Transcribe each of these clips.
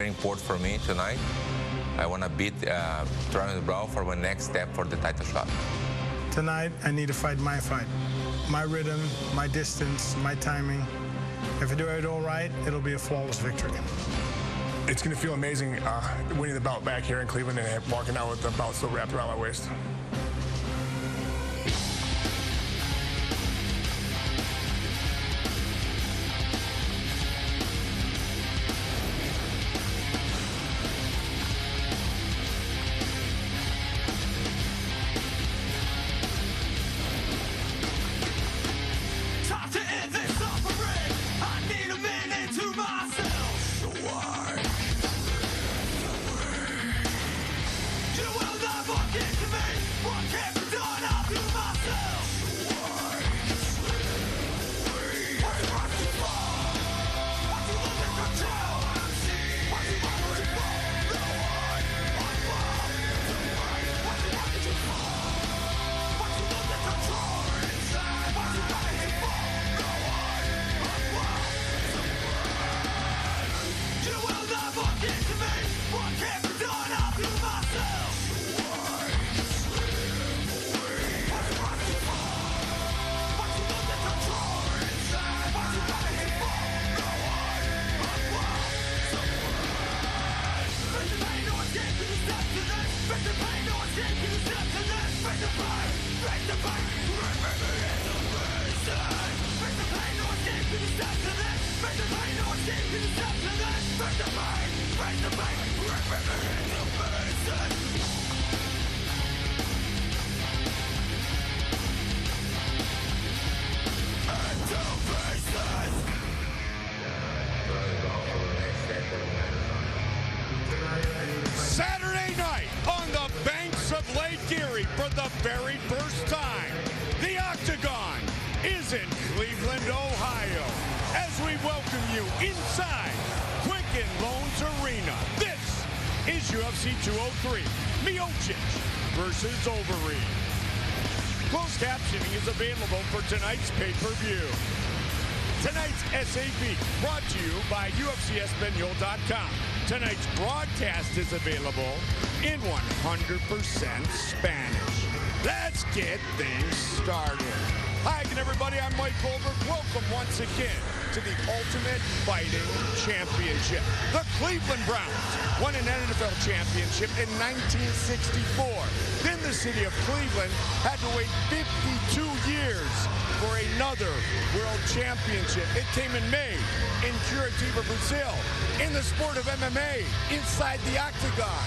Very important for me tonight. I want to beat Browne for my next step for the title shot. Tonight, I need to fight my fight. My rhythm, my distance, my timing. If I do it all right, it'll be a flawless victory. It's going to feel amazing winning the belt back here in Cleveland and walking out with the belt still wrapped around my waist. Saturday night on the banks of Lake Erie for the very first time, the Octagon is in Cleveland, Ohio, as we welcome you inside Quicken Loans Arena. This is UFC 203, Miocic versus Overeem. Closed captioning is available for tonight's pay-per-view. Tonight's SAP brought to you by UFCEspanol.com. Tonight's broadcast is available in 100% Spanish. Let's get things started. Hi again, everybody. I'm Mike Goldberg. Welcome once again to the Ultimate Fighting Championship. The Cleveland Browns won an NFL championship in 1964. Then the city of Cleveland had to wait 52 years for another world championship. It came in May in Curitiba, Brazil, in the sport of MMA, inside the Octagon.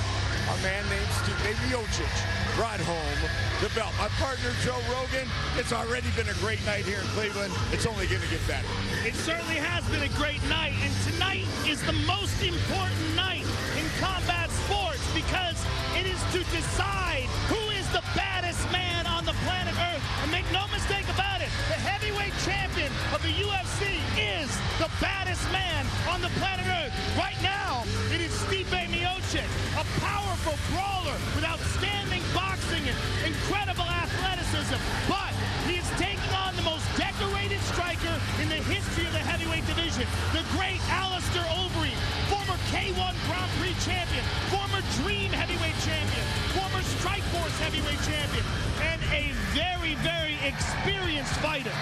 A man named Stipe Miocic brought home the belt. My partner, Joe Rogan, it's already been a great night here in Cleveland. It's only going to get better. It certainly has been a great night, and tonight is the most important night in combat sports because it is to decide who is the baddest man on the planet Earth. And make no mistake about it, the heavyweight champion of the UFC is the baddest man on the planet Earth. Right now, it is Stipe Miocic, a powerful brawler with outstanding boxing and incredible athleticism. But he is taking on the most decorated striker in the history of the heavyweight division, the great Alistair Overeem, former K1 Grand Prix champion, former Dream heavyweight champion, former Strikeforce heavyweight champion, and a very, very experienced fighter.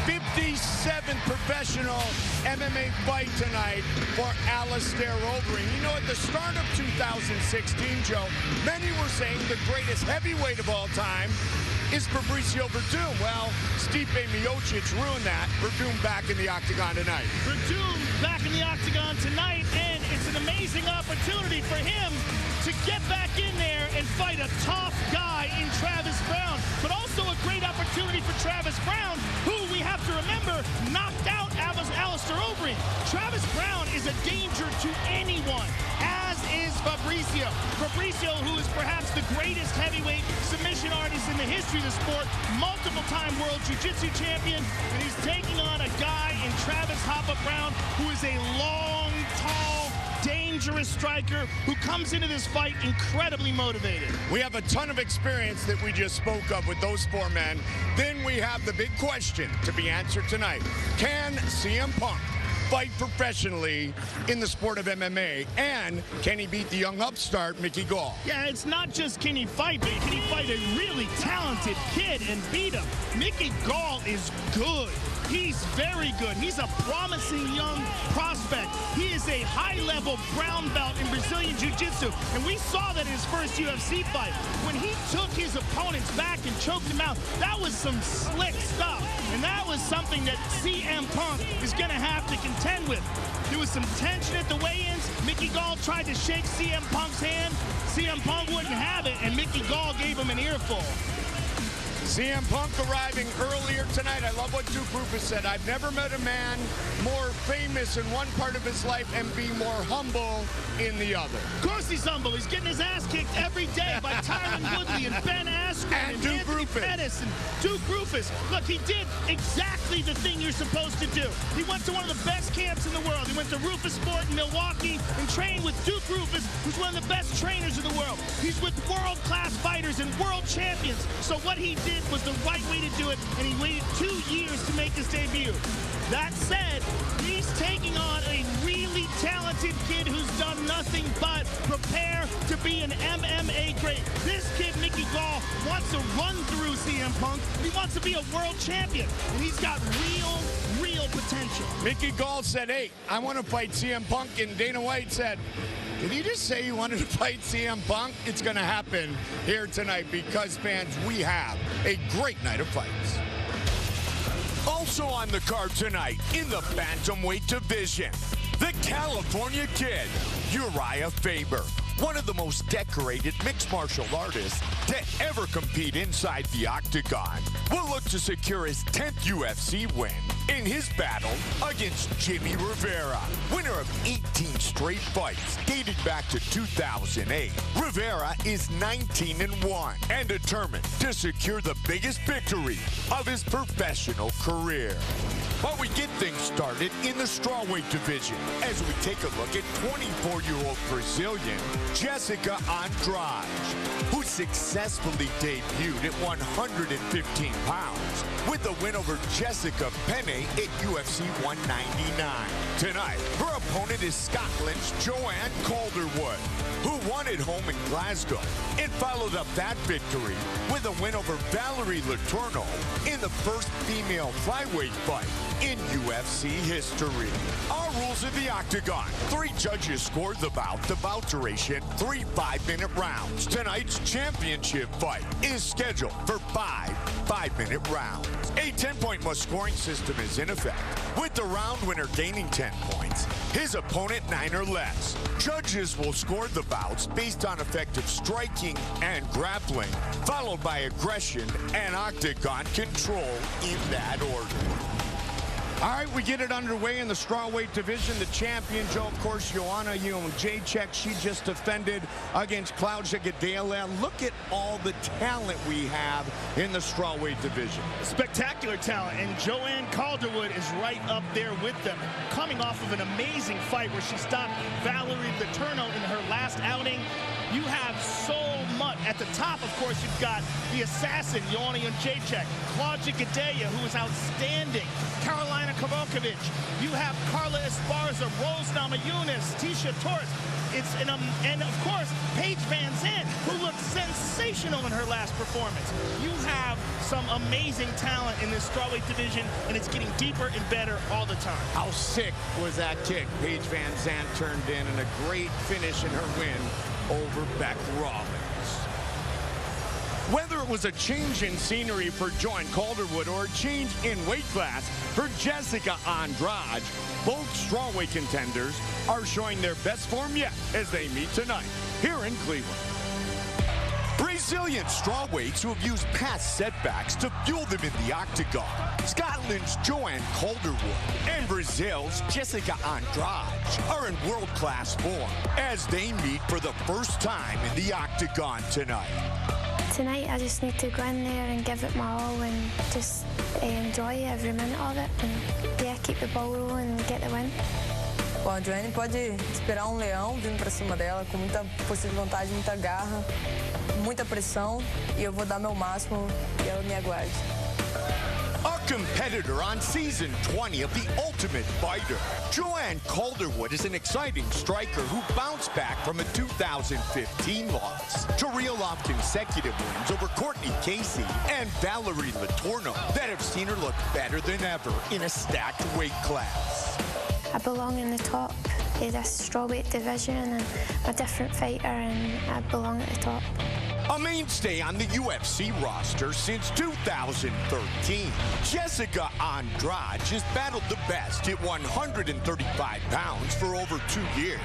57th professional MMA fight tonight for Alistair Overeem. You know, at the start of 2016, Joe, many were saying the greatest heavyweight of all time is Fabrício Werdum. Well, Stipe Miocic ruined that. Werdum back in the Octagon tonight. Werdum back in the Octagon tonight, and it's an amazing opportunity for him to get back in there and fight a tough guy in Travis Browne, but also a great opportunity for Travis Browne, who we have to remember knocked out Alistair Overeem. Travis Browne is a danger to anyone, as is Fabrício. Fabrício, who is perhaps the greatest heavyweight submission artist in the history of the sport, multiple-time world jiu-jitsu champion, and he's taking on a guy in Travis Hoppa Browne who is a long, tall, dangerous striker who comes into this fight incredibly motivated. We have a ton of experience that we just spoke of with those four men. Then we have the big question to be answered tonight. Can CM Punk fight professionally in the sport of MMA? And can he beat the young upstart, Mickey Gall? Yeah, it's not just can he fight, but can he fight a really talented kid and beat him? Mickey Gall is good. He's very good. He's a promising young prospect. He is a high-level brown belt in Brazilian Jiu-Jitsu, and we saw that in his first UFC fight. When he took his opponents back and choked them out, that was some slick stuff, and that was something that CM Punk is going to have to contend with. There was some tension at the weigh-ins. Mickey Gall tried to shake CM Punk's hand. CM Punk wouldn't have it, and Mickey Gall gave him an earful. CM Punk arriving earlier tonight. I love what Duke Rufus said. I've never met a man more famous in one part of his life and be more humble in the other. Of course he's humble. He's getting his ass kicked every day by Tyron Woodley and Ben Askren and Duke Anthony Rufus. Pettis and Duke Rufus. Look, he did exactly the thing you're supposed to do. He went to one of the best camps in the world. He went to Rufus Sport in Milwaukee and trained with Duke Rufus, who's one of the best trainers in the world. He's with world-class fighters and world champions. So what he did was the right way to do it, and he waited 2 years to make his debut. That said, he's taking on a really talented kid who's done nothing but prepare to be an MMA great. This kid, Mickey Gall, wants to run through CM Punk. He wants to be a world champion, and he's got real potential. Mickey Gall said, hey, I want to fight CM Punk, and Dana White said, did he just say he wanted to fight CM Punk? It's going to happen here tonight because, fans, we have a great night of fights. Also on the card tonight in the bantamweight division, the California Kid, Urijah Faber, one of the most decorated mixed martial artists to ever compete inside the octagon, will look to secure his 10th UFC win in his battle against Jimmie Rivera, winner of 18 straight fights dating back to 2008. Rivera is 19-1 and determined to secure the biggest victory of his professional career. But we get things started in the strawweight division as we take a look at 24-year-old Brazilian Jéssica Andrade, who successfully debuted at 115 pounds with a win over Jessica Penne at UFC 199. Tonight, her opponent is Scotland's Joanne Calderwood, who won at home in Glasgow and followed up that victory with a win over Valerie Letourneau in the first female flyweight fight in UFC history. Our rules of the octagon: 3 judges scored the bout. The bout duration, 3 5-minute rounds. Tonight's championship fight is scheduled for 5 5-minute rounds. A 10-point must-scoring system is in effect, with the round winner gaining 10 points, his opponent 9 or less. Judges will score the bouts based on effective striking and grappling, followed by aggression and octagon control in that order. All right, we get it underway in the strawweight division. The champion, Joe, of course, Joanne Jacek, she just defended against Claudia Gadelha. Look at all the talent we have in the strawweight division. Spectacular talent, and Joanne Calderwood is right up there with them, coming off of an amazing fight where she stopped Valerie Letourneau in her last outing. You have so much. At the top, of course, you've got the assassin, Joanne Jacek, Claudia Gadelha, who is outstanding, Carolina Kowalkiewicz. You have Carla Esparza, Rose Namajunas, Tisha Torres. And of course, Paige Van Zandt, who looked sensational in her last performance. You have some amazing talent in this strawweight division, and it's getting deeper and better all the time. How sick was that kick Paige Van Zandt turned in, and a great finish in her win over Beck Rawlings. Whether it was a change in scenery for Joanne Calderwood or a change in weight class for Jéssica Andrade, both strawweight contenders are showing their best form yet as they meet tonight here in Cleveland. Brazilian strawweights who have used past setbacks to fuel them in the octagon. Scotland's Joanne Calderwood and Brazil's Jéssica Andrade are in world-class form as they meet for the first time in the octagon tonight. Tonight I just need to go in there and give it my all and just enjoy every minute of it and yeah, keep the ball rolling and get the win. Bom, a Joanne pode esperar leão vindo para cima dela com muita força de vontade, muita garra, muita pressão, e eu vou dar meu máximo e ela me aguarde. A competitor on season 20 of The Ultimate Fighter. Joanne Calderwood is an exciting striker who bounced back from a 2015 loss to reel off consecutive wins over Courtney Casey and Valerie Latorno that have seen her look better than ever in a stacked weight class. I belong in the top of this strawweight division, and I'm a different fighter, and I belong at the top. A mainstay on the UFC roster since 2013, Jéssica Andrade has battled the best at 135 pounds for over 2 years,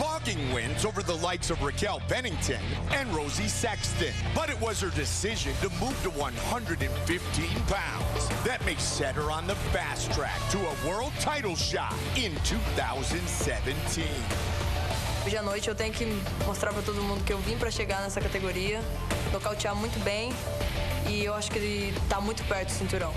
logging wins over the likes of Raquel Pennington and Rosie Sexton. But it was her decision to move to 115 pounds that may set her on the fast track to a world title shot in 2017. Hoje à noite eu tenho que mostrar para todo mundo que eu vim para chegar nessa categoria, nocautear muito bem, e eu acho que ele está muito perto do cinturão.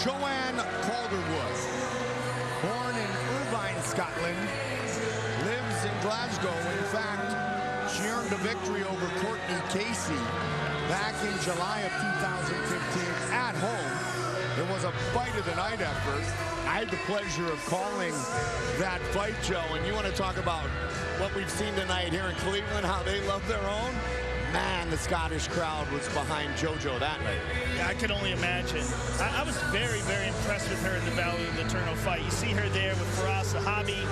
Joanne Calderwood, born in Irvine, Scotland, lives in Glasgow. In fact, she earned a victory over Courtney Casey back in July of 2015 at home. It was a fight of the night effort. I had the pleasure of calling that fight, Joe, and you want to talk about what we've seen tonight here in Cleveland, how they love their own? Man, the Scottish crowd was behind JoJo that night. Yeah, I could only imagine. I was very, very impressed with her in the Valerie Latorno fight. You see her there with Faraz Sahabi,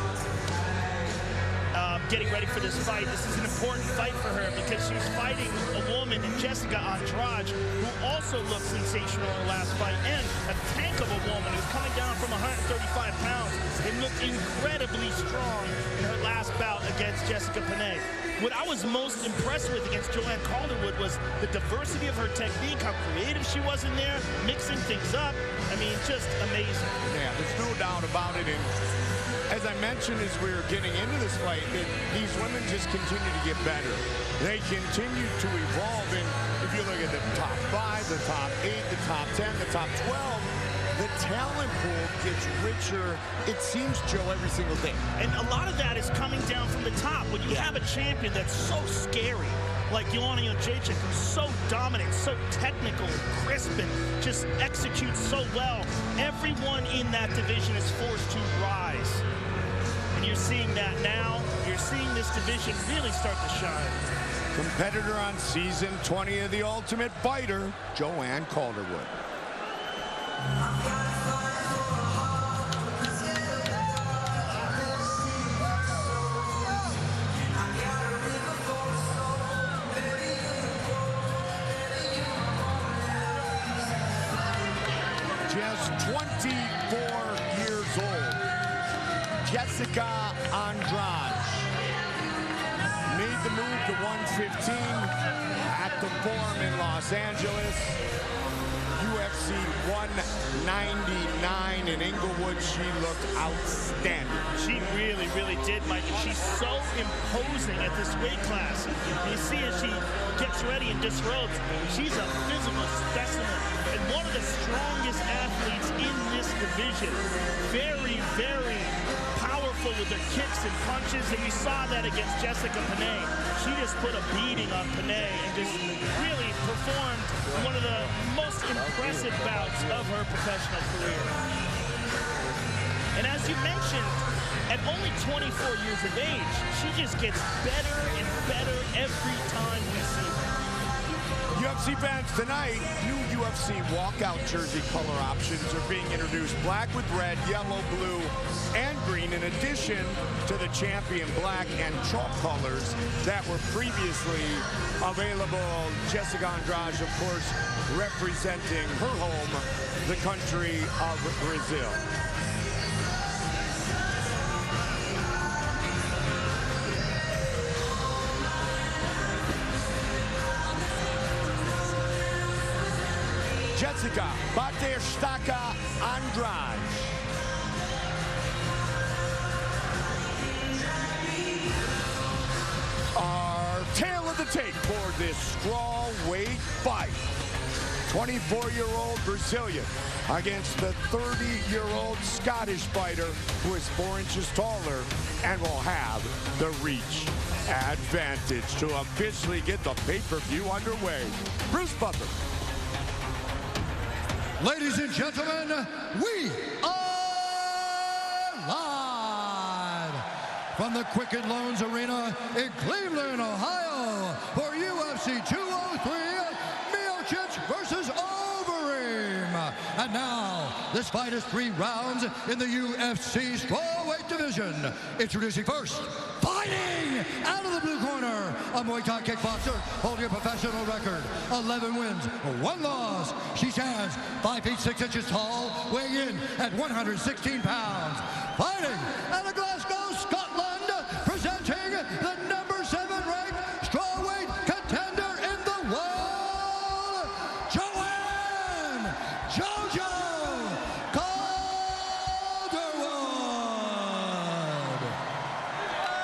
getting ready for this fight. This is an important fight for her because she was fighting a woman in Jéssica Andrade who also looked sensational in her last fight, and a tank of a woman who's coming down from 135 pounds and looked incredibly strong in her last bout against Jessica Penne. What I was most impressed with against Joanne Calderwood was the diversity of her technique, how creative she was in there, mixing things up. I mean, just amazing. Yeah, there's no doubt about it. And as I mentioned as we were getting into this fight, these women just continue to get better. They continue to evolve. And if you look at the top 5, the top 8, the top 10, the top 12, the talent pool gets richer, it seems, Joe, every single day. And a lot of that is coming down from the top. When you have a champion that's so scary, like Joanne Miocic, who's so dominant, so technical, crisp, and just executes so well, everyone in that division is forced to rise. And you're seeing that now. You're seeing this division really start to shine. Competitor on season 20 of The Ultimate Fighter, Joanne Calderwood. Just 24 years old, Jéssica Andrade made the move to 115 at the Forum in Los Angeles. UFC 199 in Inglewood. She looked outstanding. She really, really did, Mike. And she's so imposing at this weight class. You see as she gets ready and disrobes, she's a physical specimen and one of the strongest athletes in this division. Very, very powerful with her kicks and punches, and we saw that against Jessica Penne. She just put a beating on Penne and just really performed one of the most impressive bouts of her professional career. And as you mentioned, at only 24 years of age, she just gets better and better every time we see her. UFC fans, tonight, new UFC walkout jersey color options are being introduced. Black with red, yellow, blue, and green, in addition to the champion black and chalk colors that were previously available. Jéssica Andrade, of course, representing her home, the country of Brazil. Jéssica Batistaca Andrade. Our tail of the tape for this strawweight fight. 24-year-old Brazilian against the 30-year-old Scottish fighter who is 4 inches taller and will have the reach advantage to officially get the pay-per-view underway. Bruce Buffer. Ladies and gentlemen, we are live from the Quicken Loans Arena in Cleveland, Ohio for UFC 203, Miocic versus Overeem. And now, this fight is 3 rounds in the UFC strawweight division. Introducing first, fighting out of the blue corner, a Muay Thai kickboxer holding a professional record, 11 wins, 1 loss. She stands 5 feet 6 inches tall, weighing in at 116 pounds. Fighting out of Glasgow, Scotland, presenting the number 7 ranked strawweight contender in the world, Joanne Jojo Calderwood.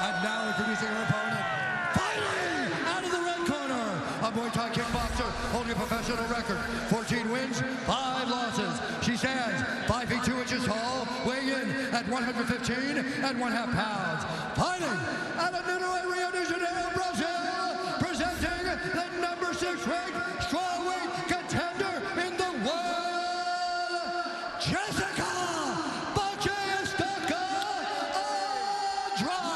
And now introducing her opponent, fighting out of the red corner, a Muay Thai kickboxer holding a professional record, 14 wins, 5 losses. She stands 5 feet 2 inches tall, weighing in at 115 and 1/2 pounds. Fighting out of Rio de Janeiro, Brazil, presenting the number 6 ranked strawweight contender in the world, Jéssica Andrade.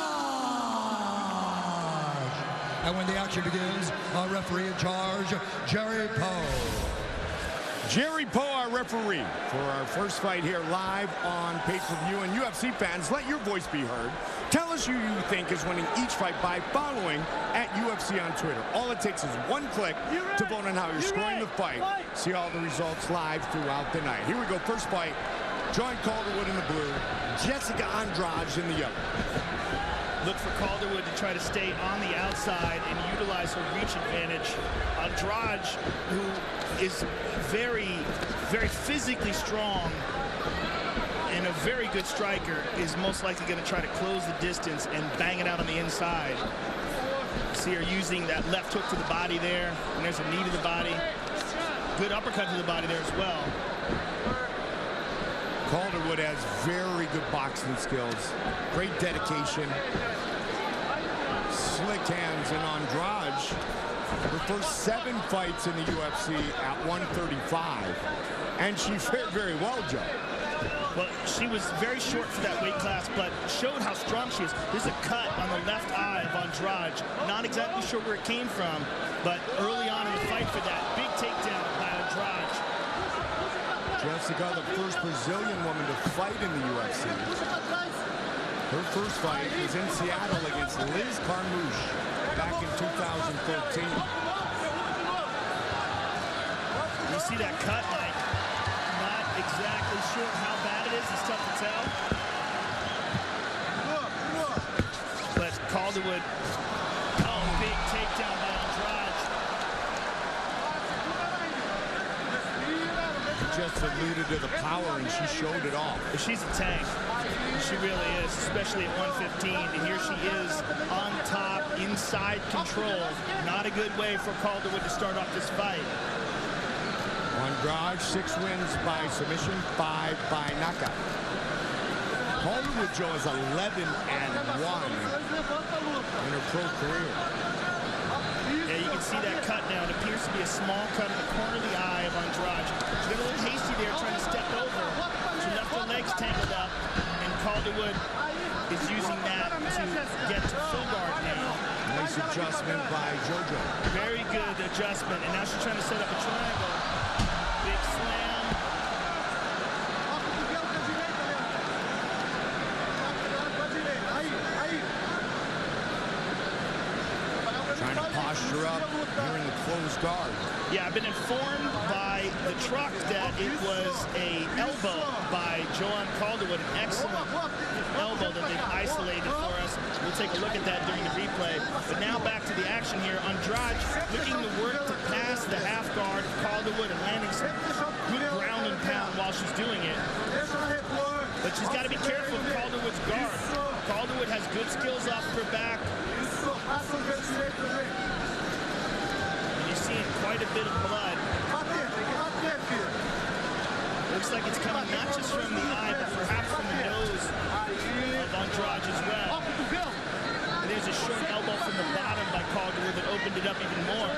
And when the action begins, our referee in charge, Jerry Poe. Jerry Poe, our referee, for our first fight here live on pay-per-view. And UFC fans, let your voice be heard. Tell us who you think is winning each fight by following at UFC on Twitter. All it takes is 1 click to vote on how you're scoring the fight. See all the results live throughout the night. Here we go, first fight. Joanne Calderwood in the blue, Jéssica Andrade in the yellow. Look for Calderwood to try to stay on the outside and utilize her reach advantage. Andrade, who is very, very physically strong and a very good striker, is most likely going to try to close the distance and bang it out on the inside. See her using that left hook to the body there, and there's a knee to the body. Good uppercut to the body there as well. Calderwood has very good boxing skills, great dedication, slick hands, and Andrade, her first 7 fights in the UFC at 135, and she fared very well, Joe. Well, she was very short for that weight class, but showed how strong she is. There's a cut on the left eye of Andrade. Not exactly sure where it came from, but early on in the fight for that big takedown by Andrade. Jéssica, the first Brazilian woman to fight in the UFC. Her first fight was in Seattle against Liz Carmouche back in 2013. You see that cut, Mike? Not exactly sure how bad it is. It's tough to tell. But Calderwood, oh, big takedown by Andrade. Just alluded to the power, and she showed it all. She's a tank. She really is, especially at 115. And here she is on top, inside control. Not a good way for Calderwood to start off this fight. Andrade, 6 wins by submission, 5 by knockout. Calderwood, Joe, is 11-1 in her pro career. Yeah, you can see that cut now. It appears to be a small cut in the corner of the eye of Andrade. She got a little hasty there trying to step over. She left her legs tangled up, and Calderwood is using that to get to full guard now. Nice adjustment by Jojo. Very good adjustment, and now she's trying to set up a triangle. Big slam. Trying to posture up here in the closed guard. Yeah, I've been informed by the truck that it was a elbow by Joanne Calderwood, an excellent elbow that they've isolated for us. We'll take a look at that during the replay. But now back to the action here. Andrade looking to work to pass the half guard of Calderwood and landing some good ground and pound while she's doing it. But she's got to be careful of Calderwood's guard. Calderwood has good skills off of her back. And you're seeing quite a bit of blood. Looks like it's coming not just from the eye, but perhaps from the nose of Andrade as well. And there's a short elbow from the bottom by Calderwood that opened it up even more.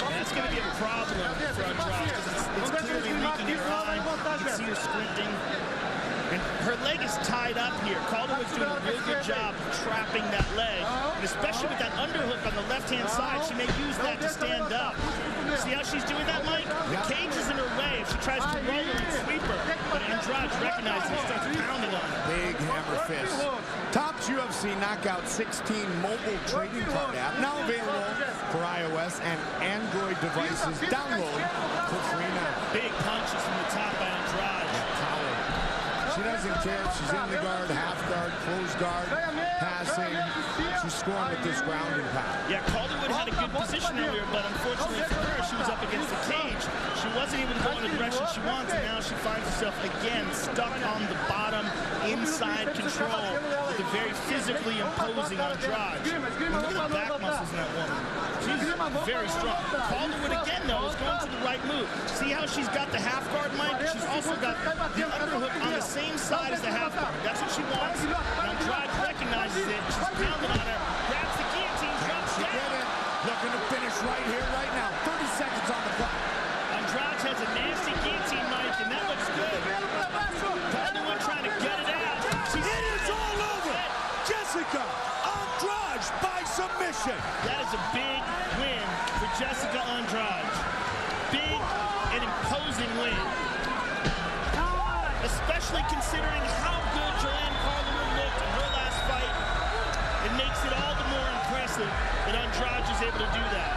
And that's going to be a problem for Andrade because it's clearly leaking in her eye. You can see her squinting. And her leg is tied up here. Calderwood's doing a real good job of trapping that leg. And especially with that underhook on the left-hand side, she may use that to stand up. See how she's doing that, Mike? The cage is in her way if she tries to roll her and sweep her. But Andrade recognizes and starts pounding on her. Big hammer fist. Topps UFC Knockout 16 mobile trading card app, now available for iOS and Android devices. Download for free now. Big punches from the top by Andrade. She doesn't care if she's in the guard, half guard, closed guard, passing. She's scoring with this ground and pound. Yeah, Calderwood had a good position earlier, but unfortunately for her, she was up against the cage. She wasn't even going the direction she wants, and now she finds herself again stuck on the bottom, inside control with a very physically imposing Andrade. Look at the back muscles in that woman. She's very strong. Calderwood again, though, is going to the right move. See how she's got the half guard, Mike? She's also got the underhook on the same side as the half guard. That's what she wants. And Andrade recognizes it. She's pounding on her. Grabs the guillotine, drops down. Looking to finish right here, right now. 30 seconds on the clock. Andrade has a nasty guillotine, Mike, and that looks good. Calderwood trying to gut it out. It is all over. Jéssica Andrade by submission. That is a big win for Jéssica Andrade. Big and imposing win. Especially considering how good Joanne looked in her last fight. It makes it all the more impressive that Andrade is able to do that.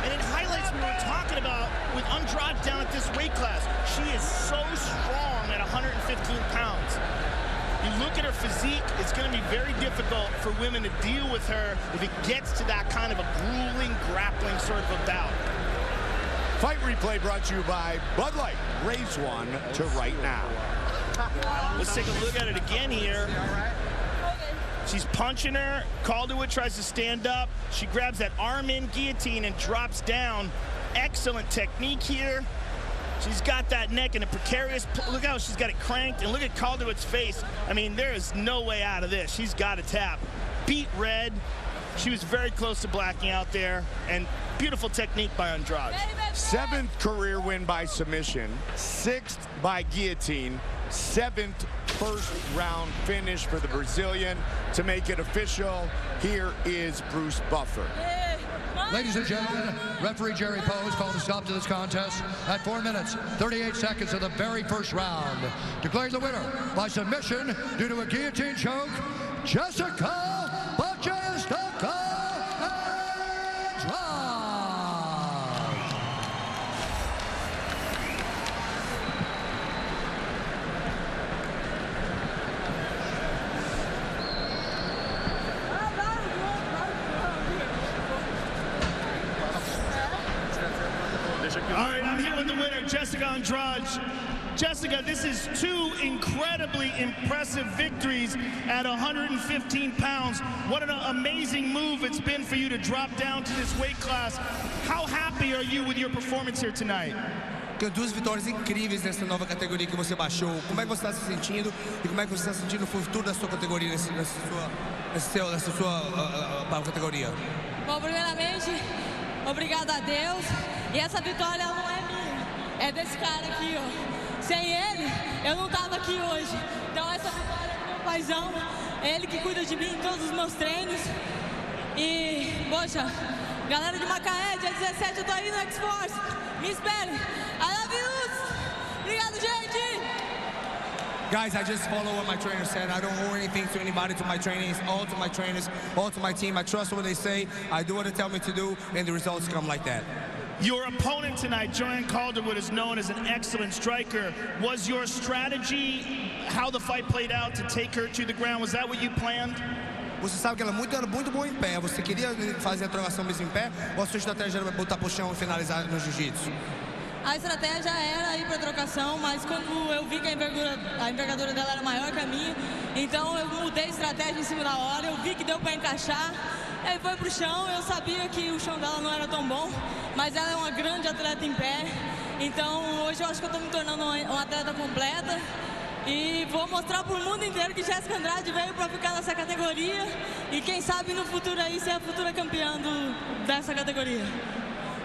And it highlights what we were talking about with Andrade down at this weight class. She is so strong at 115 pounds. You look at her physique, it's going to be very difficult for women to deal with her if it gets to that kind of a grueling, grappling sort of a bout. Fight replay brought to you by Bud Light. Raise one to right now. Let's take a look at it again here. She's punching her. Calderwood tries to stand up. She grabs that arm in guillotine and drops down. Excellent technique here. She's got that neck in a precarious, look how she's got it cranked, and look at Calderwood's face. I mean, there is no way out of this. She's got to tap. Beat red. She was very close to blacking out there, and beautiful technique by Andrade. 7th career win by submission, 6th by guillotine, 7th first round finish for the Brazilian. To make it official, here is Bruce Buffer. Ladies and gentlemen, referee Jerry Poe has called a stop to this contest at 4 minutes, 38 seconds of the very first round. Declaring the winner by submission due to a guillotine choke, Jéssica All right, I'm here with the winner, Jéssica Andrade. Jéssica, this is 2 incredibly impressive victories at 115 pounds. What an amazing move it's been for you to drop down to this weight class. How happy are you with your performance here tonight? Tem 2 vitórias incríveis nessa nova categoria que você baixou. Como é que você está se sentindo e como é que você está sentindo o futuro da sua categoria, nessa sua categoria? Bom, primeiramente, obrigado a Deus. E essa vitória não é minha, é desse cara aqui, ó. Sem ele, eu não tava aqui hoje. Então essa vitória é do meu paizão, é ele que cuida de mim em todos os meus treinos. E, poxa, galera de Macaé, dia 17 eu tô aí no X-Force. Me esperem. I love you! Obrigado, gente! Guys, I just follow what my trainer said. I don't owe anything to anybody, to my trainings, all to my trainers, all to my team. I trust what they say. I do what they tell me to do, and the results come like that. Your opponent tonight, Joanne Calderwood, is known as an excellent striker. Was your strategy, how the fight played out, to take her to the ground? Was that what you planned? Você sabe que ela era muito boa em pé. Você queria fazer a trocação mesmo em pé? Ou a sua estratégia era botar pro chão e finalizar no jiu-jitsu? A estratégia era ir para trocação, mas quando eu vi que a envergadura dela era maior que a minha, então eu mudei a estratégia em cima da hora, eu vi que deu para encaixar Aí foi pro chão, eu sabia que o chão dela não era tão bom, mas ela é uma grande atleta em pé. Então hoje eu acho que eu tô me tornando uma atleta completa. E vou mostrar pro mundo inteiro que Jéssica Andrade veio para ficar nessa categoria. E quem sabe no futuro aí ser a futura campeã dessa categoria.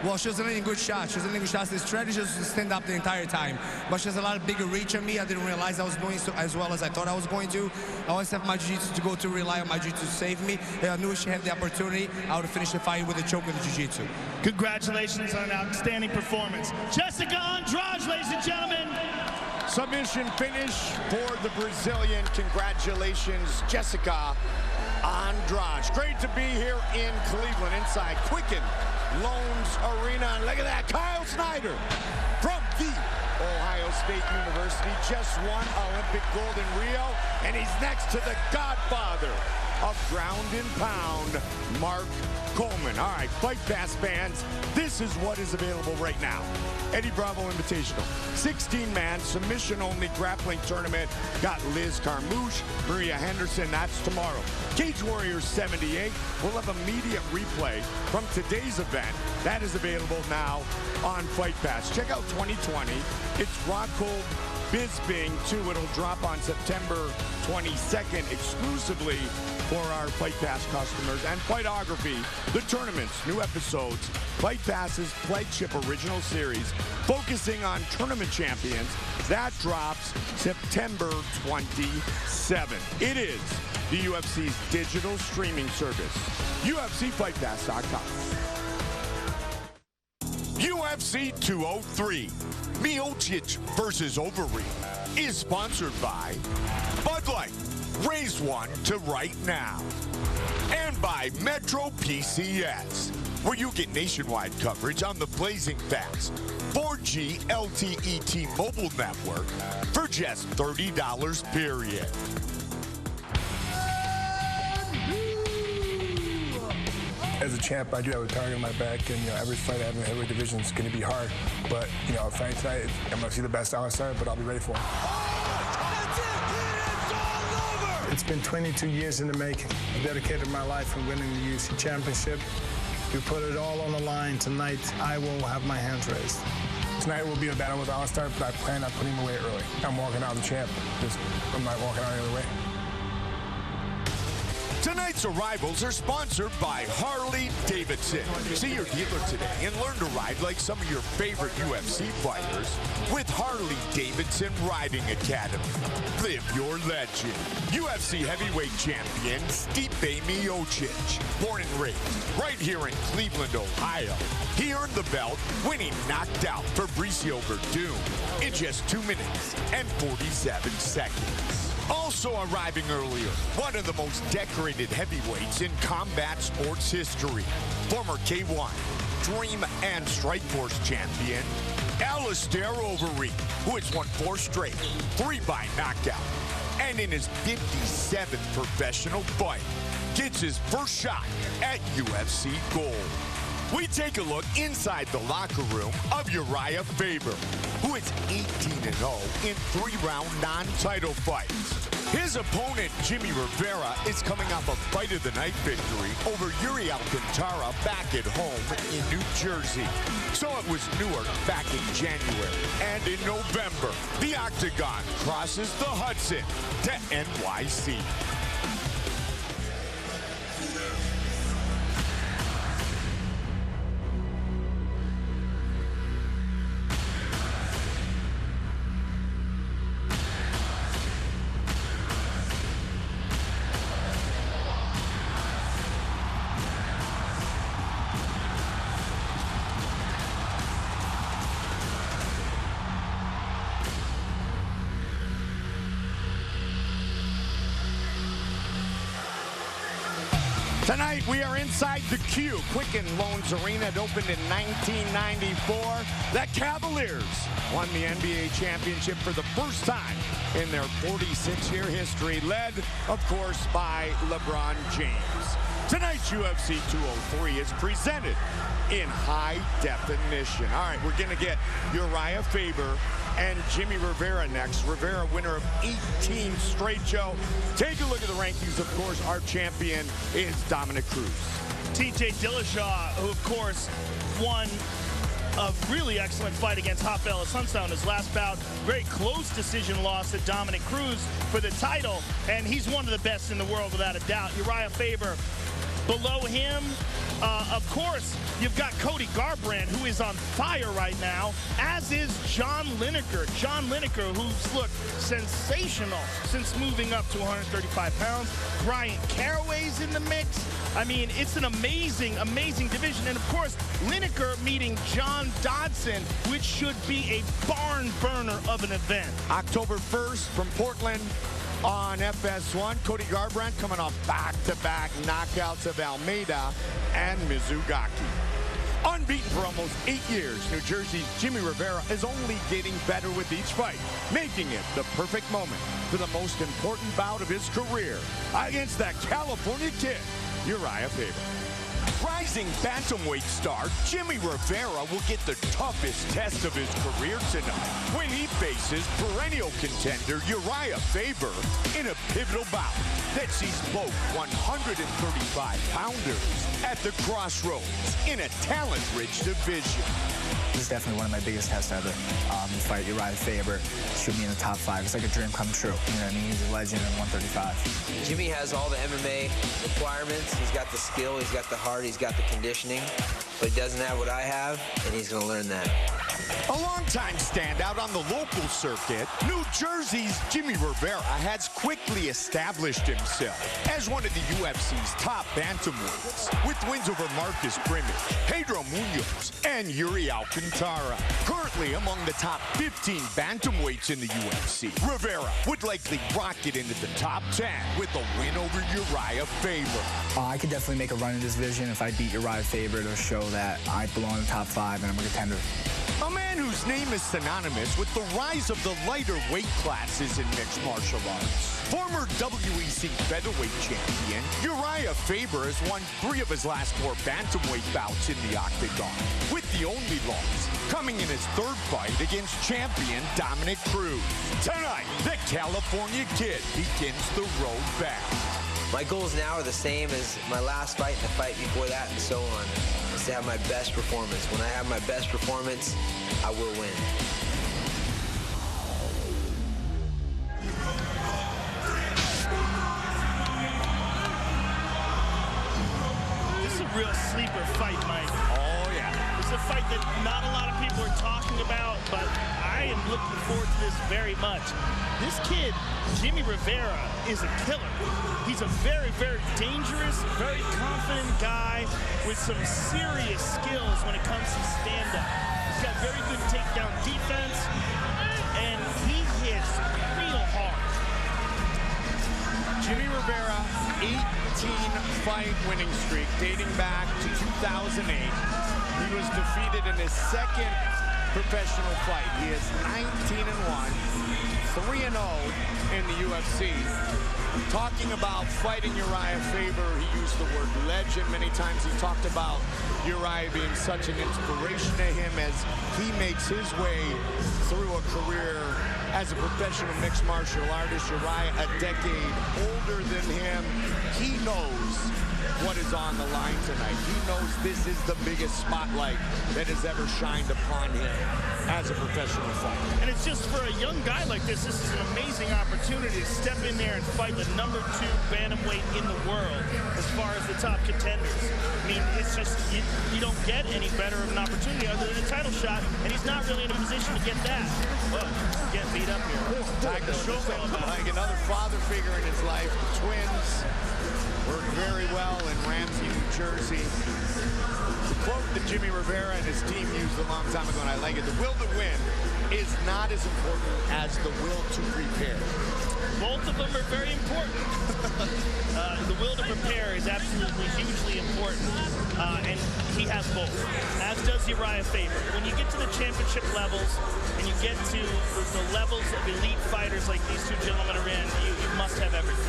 Well, she was landing good shots. She was landing good shots. The strategy was to stand up the entire time. But she has a lot of bigger reach on me. I didn't realize I was doing so as well as I thought I was going to. I always have my jiu-jitsu to go to rely on my jiu-jitsu to save me. And I knew if she had the opportunity, I would finish the fight with a choke with the jiu-jitsu. Congratulations on an outstanding performance. Jéssica Andrade, ladies and gentlemen. Submission finish for the Brazilian. Congratulations, Jéssica Andrade. Great to be here in Cleveland inside Quicken Loans Arena. And look at that, Kyle Snyder from the Ohio State University just won Olympic gold in Rio, and he's next to the godfather of ground and pound, Mark Coleman. All right, Fight Pass fans, this is what is available right now. Eddie Bravo Invitational, 16-man submission-only grappling tournament. Got Liz Carmouche, Maria Henderson, that's tomorrow. Cage Warriors 78 will have a media replay from today's event. That is available now on Fight Pass. Check out 2020. It's Rockhold Bisping 2. It'll drop on September 22nd exclusively for our Fight Pass customers. And Fightography, the tournaments, new episodes, Fight Pass's flagship original series focusing on tournament champions. That drops September 27th. It is the UFC's digital streaming service, UFCFightPass.com. UFC 203, Miocic versus Overeem, is sponsored by Bud Light, raise one to right now, and by Metro PCS, where you get nationwide coverage on the blazing fast 4G LTE T-Mobile network for just $30 period. As a champ, I do have a target on my back, and every fight I have in the heavyweight division is going to be hard. But fighting tonight, I'm going to see the best Alistair, but I'll be ready for him. It's been 22 years in the making. I dedicated my life in winning the UFC championship. You put it all on the line tonight, I will have my hands raised. Tonight will be a battle with Alistair, but I plan on putting him away early. I'm walking out the champ. I'm not walking out any other way. Tonight's arrivals are sponsored by Harley-Davidson. See your dealer today and learn to ride like some of your favorite UFC fighters with Harley-Davidson Riding Academy. Live your legend. UFC heavyweight champion Stipe Miocic, born and raised right here in Cleveland, Ohio. He earned the belt when he knocked out Fabrício Werdum in just 2 minutes and 47 seconds. Also arriving earlier, one of the most decorated heavyweights in combat sports history, former K1, Dream and Strikeforce champion, Alistair Overeem, who has won 4 straight, 3 by knockout, and in his 57th professional fight, gets his first shot at UFC gold. We take a look inside the locker room of Urijah Faber, who is 18-0 in 3-round non-title fights. His opponent, Jimmie Rivera, is coming off a fight of the night victory over Yuri Alcantara back at home in New Jersey. So it was Newark back in January. And in November, the Octagon crosses the Hudson to NYC. Tonight, we are inside the Q, Quicken Loans Arena. It opened in 1994. The Cavaliers won the NBA championship for the first time in their 46-year history, led, of course, by LeBron James. Tonight's UFC 203 is presented in high definition. All right, we're going to get Urijah Faber and Jimmie Rivera next. Rivera, winner of 18 straight, Joe. Take a look at the rankings. Of course, our champion is Dominic Cruz. TJ Dillashaw, who of course won a really excellent fight against Rafael Assunção in his last bout. Very close decision loss to Dominic Cruz for the title, and he's one of the best in the world without a doubt. Urijah Faber below him. Of course, you've got Cody Garbrandt, who is on fire right now, as is John Lineker. John Lineker, who's looked sensational since moving up to 135 pounds. Brian Caraway's in the mix. I mean, it's an amazing, amazing division. And of course, Lineker meeting John Dodson, which should be a barn burner of an event. October 1st from Portland on FS1. Cody Garbrandt coming off back-to-back knockouts of Almeida and Mizugaki. Unbeaten for almost 8 years, New Jersey's Jimmie Rivera is only getting better with each fight, making it the perfect moment for the most important bout of his career against that California kid, Urijah Faber. Rising bantamweight star Jimmie Rivera will get the toughest test of his career tonight when he faces perennial contender Urijah Faber in a pivotal bout that sees both 135-pounders at the crossroads in a talent-rich division. This is definitely one of my biggest tests ever. To fight Urijah Faber, should be in the top 5. It's like a dream come true. You know what I mean? He's a legend in 135. Jimmie has all the MMA requirements. He's got the skill, he's got the heart, he's got the conditioning, but he doesn't have what I have, and he's going to learn that. A longtime standout on the local circuit, New Jersey's Jimmie Rivera has quickly established himself as one of the UFC's top bantamweights, with wins over Marcus Brimage, Pedro Munoz, and Yuri Alcantara. Currently among the top 15 bantamweights in the UFC, Rivera would likely rocket into the top 10 with a win over Urijah Faber. I could definitely make a run in this division if I beat Urijah Faber to show that I belong in the top 5 and I'm a contender. A man whose name is synonymous with the rise of the lighter weight classes in mixed martial arts. Former WEC featherweight champion, Urijah Faber has won 3 of his last 4 bantamweight bouts in the octagon, with the only loss coming in his 3rd fight against champion Dominic Cruz. Tonight, the California kid begins the road back. My goals now are the same as my last fight and the fight before that and so on. Is to have my best performance. When I have my best performance, I will win. This is a real sleeper fight, Mike. Oh, yeah. It's a fight that not a lot of people are talking about, but I am looking forward to this very much. This kid, Jimmie Rivera, is a killer. He's a very, very dangerous, very confident guy with some serious skills when it comes to stand-up. He's got very good takedown defense, and he hits real hard. Jimmie Rivera, 18-fight winning streak dating back to 2008. He was defeated in his 2nd professional fight. He is 19-1, 3-0 in the UFC. Talking about fighting Urijah Faber, he used the word legend many times. He talked about Urijah being such an inspiration to him as he makes his way through a career as a professional mixed martial artist. Urijah, a decade older than him. He knows what is on the line tonight. He knows this is the biggest spotlight that has ever shined upon him as a professional fighter. And it's just for a young guy like this is an amazing opportunity to step in there and fight the #2 bantamweight in the world as far as the top contenders. I mean, it's just, you don't get any better of an opportunity other than a title shot, and he's not really in a position to get that. Whoa, getting beat up here. Tiger Schulman, like another father figure in his life. The twins work very well in Ramsey, New Jersey. The quote that Jimmie Rivera and his team used a long time ago, and I like it, the will to win is not as important as the will to prepare. Both of them are very important. The will to prepare is absolutely hugely important, and he has both, as does Urijah Faber. When you get to the championship levels and you get to the levels of elite fighters like these 2 gentlemen are in, you must have everything.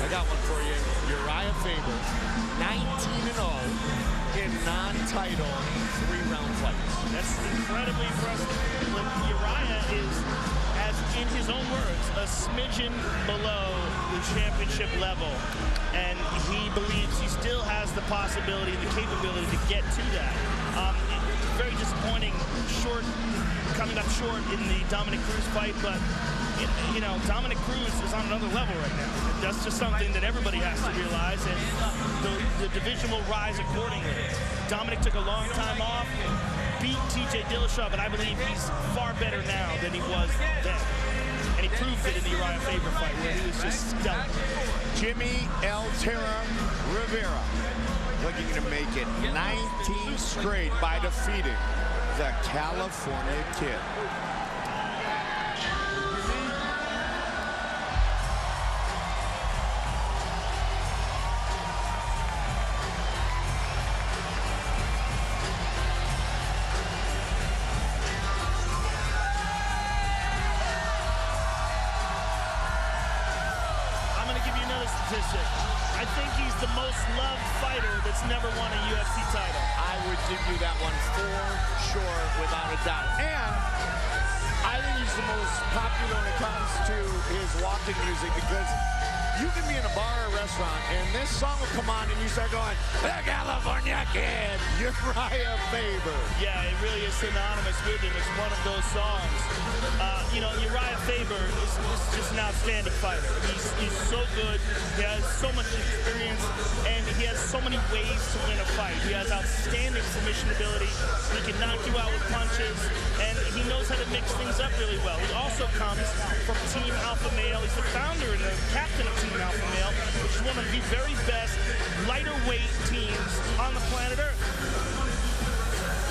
I got one for you. Urijah Faber, 19-0 in non-title 3-round fights. That's incredibly impressive. Urijah is as in his own words, a smidgen below the championship level. And he believes he still has the possibility, the capability to get to that. Very disappointing, coming up short in the Dominic Cruz fight, but you know, Dominic Cruz is on another level right now. That's just something that everybody has to realize, and the division will rise accordingly. Dominic took a long time off, beat TJ Dillashaw, but I believe he's far better now than he was then. And he proved it in the Urijah Faber fight, where he was just stellar. Jimmie El Terra Rivera looking to make it 19 straight by defeating the California Kid. I think he's the most loved fighter that's never won a UFC title. I would give you that one for sure, without a doubt. And I think he's the most popular when it comes to his walking music, because you can be in a bar or a restaurant and this song will come on and you start going, the California Kid, Urijah Faber. Yeah, it really is synonymous with him. It's one of those songs. You know, Urijah Faber is just an outstanding fighter. He's so good. He has so much experience, and he has so many ways to win a fight. He has outstanding submission ability. He can knock you out with punches, and he knows how to mix things up really well. He also comes from Team Alpha Male. He's the founder and the captain of Team Alpha Male, which is one of the very best lighter weight teams on the planet Earth.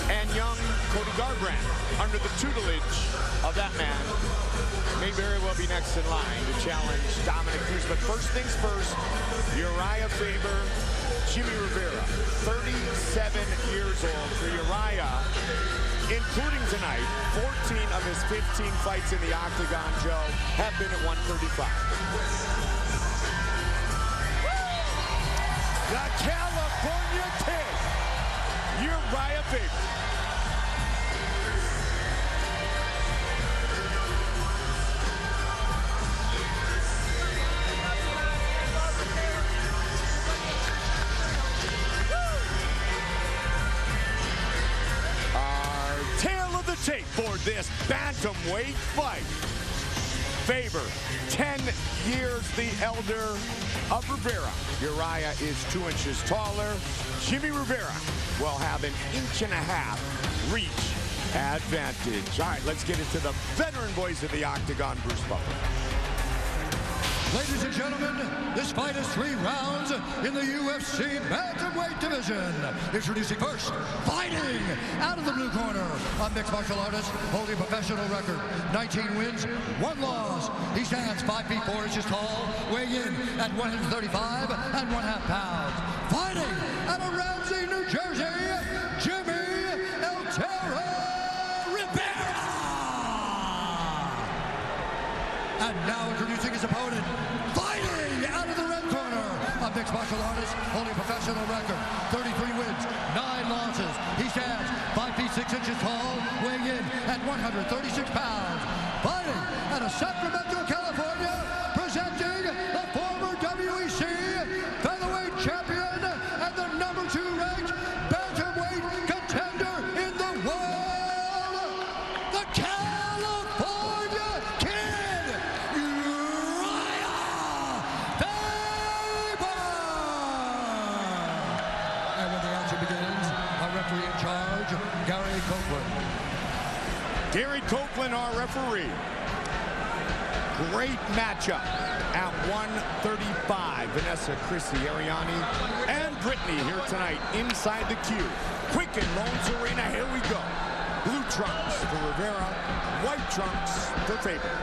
And young Cody Garbrandt, under the tutelage of that man, may very well be next in line to challenge Dominic Cruz. But first things first, Urijah Faber, Jimmie Rivera, 37 years old for Urijah, including tonight. 14 of his 15 fights in the octagon, Joe, have been at 135. The California Kid, Urijah Faber. Tape for this bantamweight fight. Faber, 10 years the elder of Rivera. Urijah is 2 inches taller. Jimmie Rivera will have an 1.5 inch reach advantage. All right, let's get into the veteran boys of the octagon, Bruce Butler. Ladies and gentlemen, this fight is 3 rounds in the UFC bantamweight division. Introducing first, fighting out of the blue corner, a mixed martial artist holding a professional record, 19 wins, 1 loss. He stands 5 feet 4 inches tall, weighing in at 135 and 1/2 pounds. Fighting out of Ramsey, New Jersey, Jimmie El Terra Rivera. And now introducing his opponent, fighting out of the red corner, a mixed martial artist holding a professional record, 33 wins, 9 losses. He stands 5 feet 6 inches tall, weighing in at 136 pounds. Fighting out of Sacramento, California, presenting the former WEC featherweight champion and the #2 ranked bantamweight contender in the world, the California Kid, Urijah Faber. And when the action begins, our referee in charge, Gary Copeland. Gary Copeland, our referee. Great matchup at 135. Vanessa, Chrissy, Ariani, and Brittany here tonight inside the queue. Quicken Loans Arena, here we go. Blue trunks for Rivera, white trunks for Faber.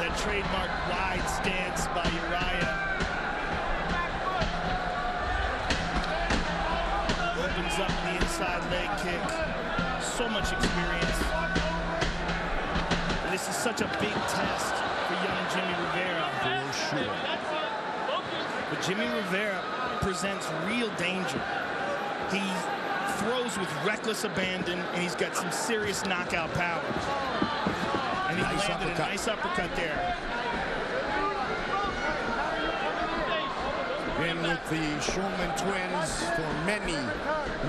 That trademark wide stance by Urijah. Opens up the inside leg kick. So much experience. And this is such a big test for young Jimmie Rivera. For sure. But Jimmie Rivera presents real danger. He throws with reckless abandon, and he's got some serious knockout power. And he landed a nice uppercut there. Been with the Schulman twins for many,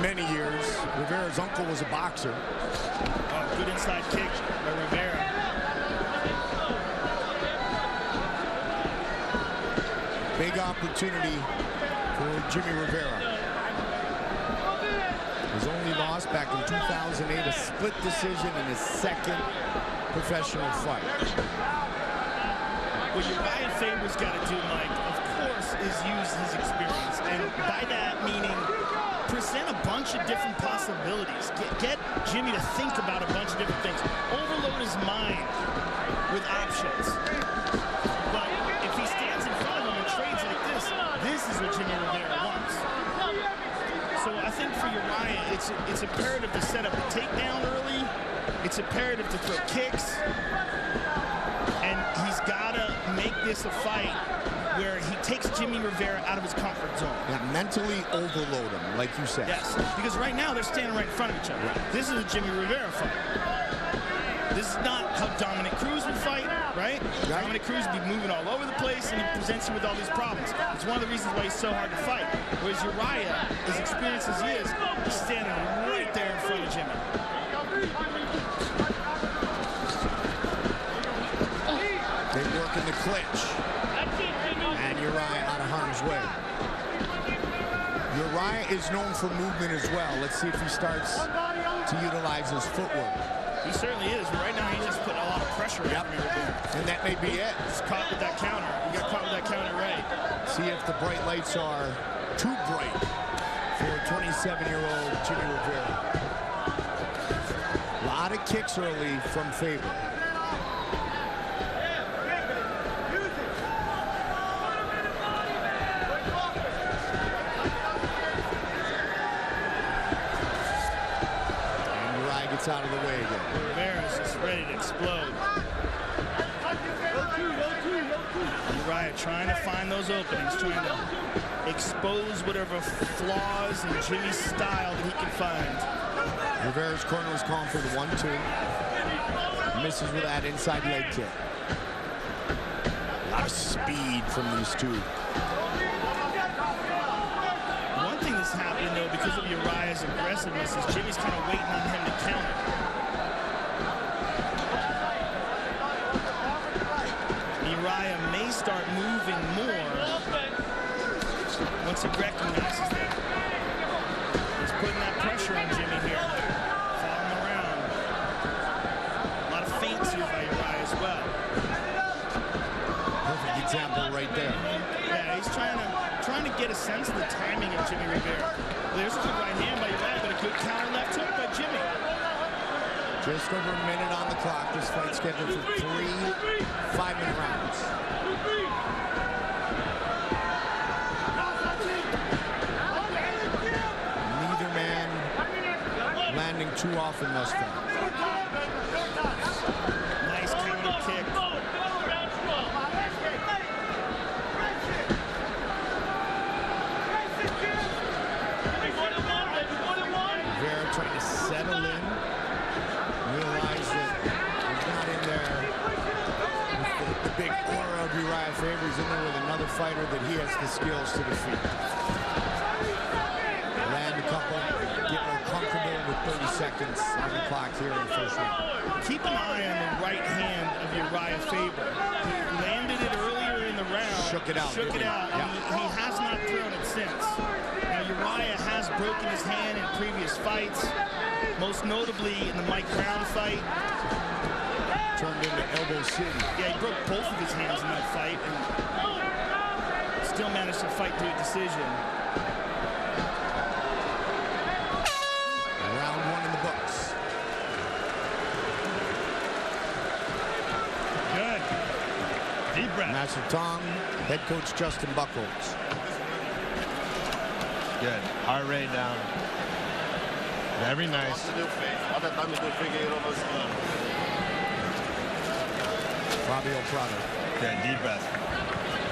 many years. Rivera's uncle was a boxer. Oh, good inside kick by Rivera. Big opportunity for Jimmie Rivera. His only loss back in 2008, a split decision in his second professional fight. What Urijah Faber's got to do, Mike, of course, is use his experience. And by that meaning, present a bunch of different possibilities. Get Jimmie to think about a bunch of different things. Overload his mind with options. But if he stands in front of him and trades like this is what Jimmie Rivera wants. So I think for Urijah, it's imperative to set up a takedown early. It's imperative to throw kicks. And he's got to make this a fight where he takes Jimmie Rivera out of his comfort zone. Yeah, mentally overload him, like you said. Yes, because right now they're standing right in front of each other. Right. This is a Jimmie Rivera fight. This is not how Dominic Cruz would fight, right? Dominic Cruz would be moving all over the place, and he presents you with all these problems. It's one of the reasons why he's so hard to fight. Whereas Urijah, as experienced as he is, he's standing right there in front of Jimmie. They work in the clinch. And Urijah out of harm's way. Urijah is known for movement as well. Let's see if he starts to utilize his footwork. He certainly is. Right now, he's just putting a lot of pressure on Jimmie Rivera. And that may be it. He's caught with that counter. He got caught with that counter right. See if the bright lights are too bright for 27-year-old Jimmie Rivera. A lot of kicks early from Faber. Out of the way again. Rivera's just ready to explode. Urijah trying to find those openings, trying to expose whatever flaws in Jimmie's style that he can find. Rivera's corner was calling for the 1-2. Misses with that inside leg kick. A lot of speed from these two. One thing that's happening, though, because of Urijah's aggressiveness, is Jimmie's kind of waiting on him to counter. Urijah may start moving more once he recognizes that. He's putting that pressure on Jimmie here. Follow him around. A lot of feints here by Urijah as well. Perfect example right there. Yeah, he's trying to get a sense of the timing of Jimmie Rivera. There's a good right hand by Urijah, but a good counter left hook by Jimmie. Just over a minute on the clock. This fight scheduled for 3 5-minute rounds. Neither man landing too often thus far. Nice counter kick. Rivera trying to settle in. Realize that he's not in there with the big aura of Urijah Faber. He's in there with another fighter that he has the skills to defeat. Land a couple, get more comfortable with 30 seconds on the clock here in the first round. Keep an eye on the right hand of Urijah Faber. He landed it earlier in the round. Shook it out. Shook it out. Yeah. He has not thrown it since. Now, Urijah has broken his hand in previous fights, most notably in the Mike Brown fight. Turned into Elbow City. Yeah, he broke both of his hands in that fight and still managed to fight to a decision. Round 1 in the books. Good. Deep breath. Master Tong, head coach Justin Buchholz. Good. Heart rate down. Very nice. Fabio Prado. Good. Deep breath.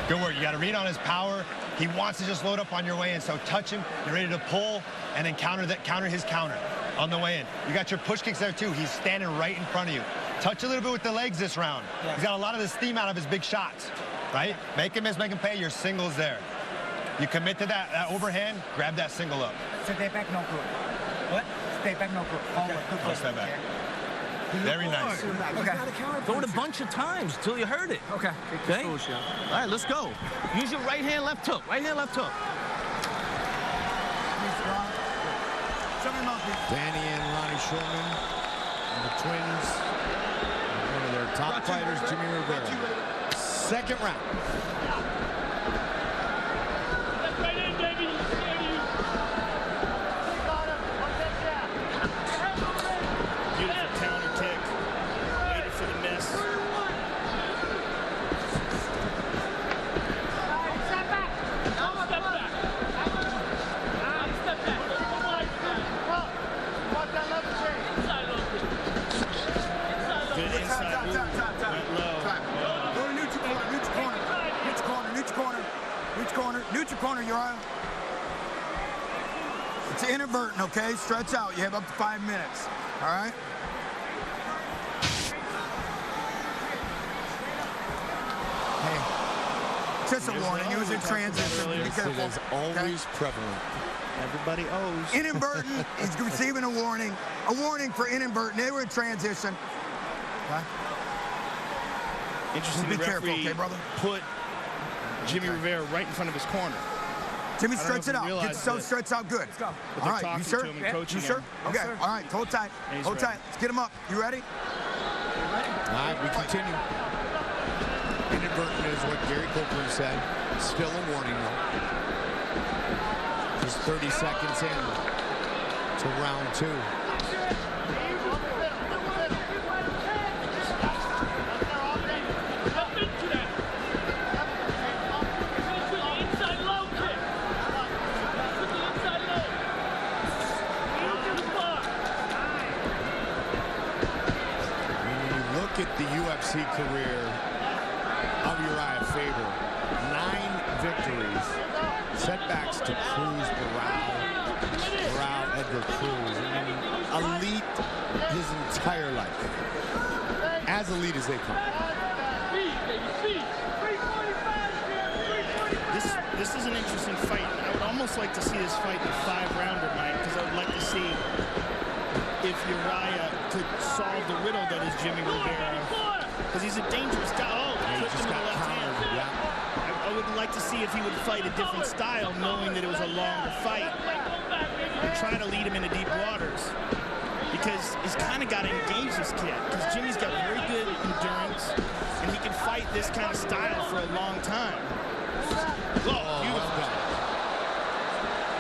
Good work. You got to read on his power. He wants to just load up on your way in, so touch him. You're ready to pull and then counter his counter on the way in. You got your push kicks there too. He's standing right in front of you. touch a little bit with the legs this round. Yeah. He's got a lot of the steam out of his big shots, right? Make him miss, make him pay. Your single's there. You commit to that overhand, grab that single up. Stay back, no good. What? Stay back, no good. Forward, good. I'll step back. Very nice. Okay. Throw it a bunch of times till you hurt it. Okay. Okay? All right, let's go. Use your right hand, left hook. Right hand, left hook. Danny and Ronnie Shulman, the twins. One of their top fighters, Jimmie Rivera. Second round. Corner, Uriah. It's inadvertent, okay? Stretch out. You have up to 5 minutes. All right? Hey. Just a warning. He was in transition. Be careful. It is always prevalent. Everybody owes. Inadvertent. He's receiving a warning. A warning for inadvertent. They were in transition. Okay? Interesting. Be careful, okay, brother? Put Jimmie Rivera right in front of his corner. Jimmie, stretch it out. Get yourself stretched out good. All right, you sure? You sure? Okay, all right, hold tight. Hold tight. Let's get him up. You ready? All right, we continue. Inadvertent is what Gary Copeland said. Still a warning, though. Just 30 seconds in to round 2. At the UFC career of Urijah Faber, 9 victories, setbacks to Cruz, Morale, Edgar Cruz. I mean, elite his entire life, as elite as they come. This is an interesting fight. I would almost like to see this fight in a 5-rounder, Mike, because I would like to see if Urijah could solve the riddle that is Jimmie Rivera, because he's a dangerous guy. Oh, he just got left hand. Yeah. I would like to see if he would fight a different style, knowing that it was a longer fight, and try to lead him into deep waters, because he's kind of got to engage this kid, because Jimmie's got very good endurance, and he can fight this kind of style for a long time. Oh, beautiful.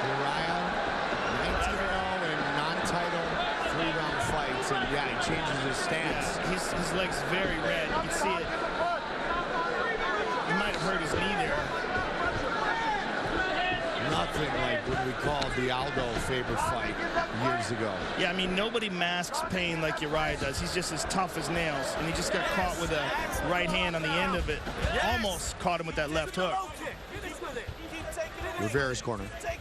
Urijah, 19-0 in non-title 3-round fights, and yeah, he changes his stance. Yeah, his leg's very red. You can see it. He might have hurt his knee there. Nothing like what we called the Aldo Faber fight years ago. Yeah, I mean, nobody masks pain like Urijah does. He's just as tough as nails, and he just got caught with a right hand on the end of it. Almost caught him with that left hook. Rivera's corner. Take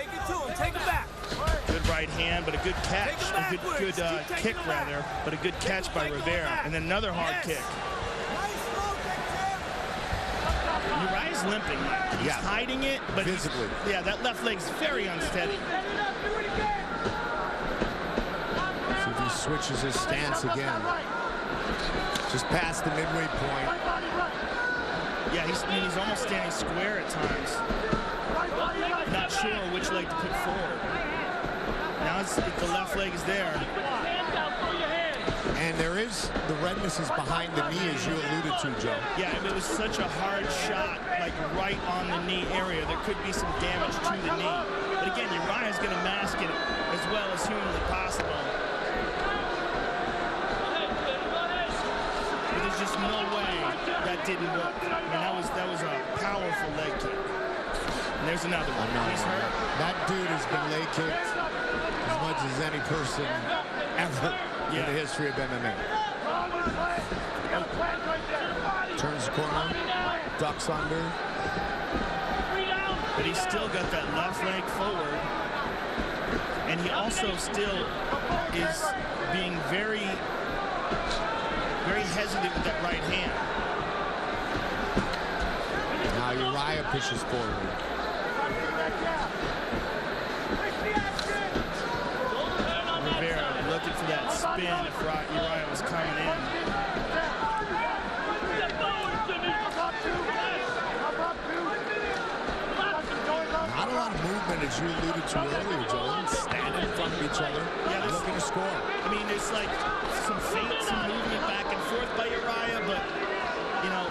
it to him. Take it back. Good right hand, but a good catch. A good kick, rather, but a good catch by Rivera. And then another hard kick. Uriah's limping. He's hiding it, but visibly. Yeah, that left leg's very unsteady. See if he switches his stance again. Just past the midway point. Yeah, he's almost standing square at times. Not sure which leg to put forward. Now the left leg is there. And there is, the redness is behind the knee, as you alluded to, Joe. Yeah, it was such a hard shot, like right on the knee area. There could be some damage to the knee. But again, Uriah's going to mask it as well as humanly possible. But there's just no way that didn't work. I mean, that was a powerful leg kick. And there's another one. He's hurt. That dude has been leg kicked as much as any person ever in the history of MMA. Turns the corner, ducks under. But he's still got that left leg forward. And he also still is being very Very hesitant with that right hand. Now Urijah pushes forward. Rivera looking for that spin if Urijah was coming in. Not a lot of movement, as you alluded to earlier, Joanne. Standing in front of each other, looking to score. I mean, there's like some feints and movement back and forth by Urijah, but, you know,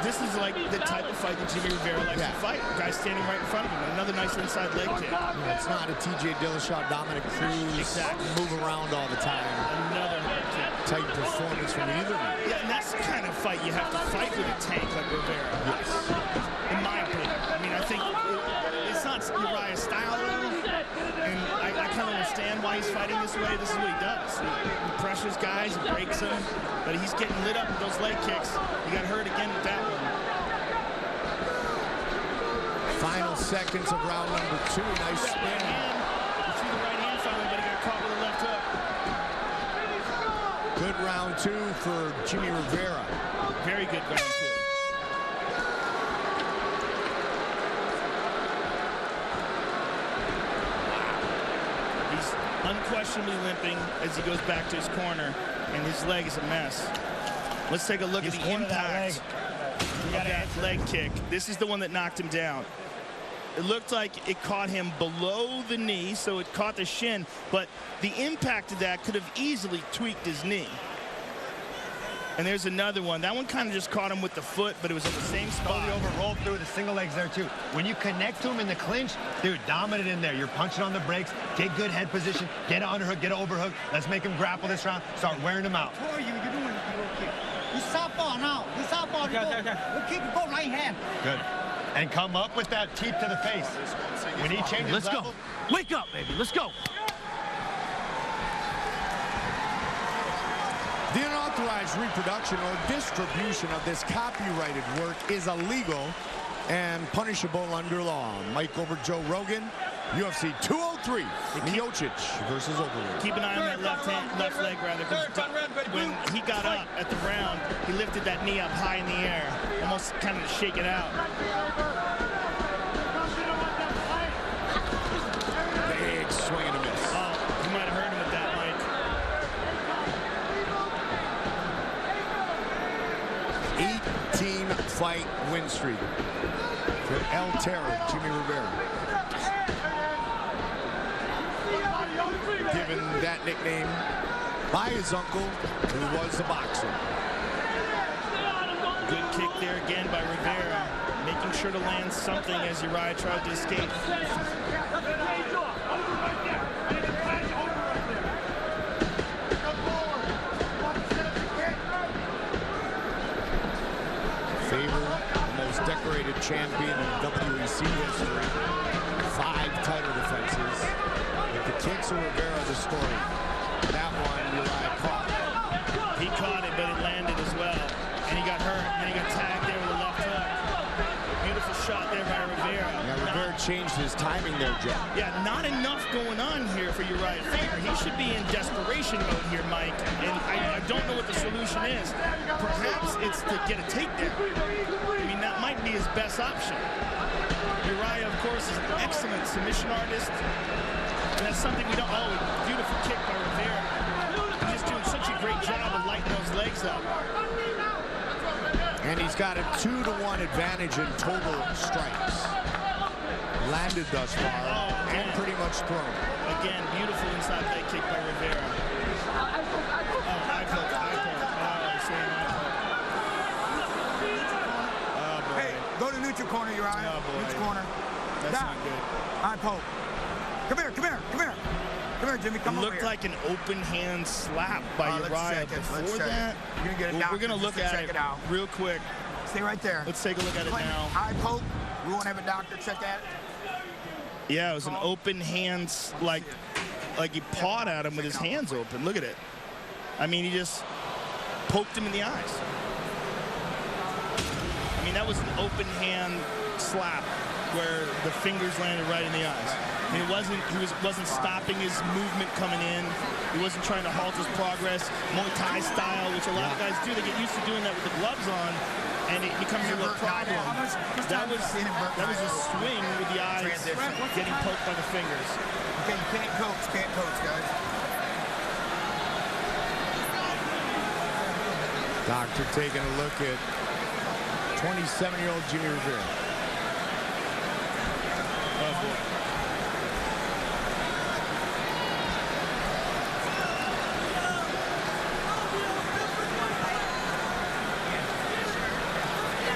this is like the type of fight that Jimmie Rivera likes to fight. Guy standing right in front of him. Another nice inside leg kick. Yeah, it's not a TJ Dillashaw, Dominic Cruz, move around all the time. Another hard kick. Type performance from either of them. Yeah, and that's the kind of fight you have to fight with a tank like Rivera. Yes. In my opinion. I mean, I think it's not Urijah's style, though. And I kind of understand why he's fighting this way. This is what he does. He pressures guys, he breaks them, but he's getting lit up with those leg kicks. He got hurt again with that one. Final seconds of round number 2. Nice spin. You see the right hand finally, but he got caught with a left hook. Good round 2 for Jimmie Rivera. Very good round 2. Unquestionably limping as he goes back to his corner, and his leg is a mess. Let's take a look at the impact of that leg kick. This is the one that knocked him down. It looked like it caught him below the knee, so it caught the shin, but the impact of that could have easily tweaked his knee. And there's another one. That one kind of just caught him with the foot, but it was at the same spot. Totally over, rolled through the single legs there, too. When you connect to him in the clinch, dude, dominant in there. You're punching on the brakes, get good head position, get an underhook, get an overhook. Let's make him grapple this round, start wearing him out. What are you doing? You southpaw now. You southpaw. We'll keep it going right hand. Good. And come up with that teep to the face. When he changes Let's level, go. Wake up, baby. Let's go. The unauthorized reproduction or distribution of this copyrighted work is illegal and punishable under law. Mike over Joe Rogan, UFC 203, Miocic versus Overeem. Keep an eye on that left leg, rather. When he got up at the round, he lifted that knee up high in the air, almost kind of to shake it out. Big swing and a miss. Oh, you might have heard him with that, Mike. 18-fight win streak for El Terror, Jimmie Rivera. Given that nickname by his uncle, who was a boxer. Good kick there again by Rivera, making sure to land something as Urijah tried to escape. Faber, the most decorated champion in WEC history. 5 title defenses. But the kicks of Rivera, the story. That one, Urijah caught. He caught it, but it landed as well. And he got hurt, and then he got tagged there with a left hook. Beautiful shot there by Rivera. Yeah, Rivera changed his timing there, Joe. Yeah, not enough going on here for Urijah Faber. He should be in desperation mode here, Mike. And I don't know what the solution is. Perhaps it's to get a takedown. I mean, that might be his best option. Urijah, of course, is an excellent submission artist. And that's something we don't... Oh, beautiful kick by Rivera. He's just doing such a great job of lighting those legs up. And he's got a 2-to-1 advantage in total strikes. Landed thus far, and pretty much thrown. Again, beautiful inside leg kick by Rivera. Hey, go to neutral corner, Urijah. Neutral corner. That's not good. Eye poke. Come here, come here, come here. Come here, Jimmie, come over here. Looked like an open hand slap by Urijah before that. You're gonna get it down. We're gonna look at it real quick. Stay right there. Let's take a look at it now. Eye poke. We won't have a doctor check that. Yeah, it was an open hand, like he pawed at him with his hands open. Look at it. I mean, he just poked him in the eyes. I mean, that was an open hand slap where the fingers landed right in the eyes. He wasn't stopping his movement coming in. He wasn't trying to halt his progress. Muay Thai style, which a lot of guys do. They get used to doing that with the gloves on, and it becomes a real problem. That was a swing with the eyes getting poked by the fingers. Okay, you can't coach, guys. Doctor taking a look at 27-year-old Jimmie Rivera. Oh, boy.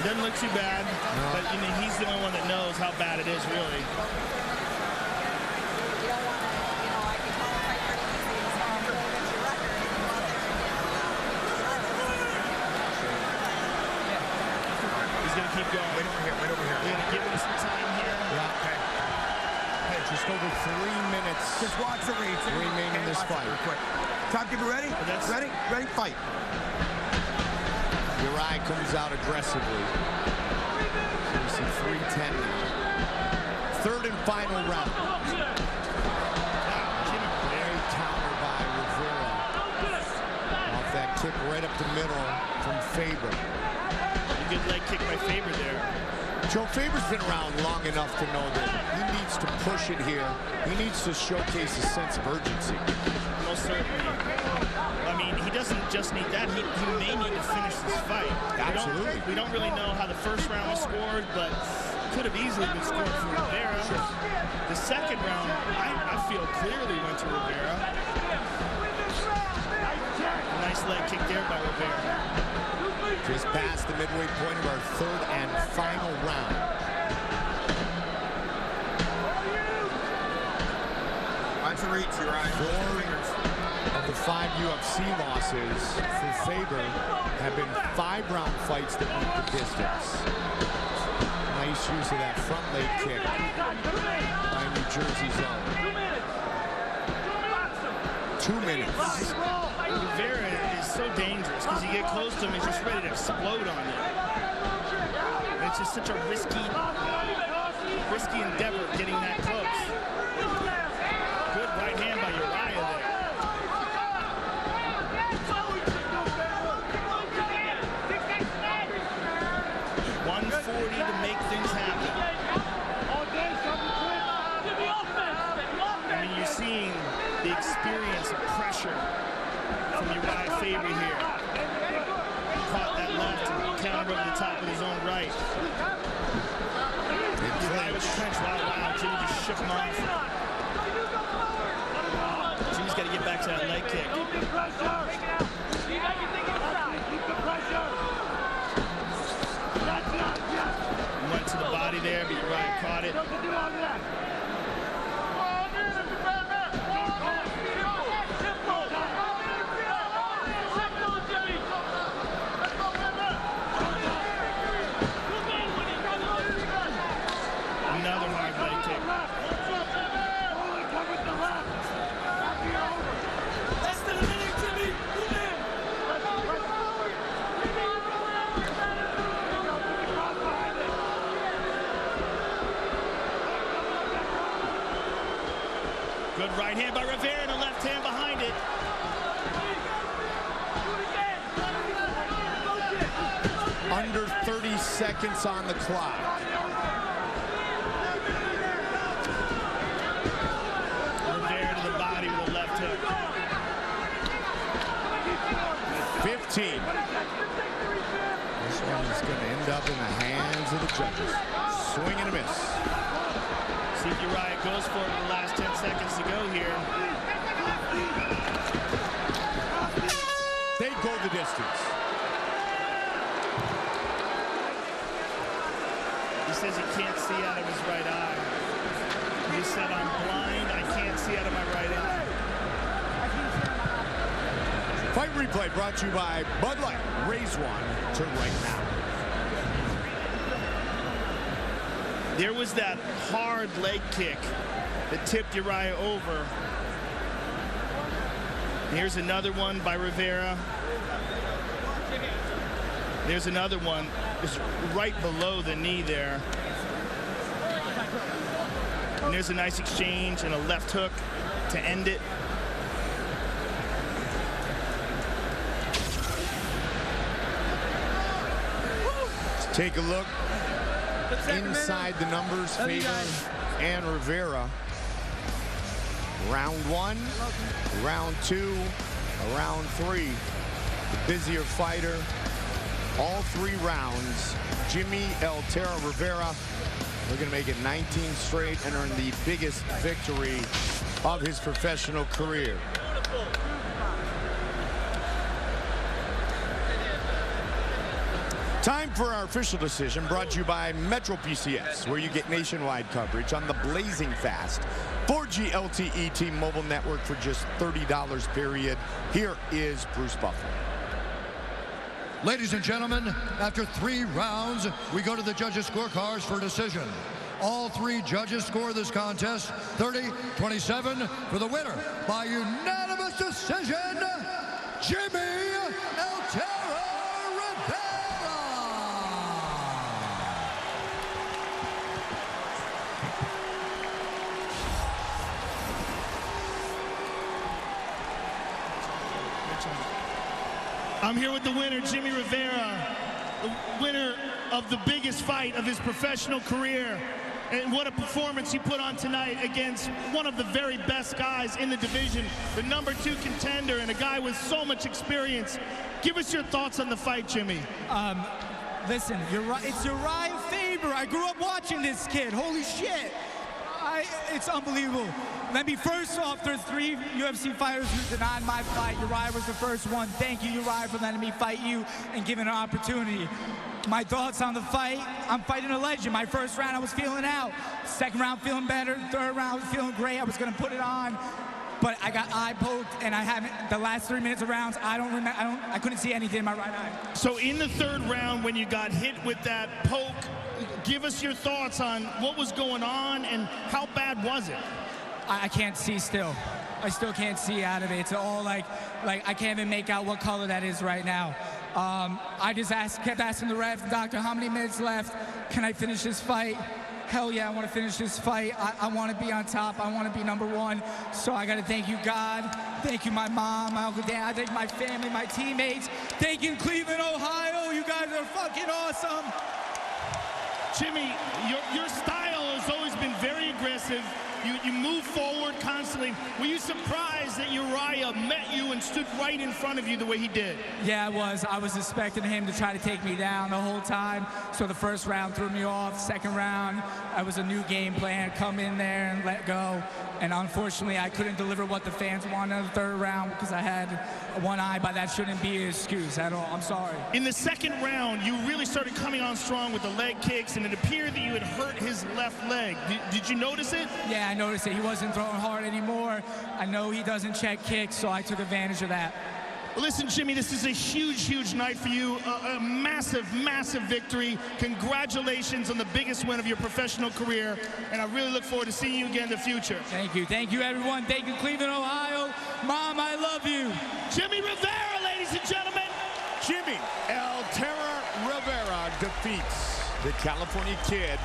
Doesn't look too bad, but I mean, he's the only one that knows how bad it is, really. He's going to keep going. Wait over here. We're going to give him some time here. Yeah. Okay. Hey, just over 3 minutes. Just watch the reach. Remaining in this fight. Timekeeper ready? Ready? Ready? Fight. Urijah comes out aggressively. So we see 3:10 now. Third and final round. Very counter by Rivera. Off that kick right up the middle from Faber. A good leg kick by Faber there. Joe Faber's been around long enough to know that he needs to push it here. He needs to showcase a sense of urgency. Most certainly. I mean, he doesn't just need that. He may need to finish this fight. Absolutely. We don't really know how the first round was scored, but could have easily been scored for Rivera. Sure. The second round, I feel clearly went to Rivera. A nice leg kick there by Rivera. Just past the midway point of our third and final round. Watch the reach, Urijah. 4 of the 5 UFC losses for Faber have been 5-round fights that meet the distance. Nice use of that front leg kick by New Jersey's own. 2 minutes. Rivera is so dangerous because you get close to him, he's just ready to explode on you. And it's just such a risky endeavor getting that close. Good right hand by Urijah there. 140 to make things happen. I mean, you're seeing the experience of pressure from Urijah Faber here. Caught that left and countered over the top with his own right. Urijah was clenched. Wow, Jimmie just shook him off. Jimmie's got to get back to that leg kick. Went to the body there, but Urijah caught it. Another hard leg kick. Less than a minute, Jimmie. Good right hand by Rivera and a left hand behind it. Under 30 seconds on the clock. Rivera to the body with a left hook. 15. This one is going to end up in the hands of the judges. Swing and a miss. See if Urijah goes for it with the last 10 seconds to go here. They go the distance. He says he can't see out of his right eye. He said, I'm blind, I can't see out of my right eye. Fight replay brought to you by Bud Light. Raise one to right now. There was that hard leg kick that tipped Urijah over. Here's another one by Rivera. There's another one, just right below the knee there. And there's a nice exchange and a left hook to end it. Let's take a look inside the numbers, Faber and Rivera. Round 1, round 2, round 3. The busier fighter. All 3 rounds. Jimmie El Terra Rivera. We're going to make it 19 straight and earn the biggest victory of his professional career. Time for our official decision, brought to you by Metro PCS, where you get nationwide coverage on the blazing fast 4G LTE T-Mobile network for just $30 period. Here is Bruce Buffer. Ladies and gentlemen, after 3 rounds, we go to the judges' scorecards for decision. All 3 judges score this contest 30-27 for the winner by unanimous decision, Jimmie El Terra Rivera. I'm here with the winner, Jimmie Rivera, the winner of the biggest fight of his professional career. And what a performance he put on tonight against one of the very best guys in the division, the #2 contender and a guy with so much experience. Give us your thoughts on the fight, Jimmie. Listen, it's Urijah Faber. I grew up watching this kid. Holy shit. It's unbelievable. Let me first off, there's 3 UFC fighters who denied my fight. Urijah was the first one. Thank you, Urijah, for letting me fight you and giving an opportunity. My thoughts on the fight, I'm fighting a legend. My first round, I was feeling out. Second round, feeling better. Third round, I was feeling great. I was gonna put it on, but I got eye poked, and I haven't, the last 3 minutes of rounds, I couldn't see anything in my right eye. So in the 3rd round, when you got hit with that poke, give us your thoughts on what was going on and how bad was it? I can't see still. I still can't see out of it. It's all like I can't even make out what color that is right now. I just kept asking the ref, doctor, how many minutes left? Can I finish this fight? Hell yeah, I want to finish this fight. I want to be on top. I want to be #1. So I got to thank you, God. Thank you, my mom, my Uncle Dan. I thank my family, my teammates. Thank you, Cleveland, Ohio. You guys are fucking awesome. Jimmie, your style has always been very aggressive. You move forward constantly. Were you surprised that Urijah met you and stood right in front of you the way he did? Yeah, I was. I was expecting him to try to take me down the whole time. So the first round threw me off. Second round, I was a new game plan. Come in there and let go. And unfortunately, I couldn't deliver what the fans wanted in the 3rd round because I had one eye, but that shouldn't be an excuse at all. I'm sorry. In the 2nd round, you really started coming on strong with the leg kicks, and it appeared that you had hurt his left leg. Did you notice it? Yeah, I noticed it. He wasn't throwing hard anymore. I know he doesn't check kicks, so I took advantage of that. Well, listen, Jimmie, this is a huge, huge night for you. A massive, massive victory. Congratulations on the biggest win of your professional career, and I really look forward to seeing you again in the future. Thank you. Thank you, everyone. Thank you, Cleveland, Ohio. Mom, I love you. Jimmie Rivera, ladies and gentlemen. Jimmie El Terra Rivera defeats the California kid,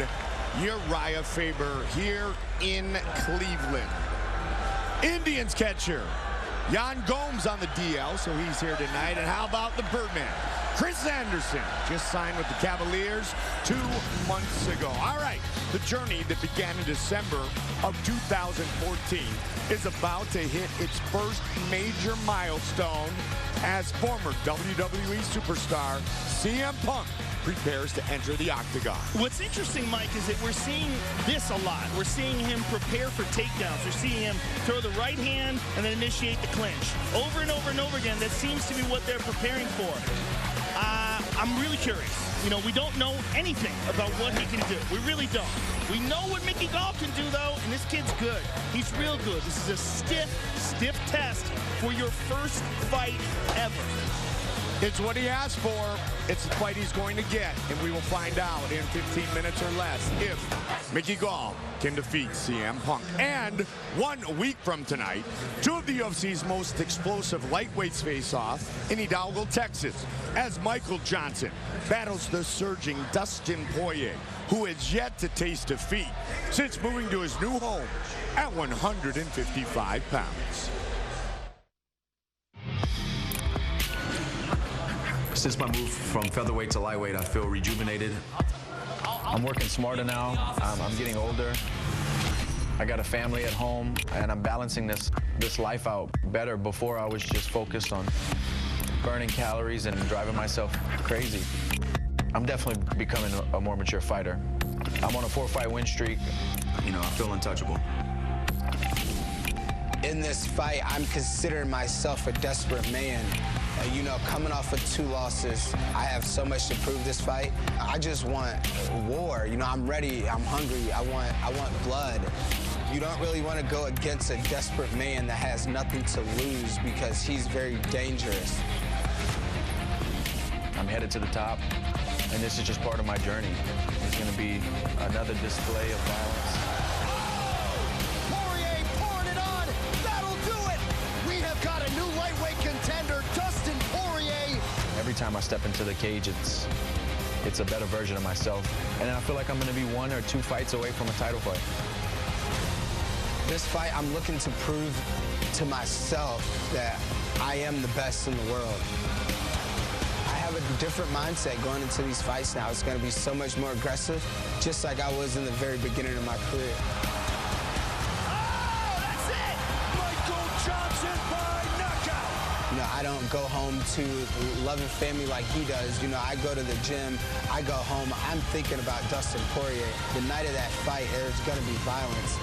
Urijah Faber, here in Cleveland. Indians catcher Yan Gomes on the DL, so he's here tonight. And how about the Birdman? Chris Anderson just signed with the Cavaliers 2 months ago. All right, the journey that began in December of 2014 is about to hit its first major milestone as former WWE superstar CM Punk prepares to enter the octagon. What's interesting, Mike, is that we're seeing this a lot. We're seeing him prepare for takedowns. We're seeing him throw the right hand and then initiate the clinch. Over and over and over again, that seems to be what they're preparing for. I'm really curious. You know, we don't know anything about what he can do. We really don't. We know what Mickey Gall can do, though, and this kid's good. He's real good. This is a stiff test for your first fight ever. It's what he asked for. It's the fight he's going to get, and we will find out in 15 minutes or less if Mickey Gall can defeat CM Punk. And 1 week from tonight, 2 of the UFC's most explosive lightweights face off in Hidalgo, Texas, as Michael Johnson battles the surging Dustin Poirier. who has yet to taste defeat since moving to his new home at 155 pounds. Since my move from featherweight to lightweight, I feel rejuvenated. I'm working smarter now. I'm getting older. I got a family at home, and I'm balancing this life out better. Before, I was just focused on burning calories and driving myself crazy. I'm definitely becoming a more mature fighter. I'm on a 4-fight win streak. You know, I feel untouchable. In this fight, I'm considering myself a desperate man. You know, coming off of 2 losses, I have so much to prove this fight. I just want war. You know, I'm ready, I'm hungry, I want blood. You don't really want to go against a desperate man that has nothing to lose because he's very dangerous. I'm headed to the top, and this is just part of my journey. It's going to be another display of violence. Poirier pouring it on. That'll do it. We have got a new lightweight contender, Dustin Poirier. Every time I step into the cage, it's a better version of myself. And I feel like I'm going to be 1 or 2 fights away from a title fight. This fight, I'm looking to prove to myself that I am the best in the world. I have a different mindset going into these fights now. It's going to be so much more aggressive, just like I was in the very beginning of my career. Oh, that's it! Michael Johnson by knockout! You know, I don't go home to love and family like he does. You know, I go to the gym, I go home, I'm thinking about Dustin Poirier. The night of that fight, there's going to be violence.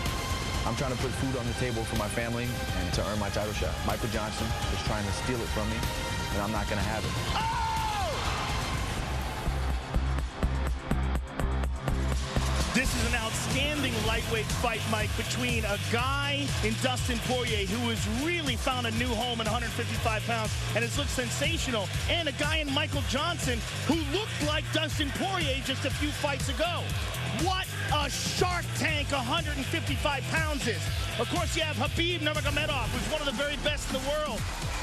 I'm trying to put food on the table for my family and to earn my title shot. Michael Johnson is trying to steal it from me, and I'm not going to have it. This is an outstanding lightweight fight, Mike, between a guy in Dustin Poirier who has really found a new home at 155 pounds and has looked sensational, and a guy in Michael Johnson who looked like Dustin Poirier just a few fights ago. What a Shark Tank 155 pounds is. Of course, you have Khabib Nurmagomedov, who's one of the very best in the world,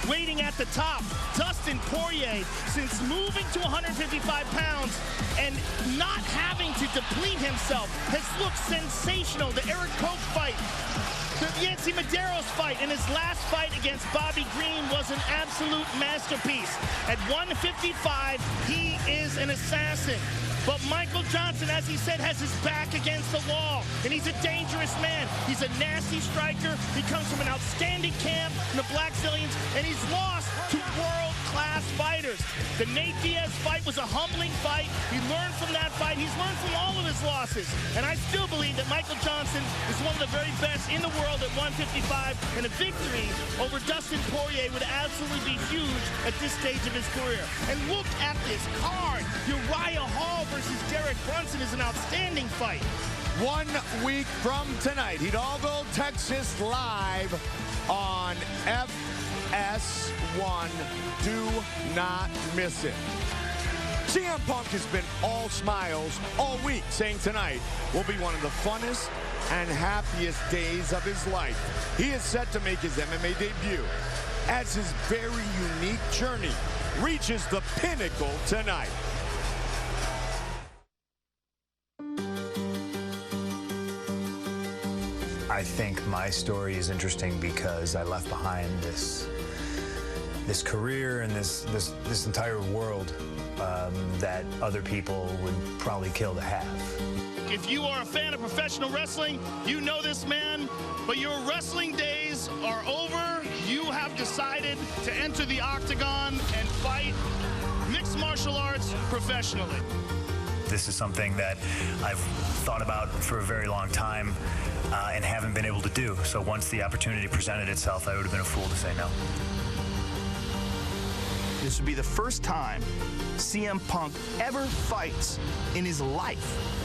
waiting at the top. Dustin Poirier, since moving to 155 pounds and not having to deplete himself, has looked sensational. The Eric Koch fight, the Yancy Medeiros fight, and his last fight against Bobby Green was an absolute masterpiece. At 155, he is an assassin. But Michael Johnson, as he said, has his back against the wall, and he's a dangerous man. He's a nasty striker. He comes from an outstanding camp in the Black Zillions, and he's lost to world-class fighters. The Nate Diaz fight was a humbling fight. He learned from that fight. He's learned from all of his losses. And I still believe that Michael Johnson is one of the very best in the world at 155, and a victory over Dustin Poirier would absolutely be huge at this stage of his career. And look at this card. Uriah Hall versus Derek Brunson is an outstanding fight. 1 week from tonight, Hidalgo, Texas, live on FS1. Do not miss it. CM Punk has been all smiles all week, saying tonight will be one of the funnest and happiest days of his life. He is set to make his MMA debut as his very unique journey reaches the pinnacle tonight. I think my story is interesting because I left behind this career and this entire world that other people would probably kill to have. If you are a fan of professional wrestling, you know this man, but your wrestling days are over. You have decided to enter the octagon and fight mixed martial arts professionally. This is something that I've thought about for a very long time and haven't been able to do. So once the opportunity presented itself, I would have been a fool to say no. This would be the first time CM Punk ever fights in his life.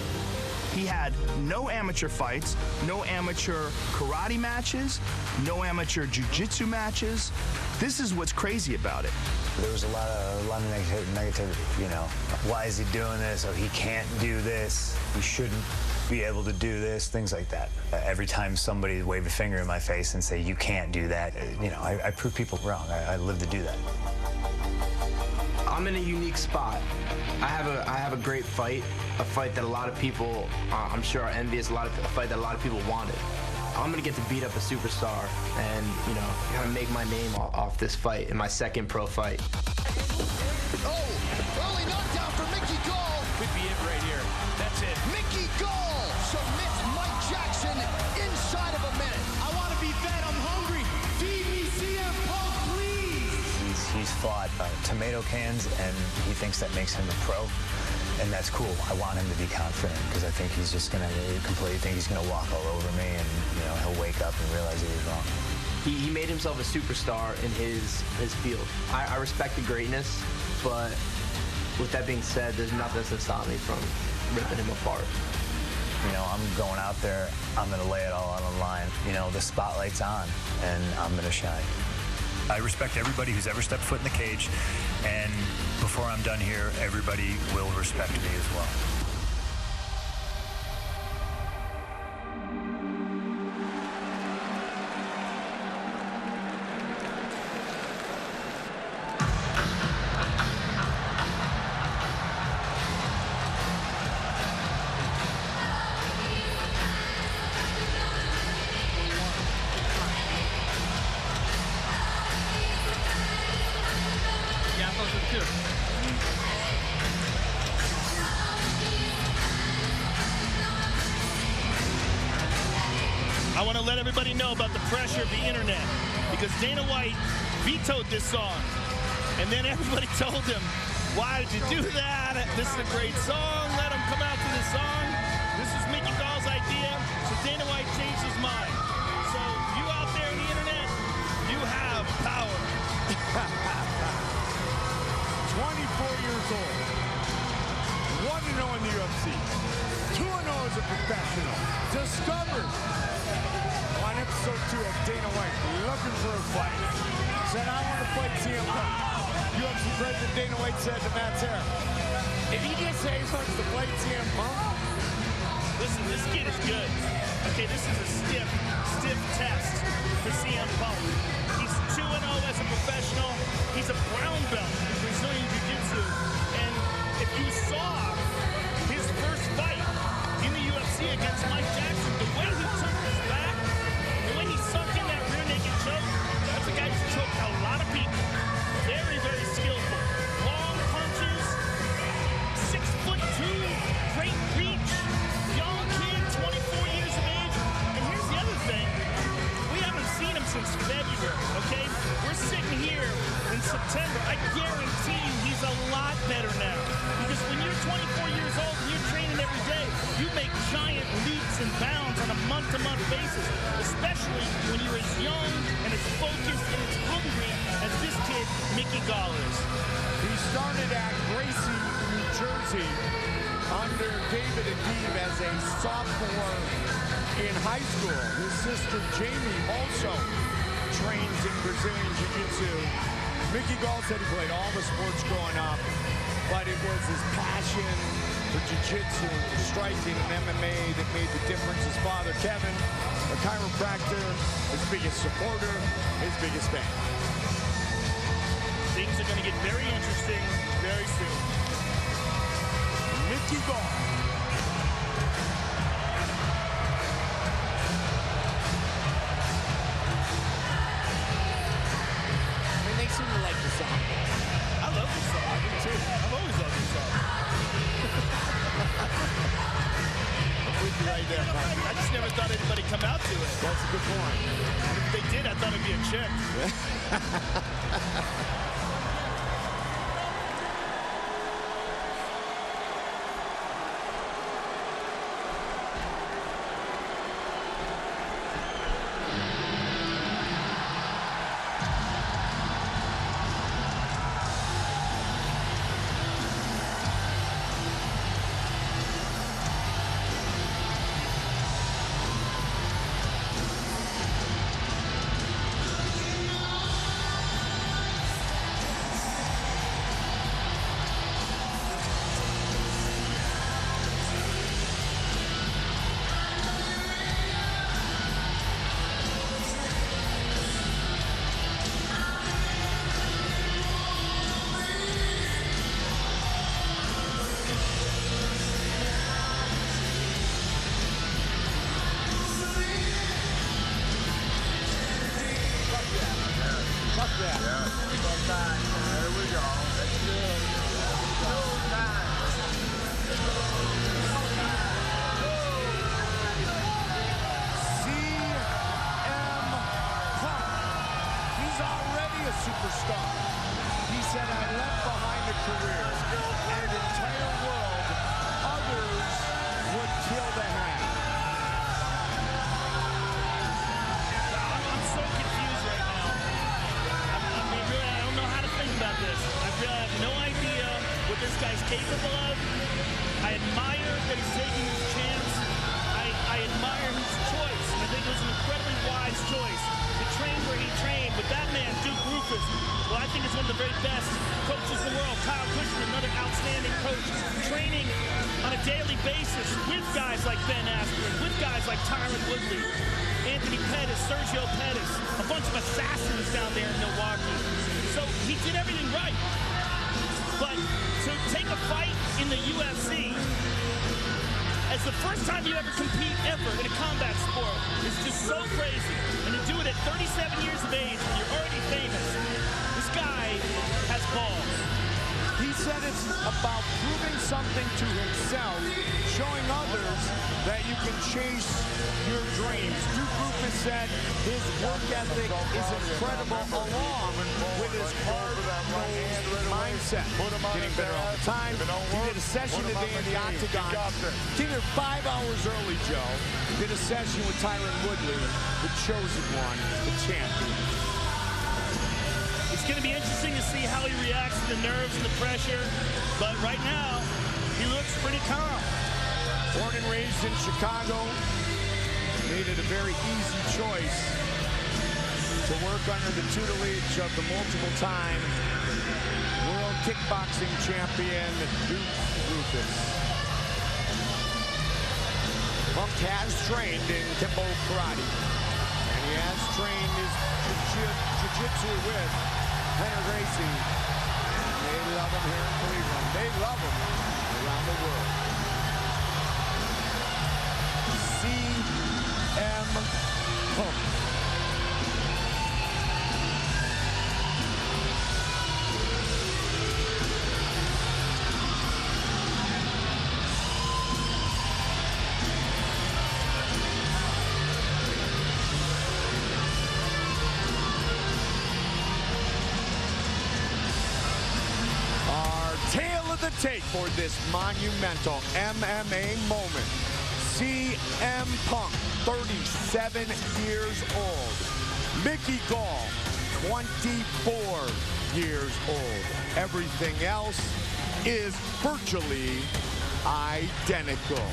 He had no amateur fights, no amateur karate matches, no amateur jiu-jitsu matches. This is what's crazy about it. There was a lot of negativity, you know. Why is he doing this? Oh, he can't do this. He shouldn't be able to do this, things like that. Every time somebody wave a finger in my face and say, you can't do that, you know, I prove people wrong. I live to do that. I'm in a unique spot. I have a great fight, a fight that a lot of people, I'm sure, are envious. A fight that a lot of people wanted. I'm gonna get to beat up a superstar and, you know, kind of make my name off this fight in my second pro fight. Oh, early knockdown for Mickey Gall. Could be it right here. That's it. Mickey Gall submits Mike Jackson inside of a minute. I want to be fed. I'm hungry. Feed me CM Punk, please. He's fought tomato cans, and he thinks that makes him a pro. And that's cool. I want him to be confident because I think he's just going to completely think he's going to walk all over me, and you know he'll wake up and realize he was wrong. He made himself a superstar in his field. I respect the greatness, but with that being said, there's nothing that's going to stop me from ripping him apart. You know, I'm going out there, I'm going to lay it all out on the line. You know, the spotlight's on, and I'm going to shine. I respect everybody who's ever stepped foot in the cage, and before I'm done here, everybody will respect me as well. I want to let everybody know about the pressure of the internet because Dana White vetoed this song. And then everybody told him, why did you do that? This is a great song. Let him come out to this song. This is Mickey Gall's idea. So Dana White changed his mind. So you out there on the internet, you have power. 24 years old. 1-0 in the UFC. 2-0 as a professional. Discovered on episode 2 of Dana White, looking for a fight. Said, I want to fight CM Punk. UFC President Dana White said to Matt Serra, if he just says he wants to fight CM Punk, listen, this kid is good. Okay, this is a stiff test for CM Punk. He's 2-0 as a professional. He's a brown belt in Brazilian Jiu-Jitsu. And if you saw his first fight in the UFC against Mike Jackson, the way he took his back, the way he sunk in that rear naked choke, that's a guy who's choked a lot of people. Very, very skillful. Long punches, 6'2", great reach, young kid, 24 years of age. And here's the other thing. We haven't seen him since February, okay? We're sitting here in September. I guarantee you he's a lot better now. Because when you're 24 years old and you're training every day, you make giant leaps and bounds on a month-to-month basis, especially when you're as young and as focused and as hungry as this kid, Mickey Gall, is. he started at Gracie, New Jersey, under David and Eve as a sophomore in high school. His sister Jimmie also trains in Brazilian Jiu-Jitsu. Mickey Gall said he played all the sports growing up, but it was his passion for Jiu-Jitsu, striking, and MMA that made the difference. His father, Kevin, a chiropractor, his biggest supporter, his biggest fan. Things are going to get very interesting very soon. Mickey Gall. They seem to like the song. I love this song. I do too. I've always loved this song. I'm with you right there, Mike. I just never thought anybody come out to it. That's a good point. If they did, I thought it'd be a chick. net. Yeah. There we go. That's good. CM Punk. He's already a superstar. He said, I left behind a career and an entire world others would kill to have. I'm so confused right now. I mean, really, I don't know how to think about this. I really have no idea what this guy's capable of. I admire that he's taking his chance. I admire his choice. I think it was an incredibly wise choice to train where he trained. But that man, Duke Rufus, well, I think it's one of the very best coaches in the world. Kyle Kushner, another outstanding coach, training on a daily basis with guys like Ben Askren, with guys like Tyron Woodley, Anthony Pettis, Sergio Pettis, a bunch of assassins down there in Milwaukee. So he did everything right. But to take a fight in the UFC as the first time you ever compete ever in a combat sport is just so crazy. And to do it at 37 years of age when you're already famous, this guy has balls. He said it's about proving something to himself, showing others that you can chase your dreams. Duke Rufus said his work ethic is incredible along with his hard-nosed mindset. Getting better all the time. He did a session today in the Octagon. Came here 5 hours early, Joe. Did a session with Tyron Woodley, the chosen one, the champion. It's going to be interesting to see how he reacts to the nerves and the pressure. But right now, he looks pretty calm. Born and raised in Chicago, made it a very easy choice to work under the tutelage of the multiple-time world kickboxing champion, Duke Rufus. Punk has trained in Kempo Karate, and he has trained his jiu-jitsu with Henry Gracie. They love him here in Cleveland. They love him around the world. CM Punk. Take for this monumental MMA moment. CM Punk, 37 years old. Mickey Gall, 24 years old. Everything else is virtually identical.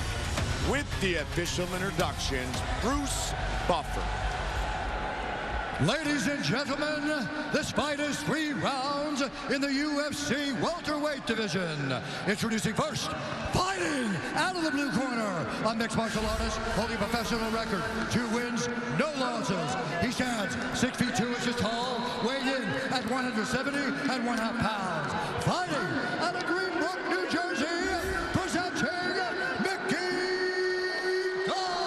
With the official introductions, Bruce Buffer. Ladies and gentlemen, this fight is 3 rounds in the UFC welterweight division. Introducing first, fighting out of the blue corner, a mixed martial artist holding a professional record, 2 wins, no losses. He stands 6 feet 2 inches tall, weighed in at 170.5 pounds. Fighting out of Greenbrook, New Jersey, presenting Mickey Gall.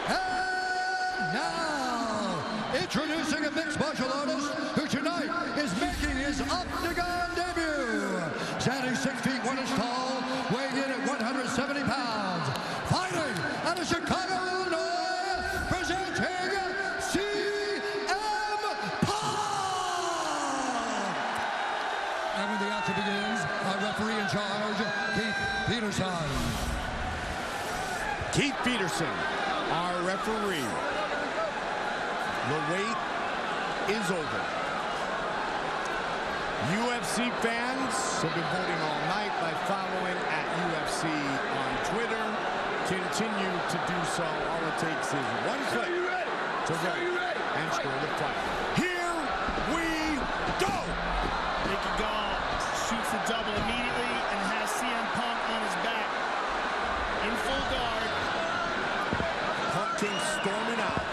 And now, introducing a mixed martial artist who tonight is making his octagon debut. Standing 6 feet 1 inch tall, weighing in at 170 pounds. Fighting out of Chicago, Illinois, presenting CM Punk. And when the action begins, our referee in charge, Keith Peterson. Keith Peterson, our referee. The wait is over. UFC fans have been voting all night by following at UFC on Twitter. Continue to do so. All it takes is one click to vote and score the fight. Here we go! Mickey Gall shoots the double immediately and has CM Punk on his back. In full guard. Punk came storming out.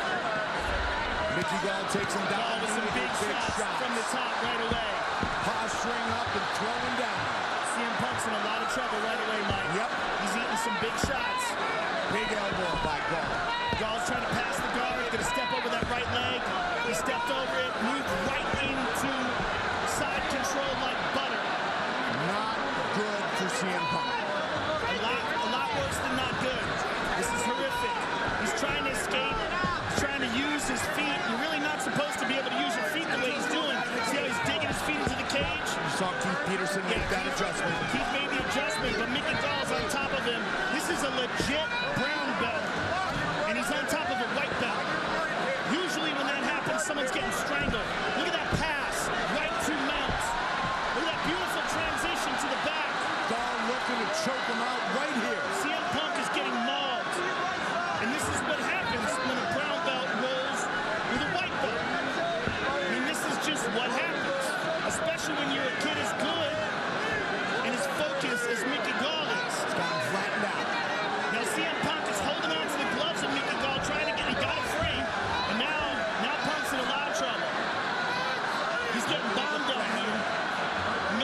Mickey Gall takes him down with some big shots from the top right away. Posturing up and throwing down. CM Punk's in a lot of trouble right away, Mike. Yep. He's eating some big shots. Big elbow by Gall. Gall's trying to pass the guard. Gonna step over that He stepped over it, moved right into side control like butter. Not good for CM Punk. A lot worse than not good. This is horrific. He's trying to escape. He's trying to use his feet. You're really not supposed to be able to use your feet the way he's doing. See how he's digging his feet into the cage? You saw Keith Peterson make that adjustment. Keith made the adjustment, but Mickey Gall's on top of him. This is a legit brown belt, and he's on top of a white belt. Usually when that happens, someone's getting strangled. Look at that pass, right to mounts. Look at that beautiful transition to the back. Gall looking to choke him out right here. CM Punk is getting mauled. And this is what happens when a brown belt rolls with a white belt. I mean, this is just what happens, especially when you're a kid as good and as focused as Mickey Gall is. It's got him flattened out. Now CM Punk is holding on to the gloves of Mickey Gall, trying to get, he got it free, and now Punk's in a lot of trouble. He's getting bombed up here.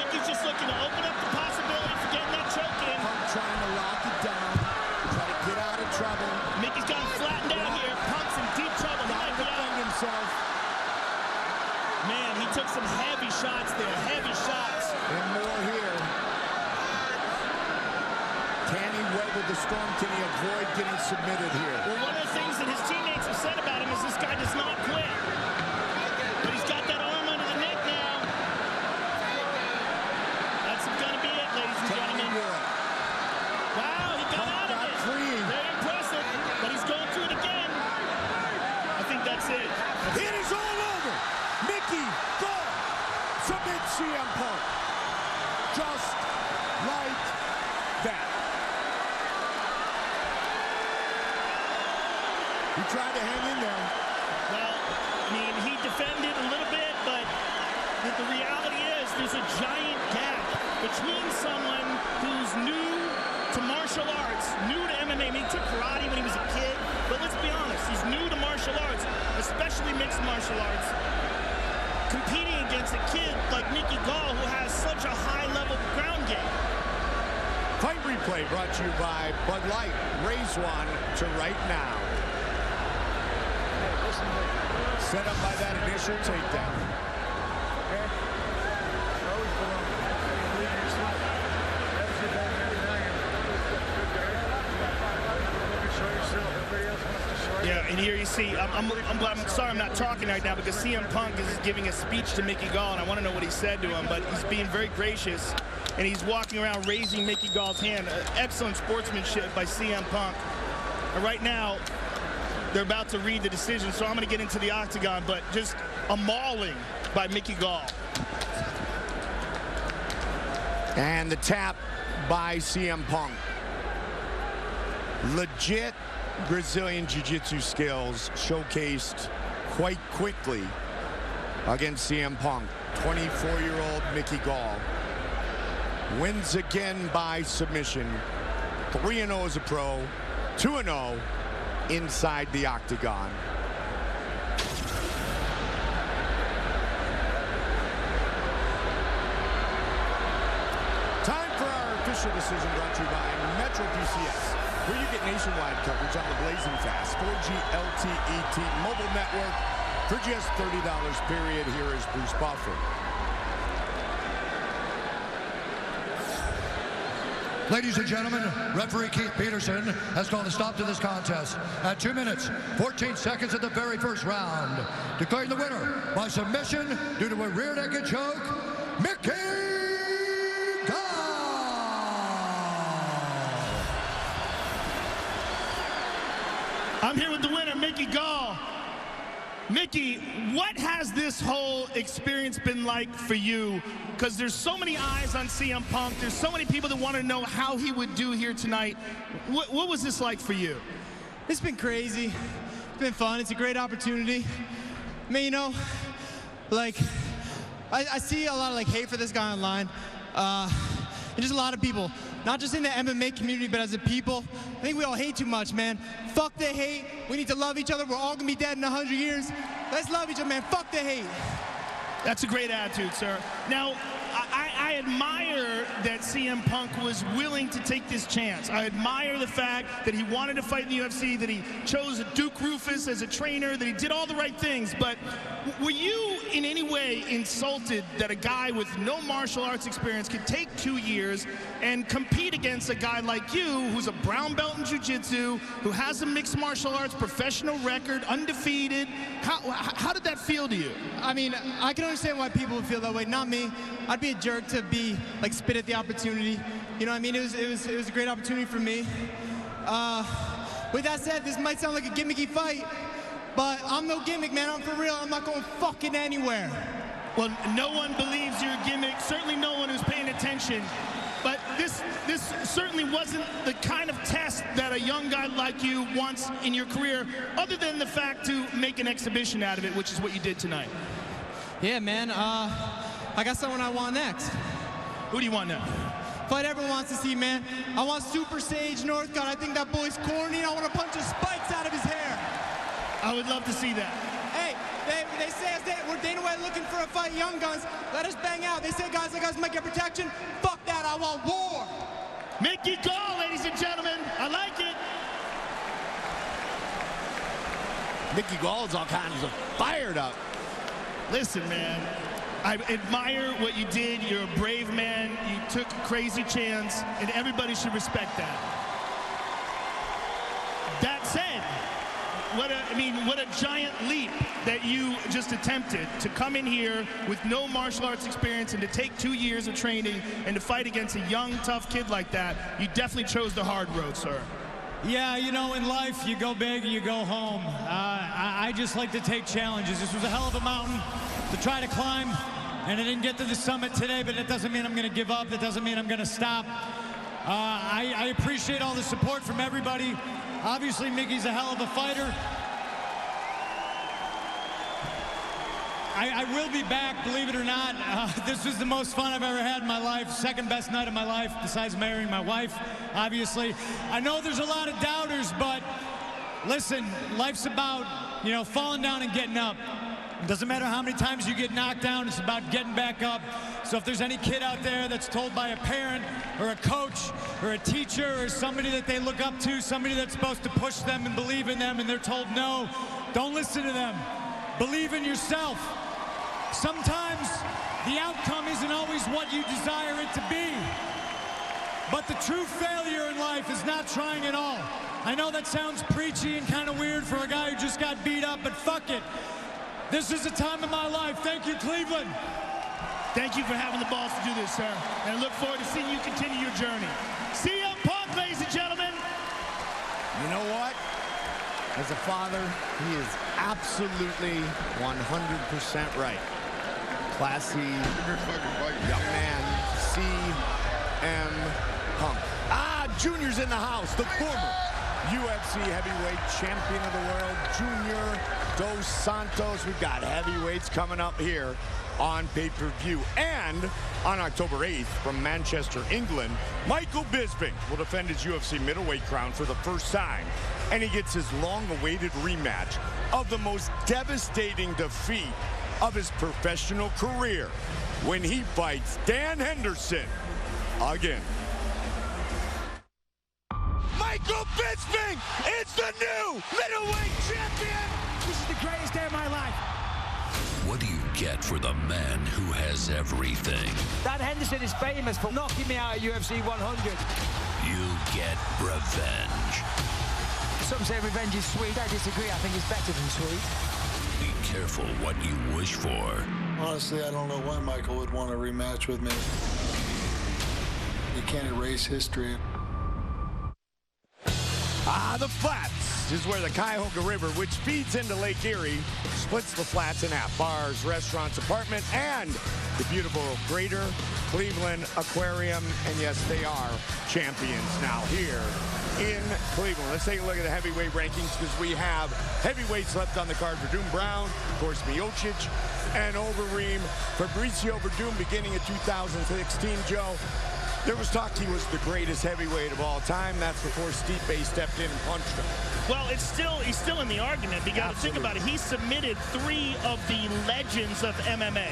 Mickey's just looking to open up the possibility for getting that choke in. Punk trying to lock it down, try to get out of trouble. Mickey's got him flattened out here. Punk's in deep trouble. He might be out. Himself. Man, he took some heavy shots there, heavy shots. And more here. Can he weather the storm? Can he avoid getting submitted here? Well, one of the things that his teammates have said about him is this guy does not quit. But he's got that arm under the neck now. That's going to be it, ladies and gentlemen. Wow, he got out of it. Very impressive, but he's going through it again. I think that's it. It is all over. Mickey Gall submits CM Punk. Just like that. He tried to hang in there. Well, I mean, he defended a little bit, but the reality is there's a giant gap between someone who's new to martial arts, new to MMA. I mean, he took karate when he was a kid, but let's be honest, he's new to martial arts, especially mixed martial arts, competing against a kid like Mickey Gall who has such a high-level ground game. Fight replay brought to you by Bud Light. Raise one to right now. Set up by that initial takedown. Yeah, and here you see, I'm sorry I'm not talking right now because CM Punk is giving a speech to Mickey Gall, and I want to know what he said to him, but he's being very gracious, and he's walking around raising Mickey Gall's hand. Excellent sportsmanship by CM Punk. And right now, they're about to read the decision, so I'm going to get into the octagon, but just a mauling by Mickey Gall. And the tap by CM Punk. Legit Brazilian Jiu-Jitsu skills showcased quite quickly against CM Punk. 24-year-old Mickey Gall wins again by submission. 3-0 as a pro, 2-0 inside the octagon. Time for our official decision brought to you by Metro PCS, where you get nationwide coverage on the blazing fast 4G LTE T-Mobile network for just $30 period. Here is Bruce Buffer. Ladies and gentlemen, referee Keith Peterson has called a stop to this contest at 2 minutes, 14 seconds of the very first round. Declaring the winner by submission due to a rear naked choke, Mickey Gall. I'm here with the winner, Mickey Gall. Mickey, what has this whole experience been like for you? Because there's so many eyes on CM Punk. There's so many people that want to know how he would do here tonight. What was this like for you? It's been crazy. It's been fun. It's a great opportunity. I mean, you know, like, I see a lot of, like, hate for this guy online. And just a lot of people, not just in the MMA community, but as a people, I think we all hate too much, man. Fuck the hate. We need to love each other. We're all gonna be dead in 100 years. Let's love each other, man. Fuck the hate. That's a great attitude, sir. Now, I admire that CM Punk was willing to take this chance. I admire the fact that he wanted to fight in the UFC, that he chose Duke Rufus as a trainer, that he did all the right things. But were you in any way insulted that a guy with no martial arts experience could take 2 years and compete against a guy like you, who's a brown belt in jiu-jitsu, who has a mixed martial arts professional record, undefeated? How did that feel to you? I mean, I can understand why people would feel that way. Not me. I'd be a jerk to be like spit at the opportunity. You know what I mean? It was a great opportunity for me. With that said, this might sound like a gimmicky fight, but I'm no gimmick, man. I'm for real. I'm not going fucking anywhere. Well, no one believes you're a gimmick. Certainly no one who's paying attention. But this certainly wasn't the kind of test that a young guy like you wants in your career, other than the fact to make an exhibition out of it, which is what you did tonight. Yeah, man. I got someone I want next. Who do you want now? Fight everyone wants to see, man. I want Super Sage Northcutt. I think that boy's corny. I want to punch his spikes out of his hair. I would love to see that. Hey, they say we're Dana White looking for a fight, young guns. Let us bang out. They say guys like us might get protection. Fuck that. I want war. Mickey Gall, ladies and gentlemen. I like it. Mickey Gall's all kinds of fired up. Listen, man, I admire what you did. You're a brave man. You took a crazy chance, and everybody should respect that. That said, what a giant leap that you just attempted to come in here with no martial arts experience and to take 2 years of training and to fight against a young, tough kid like that. You definitely chose the hard road, sir. Yeah, you know, in life, you go big or you go home. I just like to take challenges. This was a hell of a mountain to try to climb, and I didn't get to the summit today, but that doesn't mean I'm going to give up. That doesn't mean I'm going to stop. I appreciate all the support from everybody. Obviously, Mickey's a hell of a fighter. I will be back, believe it or not. This was the most fun I've ever had in my life. Second best night of my life, besides marrying my wife, obviously. I know there's a lot of doubters, but listen, life's about, you know, falling down and getting up. It doesn't matter how many times you get knocked down, it's about getting back up. So if there's any kid out there that's told by a parent or a coach or a teacher or somebody that they look up to, somebody that's supposed to push them and believe in them, and they're told no, don't listen to them. Believe in yourself. Sometimes the outcome isn't always what you desire it to be. But the true failure in life is not trying at all. I know that sounds preachy and kind of weird for a guy who just got beat up, but fuck it. This is a time of my life. Thank you, Cleveland. Thank you for having the balls to do this, sir. And I look forward to seeing you continue your journey. CM Punk, ladies and gentlemen. You know what? As a father, he is absolutely 100% right. Classy young man, CM Punk. Junior's in the house, the former UFC heavyweight champion of the world, Junior Dos Santos. We've got heavyweights coming up here on pay-per-view. And on October 8th, from Manchester, England, Michael Bisping will defend his UFC middleweight crown for the first time. And he gets his long-awaited rematch of the most devastating defeat of his professional career when he fights Dan Henderson again. Michael Bisping is the new middleweight champion! This is the greatest day of my life. What do you get for the man who has everything? Dan Henderson is famous for knocking me out at UFC 100. You get revenge. Some say revenge is sweet. I disagree. I think it's better than sweet. Be careful what you wish for. Honestly, I don't know why Michael would want a rematch with me. You can't erase history. The Flats is where the Cuyahoga River, which feeds into Lake Erie, splits the Flats in half. Bars, restaurants, apartment, and the beautiful Greater Cleveland Aquarium. And yes, they are champions now here in Cleveland. Let's take a look at the heavyweight rankings, because we have heavyweights left on the card. Werdum, Browne, of course, Miocic, and Overeem. Fabrício Werdum, beginning of 2016, Joe. There was talk he was the greatest heavyweight of all time. That's before Stipe stepped in and punched him. Well, he's still in the argument. You got to think about it. He submitted 3 of the legends of MMA.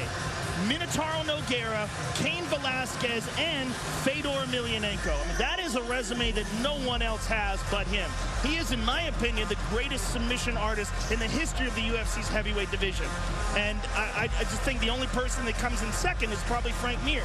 Minotauro Nogueira, Cain Velasquez, and Fedor Emelianenko. I mean, that is a resume that no one else has but him. He is, in my opinion, the greatest submission artist in the history of the UFC's heavyweight division. And I just think the only person that comes in second is probably Frank Mir.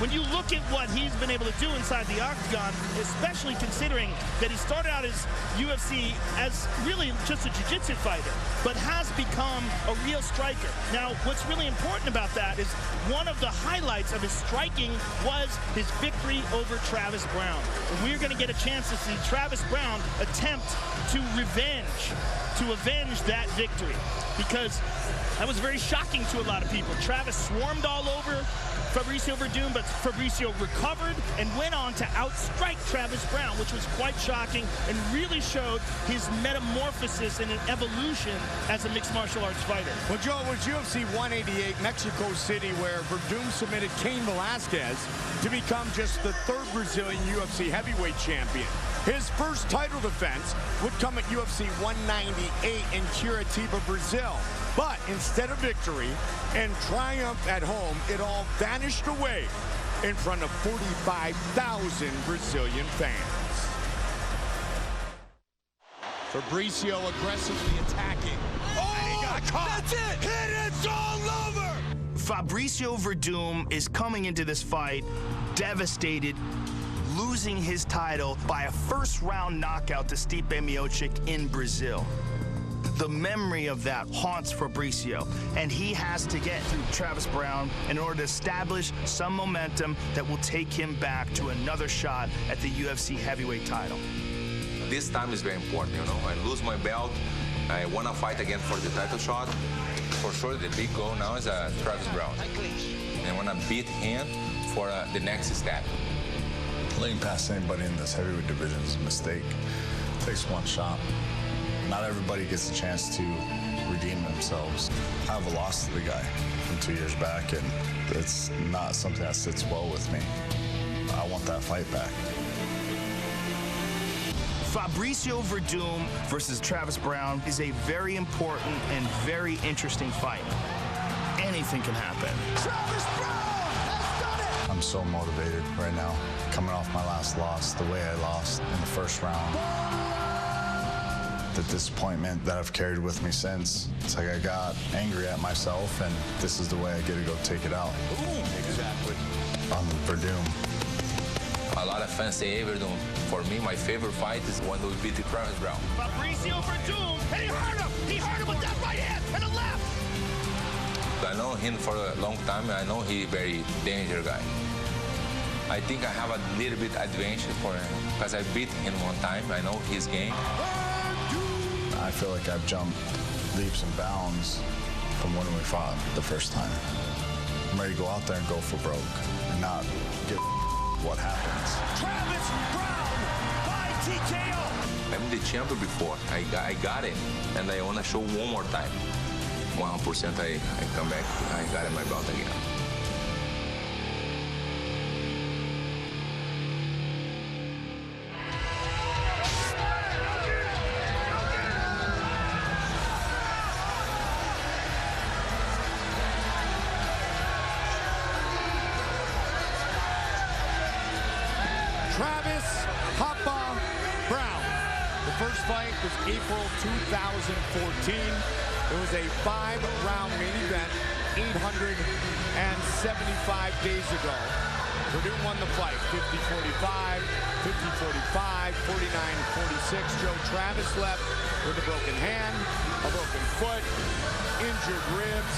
When you look at what he's been able to do inside the octagon, especially considering that he started out his UFC as really just a jiu-jitsu fighter, but has become a real striker. Now, what's really important about that is one of the highlights of his striking was his victory over Travis Browne. And we're going to get a chance to see Travis Browne attempt to avenge that victory, because that was very shocking to a lot of people. Travis swarmed all over Fabrício Werdum, but Fabrício recovered and went on to outstrike Travis Browne, which was quite shocking and really showed his metamorphosis and an evolution as a mixed martial arts fighter. Well, Joe, it was UFC 188, Mexico City, where Werdum submitted Cain Velasquez to become just the 3rd Brazilian UFC heavyweight champion. His first title defense would come at UFC 198 in Curitiba, Brazil. But instead of victory and triumph at home, it all vanished away in front of 45,000 Brazilian fans. Fabrício aggressively attacking. Oh, and he got caught. That's it. And it's all over. Fabrício Werdum is coming into this fight devastated, losing his title by a first-round knockout to Stipe Miocic in Brazil. The memory of that haunts Fabrício, and he has to get through Travis Browne in order to establish some momentum that will take him back to another shot at the UFC heavyweight title. This time is very important, you know. I lose my belt, I want to fight again for the title shot. For sure, the big goal now is Travis Browne. I want to beat him for the next step. Letting past anybody in this heavyweight division is a mistake. It takes one shot. Not everybody gets a chance to redeem themselves. I have a loss to the guy from 2 years back, and it's not something that sits well with me. I want that fight back. Fabrício Werdum versus Travis Browne is a very important and very interesting fight. Anything can happen. Travis Browne has done it! I'm so motivated right now, coming off my last loss, the way I lost in the first round. The disappointment that I've carried with me since. It's like I got angry at myself, and this is the way I get to go take it out. Ooh, exactly. On Werdum. A lot of fans say, hey, Werdum, for me, my favorite fight is when we beat Travis Browne. Fabrício Werdum, and he hurt him! He hurt him with that right hand and a left! I know him for a long time, and I know he's a very dangerous guy. I think I have a little bit advantage for him, because I beat him one time. I know his game. I feel like I've jumped leaps and bounds from when we fought the first time. I'm ready to go out there and go for broke and not give what happens. Travis Browne by TKO. I'm the champion before. I got it, and I want to show one more time. 100% I come back. I got my belt again. Travis Papa Browne. The first fight was April 2014. It was a 5-round main event, 875 days ago. Werdum won the fight, 50-45, 50-45, 49-46. Joe Travis left with a broken hand, a broken foot, injured ribs,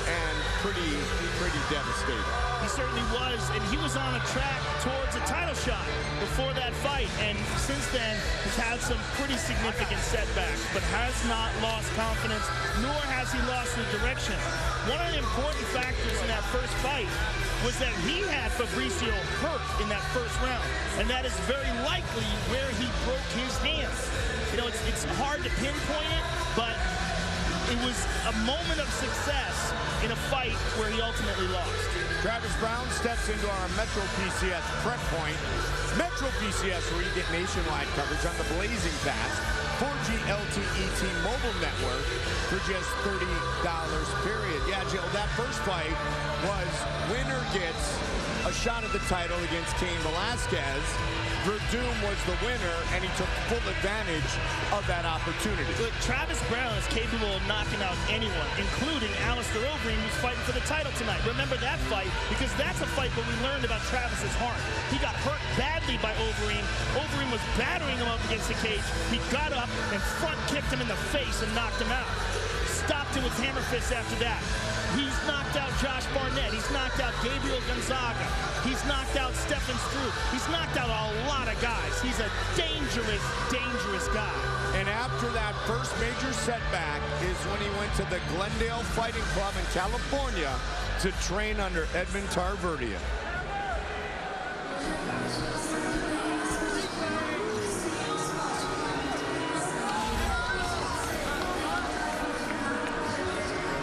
and pretty devastated. He certainly was, and he was on a track towards a title shot before that fight, and since then he's had some pretty significant setbacks, but has not lost confidence, nor has he lost the direction. One of the important factors in that first fight was that he had Fabrício hurt in that first round, and that is very likely where he broke his hands. You know, it's hard to pinpoint it, but it was a moment of success in a fight where he ultimately lost. Travis Browne steps into our Metro PCS prep point. Metro PCS, where you get nationwide coverage on the blazing fast 4G LTE T-Mobile network for just $30, period. Yeah, Jill, that first fight was winner gets a shot at the title against Cain Velasquez. Werdum was the winner, and he took full advantage of that opportunity. Look, Travis Browne is capable of knocking out anyone, including Alistair Overeem, who's fighting for the title tonight. Remember that fight, because that's a fight where we learned about Travis's heart. He got hurt badly by Overeem. Overeem was battering him up against the cage. He got up and front kicked him in the face and knocked him out. Stopped him with hammer fists after that. He's knocked out Josh Barnett. He's knocked out Gabriel Gonzaga. He's knocked out Stefan Struve. He's knocked out a lot of guys. He's a dangerous, dangerous guy. And after that first major setback is when he went to the Glendale Fighting Club in California to train under Edmond Tarverdia.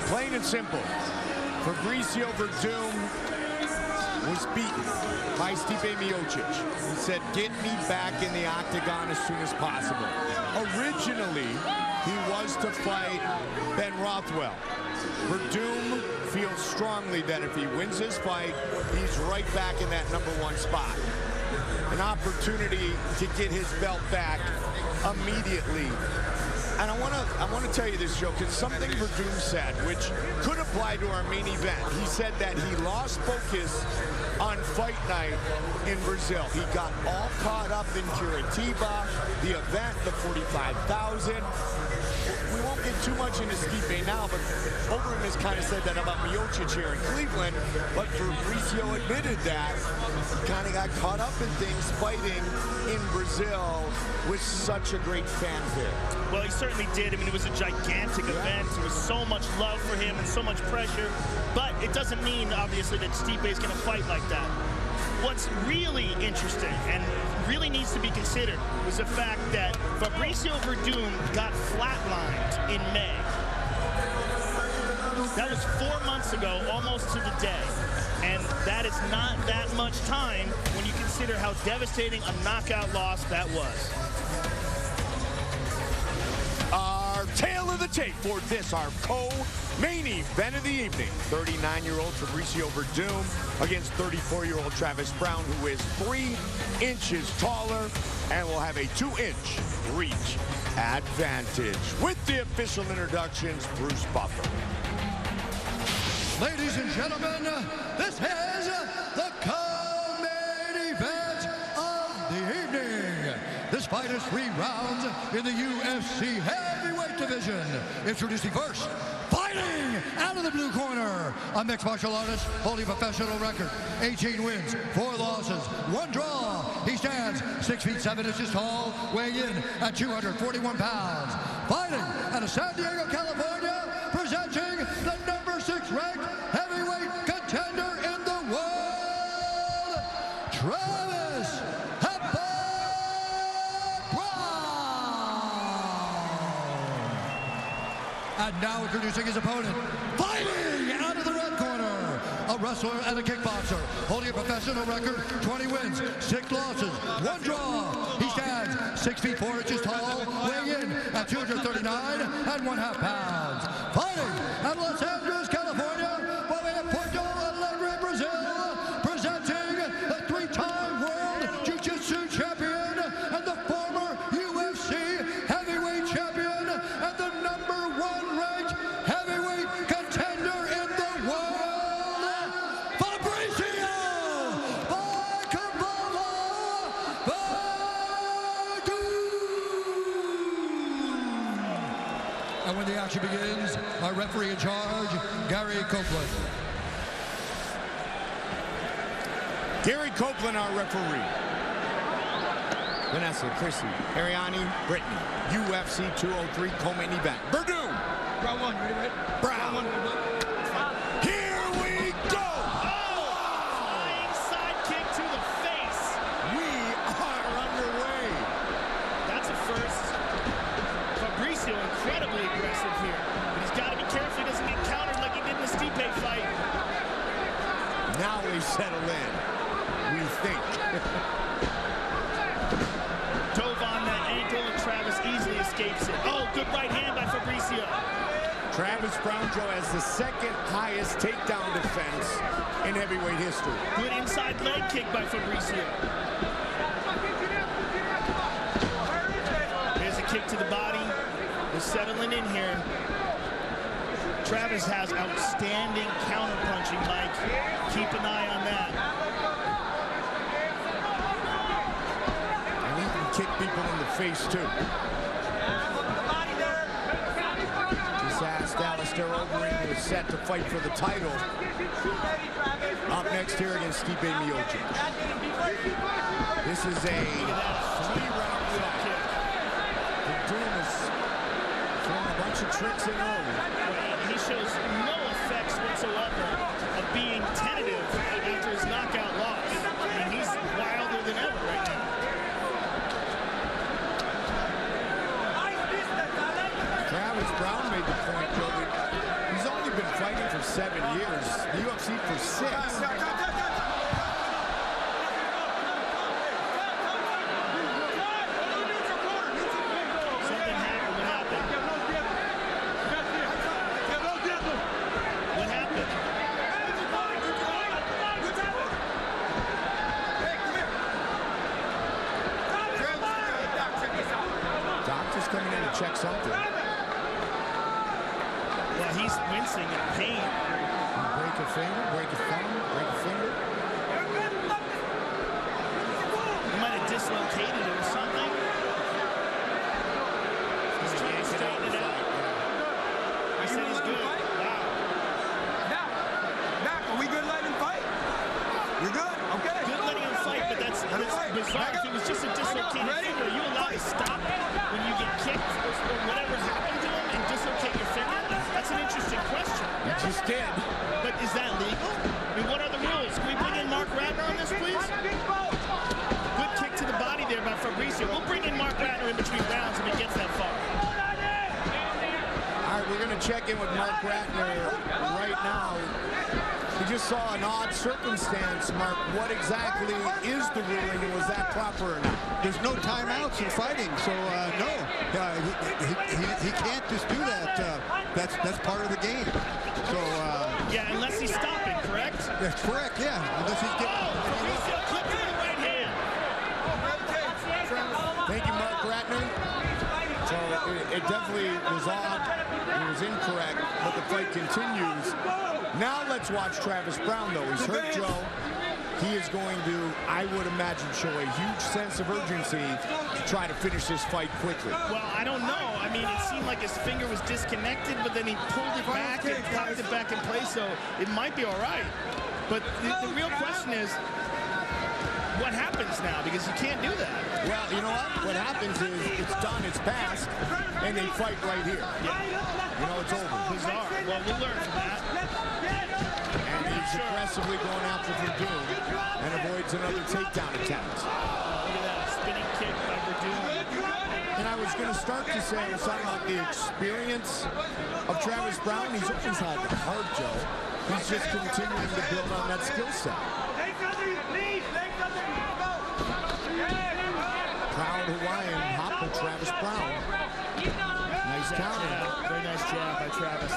Plain and simple, Fabrício Werdum was beaten by Stipe Miocic. He said, get me back in the octagon as soon as possible. Originally, he was to fight Ben Rothwell. Werdum feels strongly that if he wins this fight, he's right back in that #1 spot. An opportunity to get his belt back immediately. And I want to tell you this, Joe, because something Werdum said, which could apply to our main event. He said that he lost focus on fight night in Brazil. He got all caught up in Curitiba, the event, the 45,000. We won't get too much into Stipe now, but Overeem has kind of said that about Miocic here in Cleveland. But Fabrício admitted that he kind of got caught up in things fighting in Brazil with such a great fanfare. Well, he certainly did. I mean, it was a gigantic event. There was so much love for him and so much pressure. But it doesn't mean, obviously, that Stipe is going to fight like that. What's really interesting and really needs to be considered was the fact that Fabrício Werdum got flatlined in May. That was 4 months ago, almost to the day. And that is not that much time when you consider how devastating a knockout loss that was. Our tale of the tape for this, our co-main event of the evening. 39-year-old Fabrício Werdum against 34-year-old Travis Browne, who is 3 inches taller and will have a 2-inch reach advantage. With the official introductions, Bruce Buffer. Ladies and gentlemen, this is the co-main event of the evening. This fight is 3 rounds in the UFC heavyweight division. Introducing first, fighting out of the blue corner, a mixed martial artist holding a professional record, 18 wins, 4 losses, 1 draw. He stands 6 feet 7 inches tall, weighing in at 241 pounds. Fighting out of San Diego, California, presenting the #6 ranked heavyweight contender in the world, Travis And now introducing his opponent, fighting out of the red corner, a wrestler and a kickboxer, holding a professional record, 20 wins, 6 losses, 1 draw. He stands 6 feet 4 inches tall, weighing in at 239.5 pounds. Fighting out of Los Angeles, California, by way of Porto Alegre, Brazil, presenting the 3-time world Jiu-Jitsu champion and the former UFC heavyweight champion and the #1 ranked heavyweight contender in the world, Fabrício Werdum. And when the action begins, our referee in charge, Gary Copeland. Gary Copeland, our referee. Vanessa, Chrissy, Ariani, Brittany, UFC 203 co-main event. Werdum. Round 1, ready, right? Brown. Here we go. Flying side kick to the face. We are underway. That's a first. Fabrício incredibly aggressive here. But he's got to be careful he doesn't get countered like he did in the Stipe fight. Now they settle in, we think. Dove on that ankle, and Travis easily escapes it. Oh, good right hand by Fabrício. Travis Browne, Joe, has the second highest takedown defense in heavyweight history. Good inside leg kick by Fabrício. There's a kick to the body. They're settling in here. Travis has outstanding counter-punching, Mike. Keep an eye on that. And he can kick people in the face, too. Just asked Alistair Overeem, who is set to fight for the title. Up next here against Stipe Miocic. This is a 3-round kick. Werdum is throwing a bunch of tricks in early. He shows no effects whatsoever of being tentative after his knockout loss. I mean, he's wilder than ever right now. Travis Browne made the point, Joe, that he's only been fighting for 7 years. The UFC for 6. Coming in to check something. Well, he's wincing in pain. Break a finger, break a thumb, break a finger. He might have dislocated it or something. He's trying to straighten it out. I said he's good. Wow. Now, are we good letting him fight? You're good? Okay. Good letting him fight, but that's bizarre. If it was just a dislocated finger, are you allowed to stop when you get kicked or whatever's happened to him and dislocate your finger? That's an interesting question. You just did. But is that legal? I mean, what are the rules? Can we bring in Mark Ratner on this, please? Good kick to the body there by Fabrício. We'll bring in Mark Ratner in between rounds if he gets that far. All right, we're going to check in with Mark Ratner right now. We just saw an odd circumstance, Mark. What exactly is the ruling, and was that proper or not? There's no timeouts in fighting, so no. He can't just do that. That's part of the game. So yeah, unless he's stopping, correct? That's correct, yeah. Unless he's getting... Fabrício clipped to the right hand. Thank you, Mark Ratner. So it definitely was odd. It was incorrect, but the fight continues. Now let's watch Travis Browne, though. He's hurt, Joe. He is going to, I would imagine, show a huge sense of urgency to try to finish this fight quickly. Well, I don't know. I mean, it seemed like his finger was disconnected, but then he pulled it back and popped it back in place, so it might be all right. But the real question is, what happens now? Because you can't do that. Well, you know what? What happens is it's done, it's past, and they fight right here. Yeah. You know, it's over. Bizarre. Well, we'll learn from that. And he's aggressively going after Werdum and avoids another takedown attempt. Look at that spinning kick by Werdum. And I was going to start to say something about the experience of Travis Browne. He's always had the heart, Joe. He's just continuing to build on that skill set. Proud Hawaiian hopper Travis Browne. Nice counter. Very nice jab by Travis.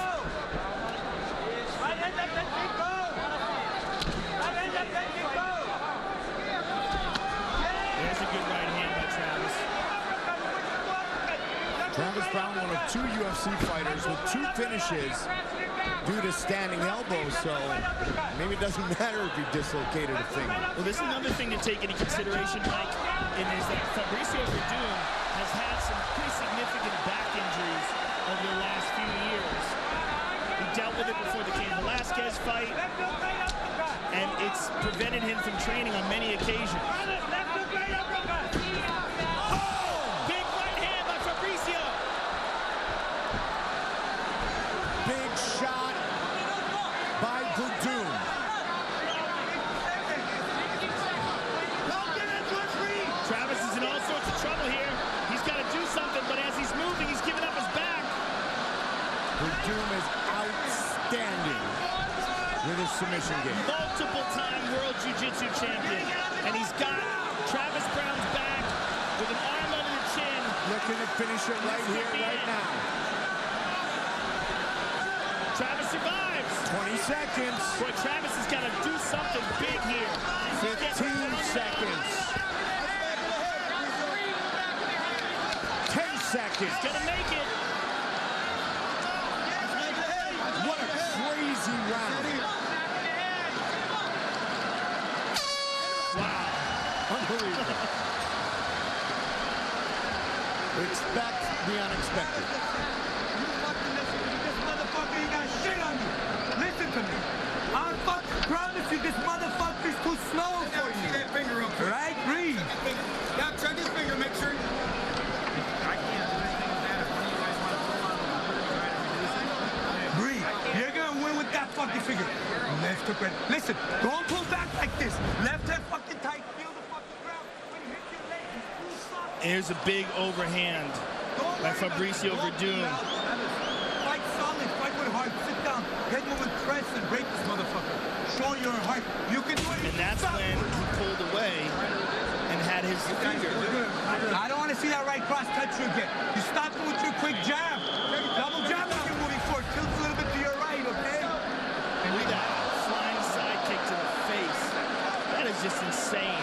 There's a good right hand by Travis. Travis Browne, one of 2 UFC fighters with 2 finishes due to standing elbows, so maybe it doesn't matter if he dislocated a finger. Well, there's another thing to take into consideration, Mike, and is that Fabrício Werdum has had some pretty significant back injuries over the last few years. He dealt with it before the Cain Velasquez fight, and it's prevented him from training on many occasions. Big right hand by Fabrício. Big shot by Werdum. Travis is in all sorts of trouble here. He's got to do something, but as he's moving, he's giving up his back. Werdum is outstanding. with his submission game. Multiple-time World Jiu-Jitsu champion. And he's got Travis Browne's back with an arm under the chin. Looking to finish it right here, right now. Travis survives. 20 seconds. Boy, Travis has got to do something big here. 15 seconds. 10 seconds. He's gonna make it. What a crazy round. Wow. Unbelievable. Expect the unexpected. You fucking listen to me. This motherfucker ain't got shit on you. Listen to me. I fucking promise you this motherfucker's too slow for you. That finger up. Right? Breathe. Yeah, check his finger, make sure. I can't do anything with that. If one of you guys want to pull on a little bit, try to reduce it. Breathe. You're gonna win with that fucking finger. Left hook right. Listen, don't pull back like this. Left hand fucking tight. Feel the fucking ground. When you hit your leg, you pull soft. Here's a big overhand by Fabrício Werdum. Fight solid. Fight with heart. Sit down. Head movement, press, and break this motherfucker. Show your heart. You can do it. And that's when he pulled away and had his finger. I don't want to see that right cross touch you again. You stop it with your quick jab. Double jab when you're moving forward. Tilt a little bit to your right, okay? And look at that flying side kick to the face. That is just insane.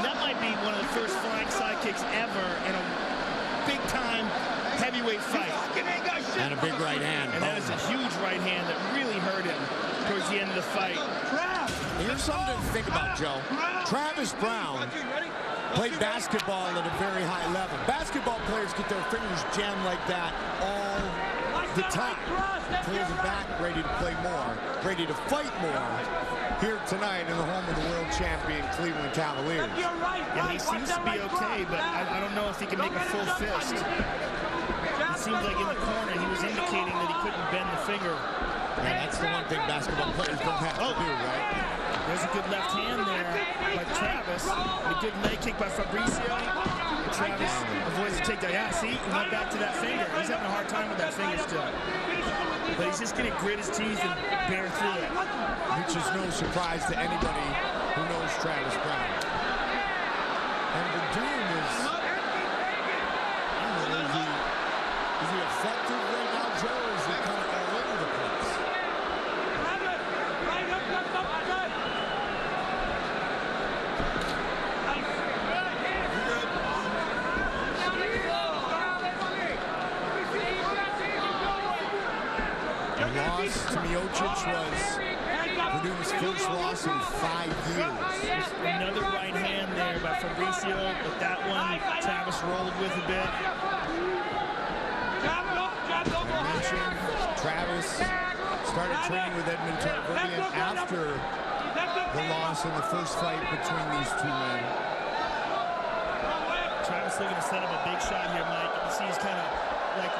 That might be one of the first flying side kicks ever in a big-time heavyweight fight. And a big right hand. And that is a huge right hand that really hurt him towards the end of the fight. Here's something to think about, Joe. Travis Browne played basketball at a very high level. Basketball players get their fingers jammed like that all the time. Pulls it back, ready to play more, ready to fight more. Here tonight in the home of the world champion Cleveland Cavaliers. Yeah, he seems to be okay, but I don't know if he can make a full fist. It seems like in the corner he was indicating that he couldn't bend the finger. And that's the one thing basketball players don't have to do, right? There's a good left hand there by Travis. And a good leg kick by Fabrício. Travis avoids the takedown. Yeah, see, he went back to that finger. He's having a hard time with that finger still. But he's just going to grit his teeth and bear through it. Which is no surprise to anybody who knows Travis Browne. And Werdum is, I don't know, is he effective right now, Joe, or is he kind of all over the place? The loss to Miocic was Werdum's first loss in 5 years. Another right hand there by Fabrício, but that one Travis rolled with a bit. I mentioned Travis started training with Edmond Tarverdyan after the loss in the first fight between these two men. Travis looking to set up a big shot here, Mike. You can see he's kind of like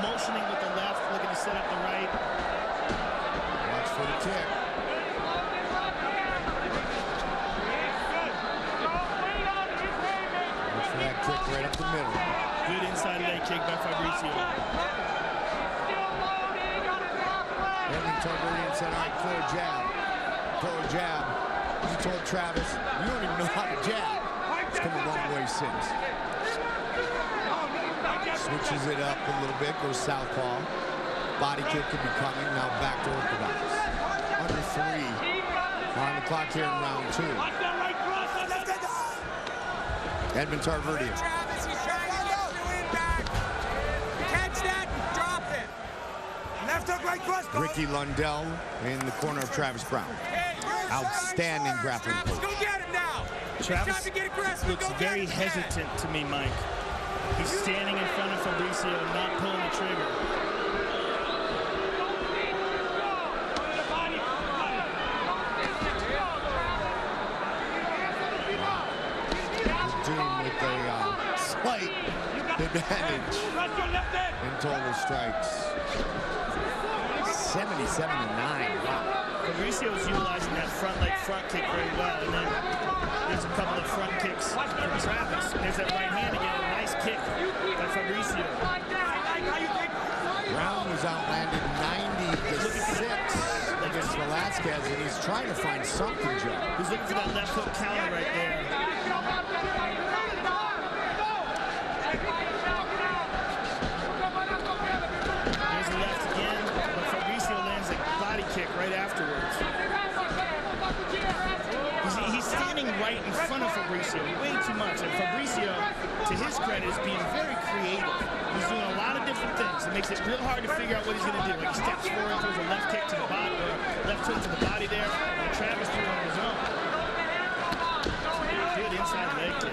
motioning with the left, looking to set up the right. Watch for the kick. Watch for that kick right up the middle. Good inside leg kick by Fabrício. Edmond Tarverdyan said, all right, throw a jab. Throw a jab. He told Travis, you don't even know how to jab. It's come a long way since. Switches it up a little bit, goes southpaw. Body kick could be coming, now back to orthodox. Under 3 on the clock here in round 2. Edmond Tarverdyan. Travis, he's trying to get you in back. Catch that and drop it. Left hook, right cross. Ricky Lundell in the corner of Travis Browne. Outstanding grappling coach. Go get him now. Travis looks very hesitant to me, Mike. He's standing in front of Fabrício, not pulling the trigger. Werdum with a slight advantage in total strikes. 77-9. Wow. Fabrício's utilizing that front leg front kick very well, and then there's a couple of front kicks from Travis. And there's that right hand again, a nice kick by Fabrício. Browne was outlanded 90-6 against the last Velasquez, and he's trying to find something, Joe. He's looking for that left hook counter right there. There's the left again, but Fabrício lands a body kick right afterwards. He's standing right in front of Fabrício way too much, and Fabrício, to his credit, is being very creative. He's doing a lot of different things. It makes it real hard to figure out what he's going to do. Like he steps forward, throws a left kick to the body, or left hook to the body there, and Travis threw on his own. Good inside leg kick.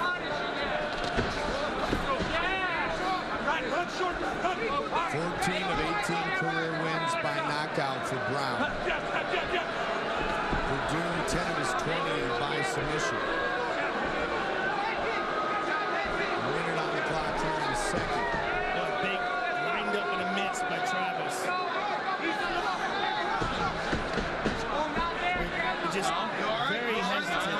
14 of 18 career wins by knockout for Browne. Werdum, 10 of his 20 by submission. Minute on the clock here in the second. Big lined up in a miss by Travis. Just very hesitant.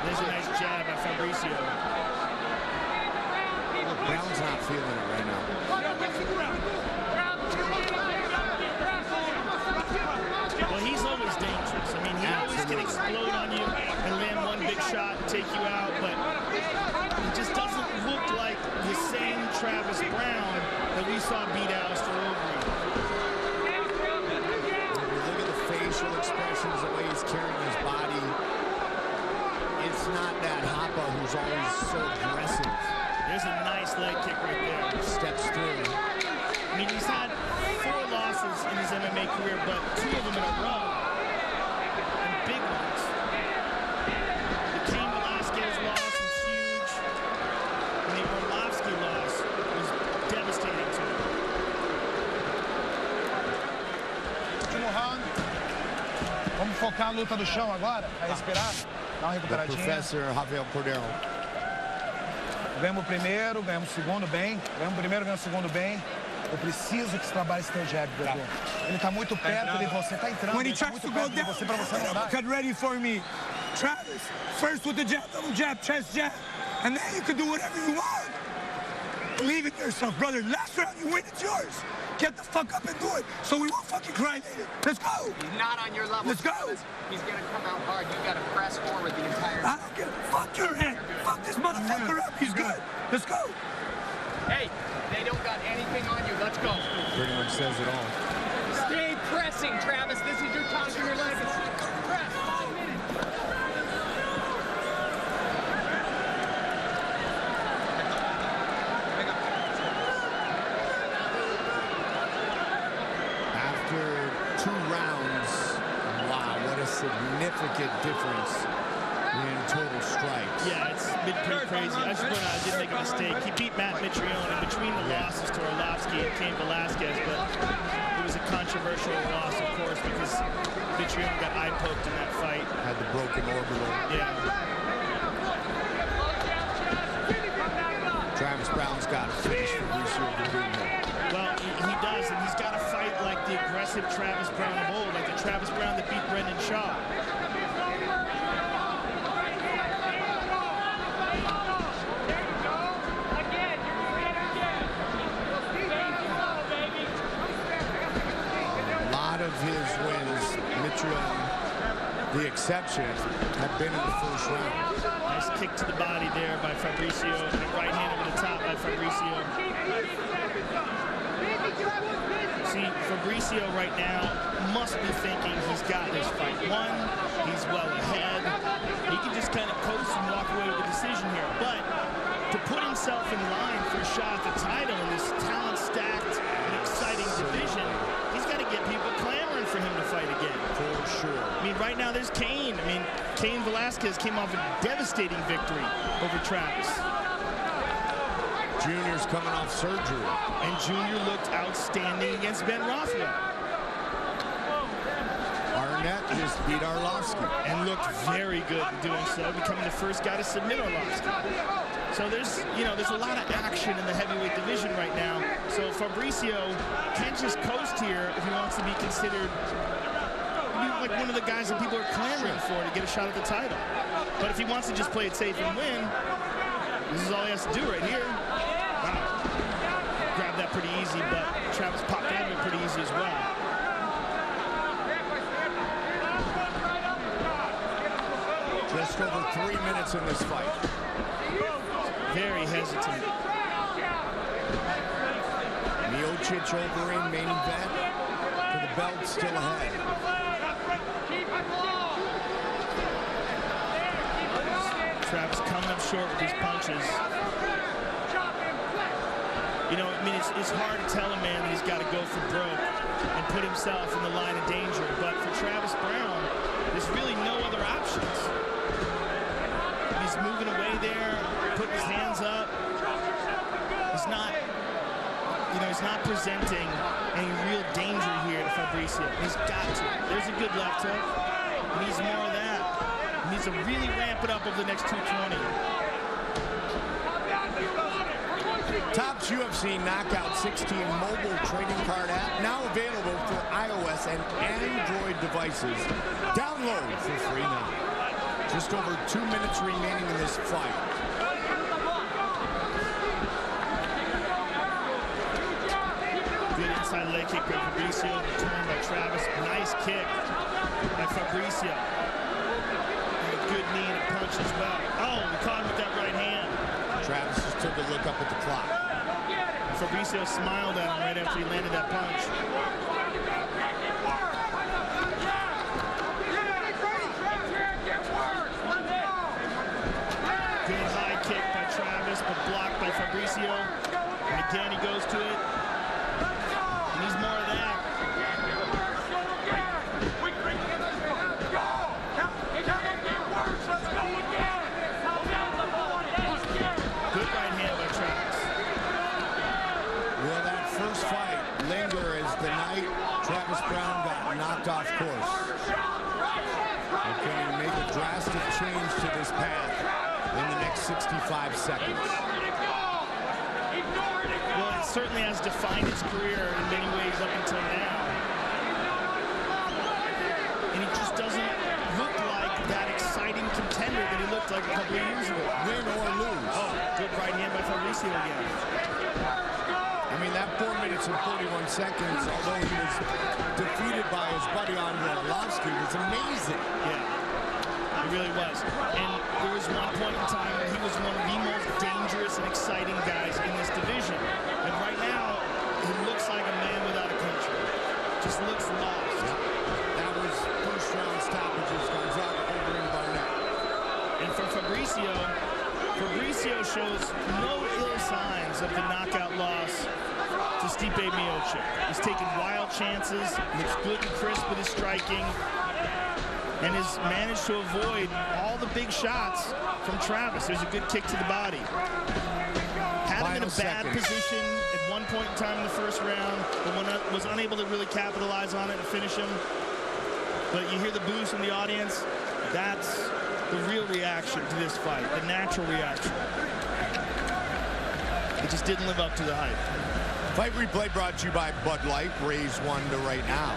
There's a nice jab by Fabrício. Browne's not feeling it right now. Well, he's always dangerous. I mean, he always can explode on you and land one big shot and take you out, but it just doesn't look like the same Travis Browne that we saw beat Alistair Overeem. Look at the facial expressions, the way he's carrying his body. It's not that Hoppa who's always so aggressive. There's a nice leg kick right there. Steps through. I mean, he's had 4 losses in his MMA career, but 2 of them in a row. And big ones. The Cain Velasquez loss was huge. And the Orlovsky loss was devastating to him. Último round. Vamos focar a luta do chão agora, pra respirar, dar uma recuperadinha. Professor Rafael Cordero. Ganhamos o primeiro, ganhamos o segundo bem. Ganhamos o primeiro, ganhamos o segundo bem. Eu preciso que você trabalhe esse teu jab, Werdum. Ele tá muito perto de você, tá entrando. When he tries to go down, você, pra você não dar. get ready for me. Travis, first with the jab, double jab, chest jab, and then you can do whatever you want. Believe in yourself, brother. Last round, you win, it's yours. Get the fuck up and do it, so we won't fucking cry later. Let's go. He's not on your level. Let's go. He's gonna come out hard. You gotta press forward the entire time. I don't give a fuck your head. Fuck this motherfucker up. He's good. Let's go. Hey, they don't got anything on you. Let's go. Pretty much says it all. Stay pressing, Travis. This is your time for your legacy. Press. 5 minutes. After 2 rounds, wow, what a significant difference in total strikes. Yeah, it's been pretty crazy. I just point out I did make a mistake. He beat Matt Mitrione in between the losses to Orlovsky and Cain Velasquez, but it was a controversial loss, of course, because Mitrione got eye poked in that fight. Had the broken orbital. Yeah. Travis Browne's got to finish Fabrício Werdum. Well, he does, and he's got to fight like the aggressive Travis Browne of old, like the Travis Browne that beat Brendan Shaw. A lot of his wins, Mitrione, the exception, have been in the first round. Nice kick to the body there by Fabrício, and a right hand over the top by Fabrício. See, Fabrício right now must be thinking he's got this fight won. He's well ahead. He can just kind of coast and walk away with a decision here. But to put himself in line for a shot at the title in this talent-stacked and exciting division, he's got to get people clamoring for him to fight again. For sure. I mean, right now there's Cain. I mean, Cain Velasquez came off a devastating victory over Travis. Junior's coming off surgery. And Junior looked outstanding against Ben Rothwell. Arnett just beat Orlovsky. And looked very good in doing so, becoming the first guy to submit Orlovsky. So there's a lot of action in the heavyweight division right now. So Fabrício can't just coast here if he wants to be considered like one of the guys that people are clamoring for to get a shot at the title. But if he wants to just play it safe and win, this is all he has to do right here. Wow. Grabbed that pretty easy, but Travis popped out of it pretty easy as well. just over 3 minutes in this fight. Very hesitant. Miocic Overeem main event for the belt still ahead. Travis coming up short with these punches. You know, I mean, it's hard to tell a man that he's got to go for broke and put himself in the line of danger. But for Travis Browne, there's really no other options. He's moving away there, putting his hands up. He's not, you know, he's not presenting any real danger here to Fabrício. He's got to. There's a good left hook. He needs more of that. He needs to really ramp it up over the next 220. Topps UFC Knockout 16 mobile trading card app now available for iOS and Android devices. Download for free now. Just over 2 minutes remaining in this fight. Good inside leg kick by Fabrício, returned by Travis. Nice kick by Fabrício. And a good knee and a punch as well. Oh, we caught him with that right hand. Travis just took a look up at the clock. Fabrício smiled at him right after he landed that punch. Good high kick by Travis, but blocked by Fabrício. And again, he goes to it. He needs more of that. Good right hand by Travis. Will that first fight linger as the night Travis Browne got knocked off course? Or can he make a drastic change to this path in the next 65 seconds? Well, it certainly has defined his career in many ways up until now. And he just doesn't look like that exciting contender that he looked like a couple of years ago. Win or lose. Oh, good right hand by Fabrício again. I mean, that 4 minutes and 41 seconds, although he was defeated by his buddy Andrade, was amazing. Yeah, it really was. And there was one point in time where he was one of the most dangerous and exciting guys in this division. And right now, he looks like a man without a country. Just looks lost. Yep. That was first round stoppages, Gonzaga, Overeem, Barnett. And for Fabrício shows no ill signs of the knockout loss to Stipe Miocic. He's taken wild chances, looks good and crisp with his striking, and has managed to avoid all the big shots from Travis. There's a good kick to the body. Had him in a bad position at one point in time in the first round, but was unable to really capitalize on it and finish him. But you hear the boos from the audience. That's the real reaction to this fight, the natural reaction. It just didn't live up to the hype. Fight replay brought to you by Bud Light. Raise one to right now.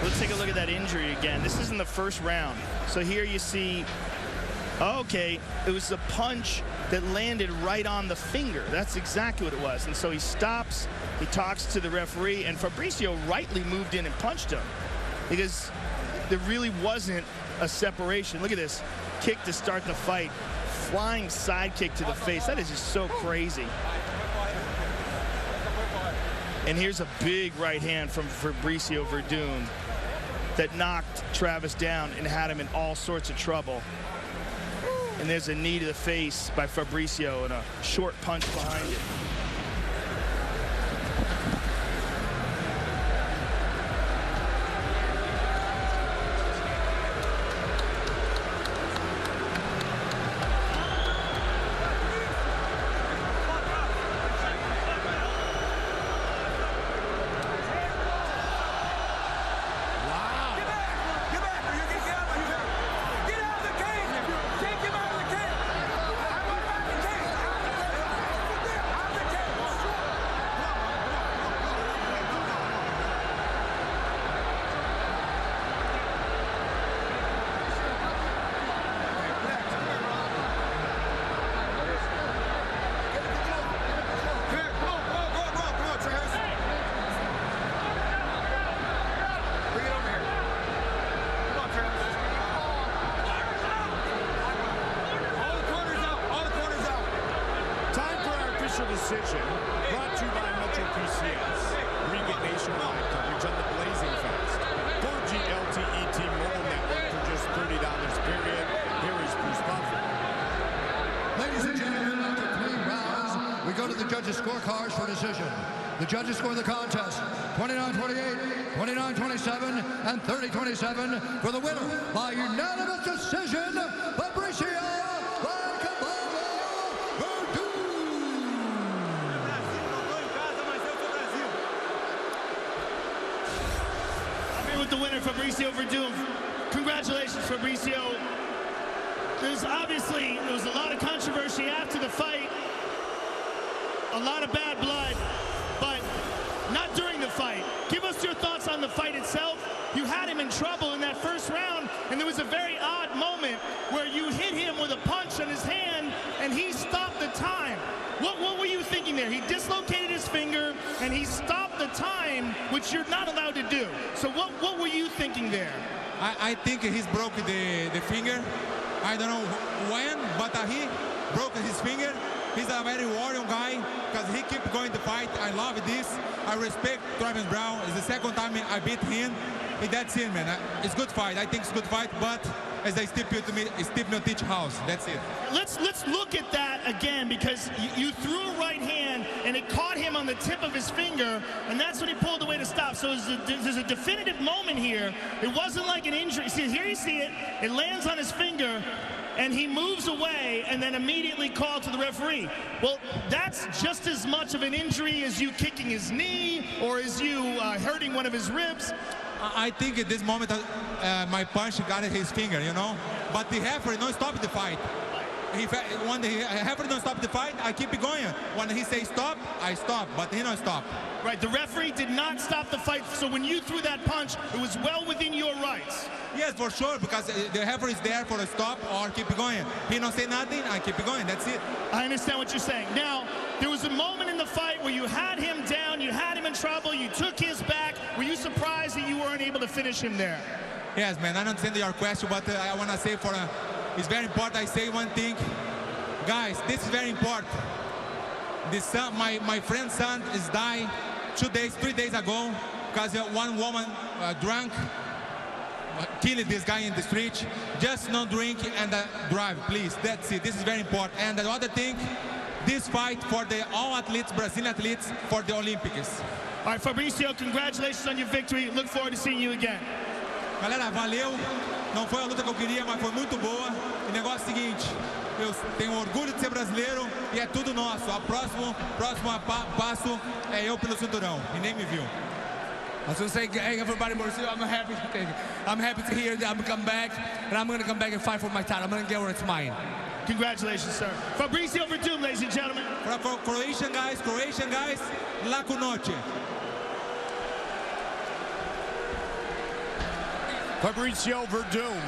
Let's take a look at that injury again. This is in the first round. So here you see, okay, it was a punch that landed right on the finger. That's exactly what it was. And so he stops, he talks to the referee, and Fabrício rightly moved in and punched him because there really wasn't a separation. Look at this kick to start the fight. Flying side kick to the face. That is just so crazy. And here's a big right hand from Fabrício Werdum that knocked Travis down and had him in all sorts of trouble. And there's a knee to the face by Fabrício and a short punch behind it. decision. Brought to you by Metro PCS. We get nationwide coverage on the Blazing Fast 4G LTE T-Mobile network for just $30 period. Here is Bruce Buffer. Ladies and gentlemen, after 3 rounds, we go to the judges' scorecards for decision. The judges score the contest 29-28, 29-27, and 30-27 for the winner by unanimous decision, Fabrício With the winner, Fabrício Werdum. Congratulations, Fabrício. There was a lot of controversy after the fight, a lot of bad blood, but not during the fight. Give us your thoughts on the fight itself. You had him in trouble in that first round, and there was a very odd moment where you hit him with a punch on his hand, and he stopped the time. What were you thinking there? He dislocated his finger, and he stopped the time, which you're not allowed to do. So what were you thinking there? I think he's broke the finger. I don't know when, but he broke his finger. He's a very warrior guy because he keeps going to fight. I love this. I respect Travis Browne. It's the second time I beat him. And that's it, man. It's a good fight. I think it's a good fight, but as I Stipe Miocic house. That's it. Let's look at that again, because you threw a right hand and it caught him on the tip of his finger, and that's when he pulled away to stop. So there's a definitive moment here. It wasn't like an injury. See, here you see it. It lands on his finger, and he moves away and then immediately called to the referee. Well, that's just as much of an injury as you kicking his knee or as you hurting one of his ribs. I think at this moment my punch got his finger, you know. But the referee don't stop the fight. When the referee don't stop the fight, I keep it going. When he says stop, I stop, but he don't stop. Right, the referee did not stop the fight, so when you threw that punch, it was well within your rights. Yes, for sure, because the referee is there for a stop or keep it going. He don't say nothing, I keep it going, that's it. I understand what you're saying. Now, there was a moment in the fight where you had him down, you had him in trouble, you took his back. Were you surprised that you weren't able to finish him there? Yes, man, I understand your question, but I want to say it's very important I say one thing. Guys, this is very important. This son, my friend's son is dying 3 days ago because one woman drunk killed this guy in the street. Just not drink and drive, please. That's it. This is very important. And the other thing, this fight for all athletes, Brazilian athletes, for the Olympics. All right, Fabrício, congratulations on your victory. Look forward to seeing you again. Galera, valeu. Não foi a luta que eu queria, mas foi muito boa. O negócio é o seguinte, eu tenho orgulho de ser brasileiro e é tudo nosso. O próximo passo é eu pelo cinturão. E nem me viu. I was going to say, hey, everybody, I'm happy to hear that I'm come back, and I'm going to come back and fight for my title. I'm going to get where it's mine. Congratulations, sir. Fabrício Werdum, ladies and gentlemen. For Croatian guys, laku noche. Fabrício Werdum.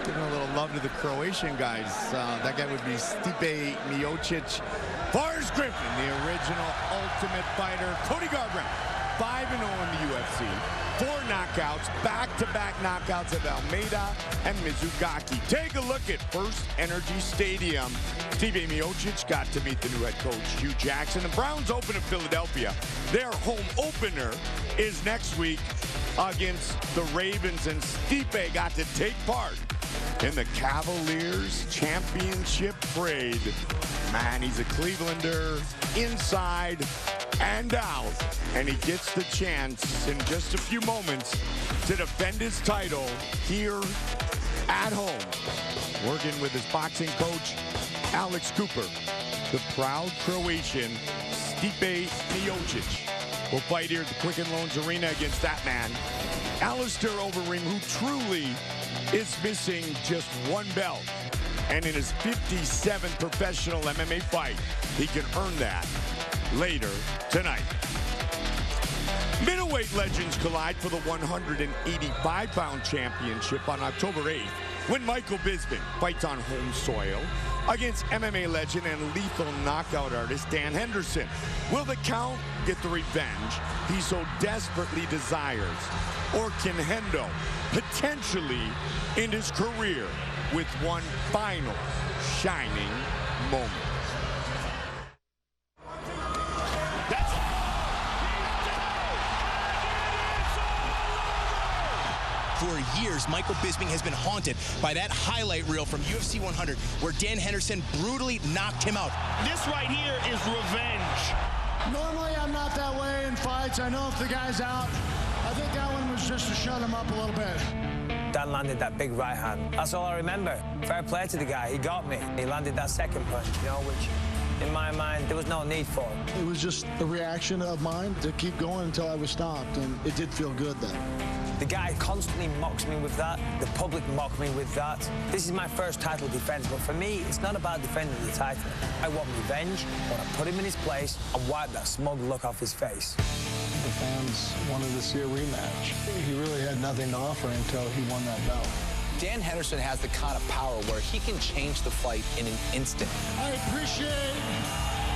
Giving a little love to the Croatian guys. That guy would be Stipe Miocic. Forrest Griffin, the original Ultimate Fighter. Cody Garbrandt, 5-0 in the UFC. 4 knockouts, back-to-back knockouts of Almeida and Mizugaki. Take a look at First Energy Stadium. Stipe Miocic got to meet the new head coach, Hugh Jackson. And Browns open in Philadelphia. Their home opener is next week against the Ravens. And Stipe got to take part in the Cavaliers championship parade. Man, he's a Clevelander inside and out, and he gets the chance in just a few moments to defend his title here at home, working with his boxing coach, Alex Cooper. The proud Croatian, Stipe Miocic, will fight here at the Quicken Loans Arena against that man, Alistair Overeem, who truly is missing just one belt. And in his 57th professional MMA fight, he can earn that later tonight. Middleweight legends collide for the 185-pound championship on October 8th when Michael Bisping fights on home soil against MMA legend and lethal knockout artist Dan Henderson. Will the Count get the revenge he so desperately desires? Or can Hendo potentially end his career with one final shining moment? For years, Michael Bisping has been haunted by that highlight reel from UFC 100 where Dan Henderson brutally knocked him out. This right here is revenge. Normally, I'm not that way in fights. I know if the guy's out. I think that one was just to shut him up a little bit. Dan landed that big right hand. That's all I remember. Fair play to the guy. He got me. He landed that second punch, you know, which, in my mind, there was no need for. It was just a reaction of mine to keep going until I was stopped, and it did feel good then. The guy constantly mocks me with that. The public mock me with that. This is my first title defense, but for me, it's not about defending the title. I want revenge. I want to put him in his place and wipe that smug look off his face. The fans wanted to see a rematch. He really had nothing to offer until he won that belt. Dan Henderson has the kind of power where he can change the fight in an instant. I appreciate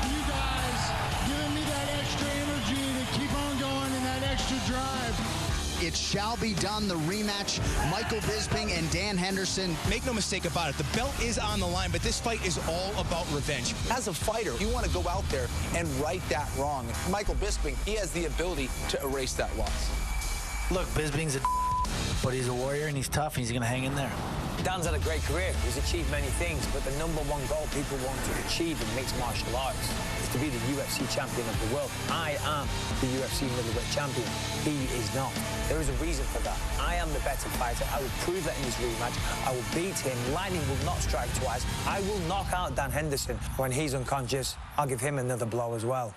you guys giving me that extra energy to keep on going and that extra drive. It shall be done, the rematch, Michael Bisping and Dan Henderson. Make no mistake about it, the belt is on the line, but this fight is all about revenge. As a fighter, you want to go out there and right that wrong. Michael Bisping, he has the ability to erase that loss. Look, Bisping's a but he's a warrior and he's tough and he's going to hang in there. Dan's had a great career. He's achieved many things, but the #1 goal people want to achieve in mixed martial arts is to be the UFC champion of the world. I am the UFC middleweight champion. He is not. There is a reason for that. I am the better fighter. I will prove that in this rematch. I will beat him. Lightning will not strike twice. I will knock out Dan Henderson. When he's unconscious, I'll give him another blow as well.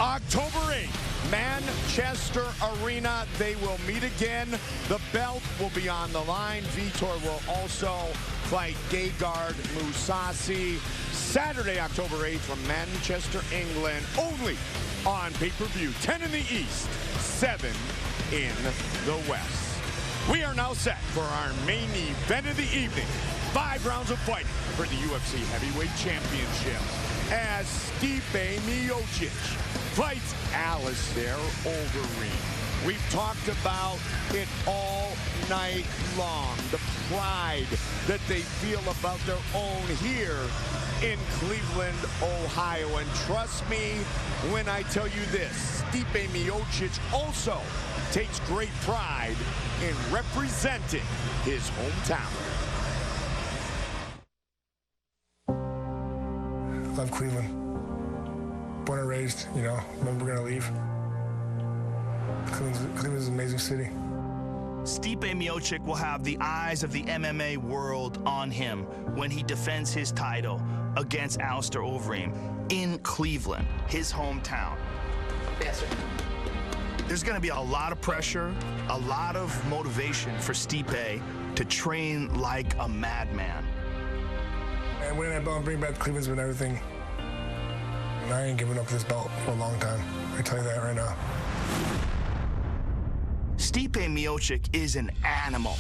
October 8th, Manchester Arena. They will meet again. The belt will be on the line. Vitor will also fight Gegard Mousasi. Saturday, October 8th from Manchester, England. Only on pay-per-view. 10 in the East, 7 in the West. We are now set for our main event of the evening. 5 rounds of fighting for the UFC Heavyweight Championship as Stipe Miocic fights Alistair Overeem. We've talked about it all night long. The pride that they feel about their own here in Cleveland, Ohio. And trust me when I tell you this, Stipe Miocic also takes great pride in representing his hometown. Love Cleveland. Born and raised, you know, never gonna leave. Cleveland's an amazing city. Stipe Miocic will have the eyes of the MMA world on him when he defends his title against Alistair Overeem in Cleveland, his hometown. Yes, sir. There's going to be a lot of pressure, a lot of motivation for Stipe to train like a madman. And winning that belt and bringing back Cleveland's been everything. And I ain't giving up this belt for a long time. I tell you that right now. Stipe Miocic is an animal.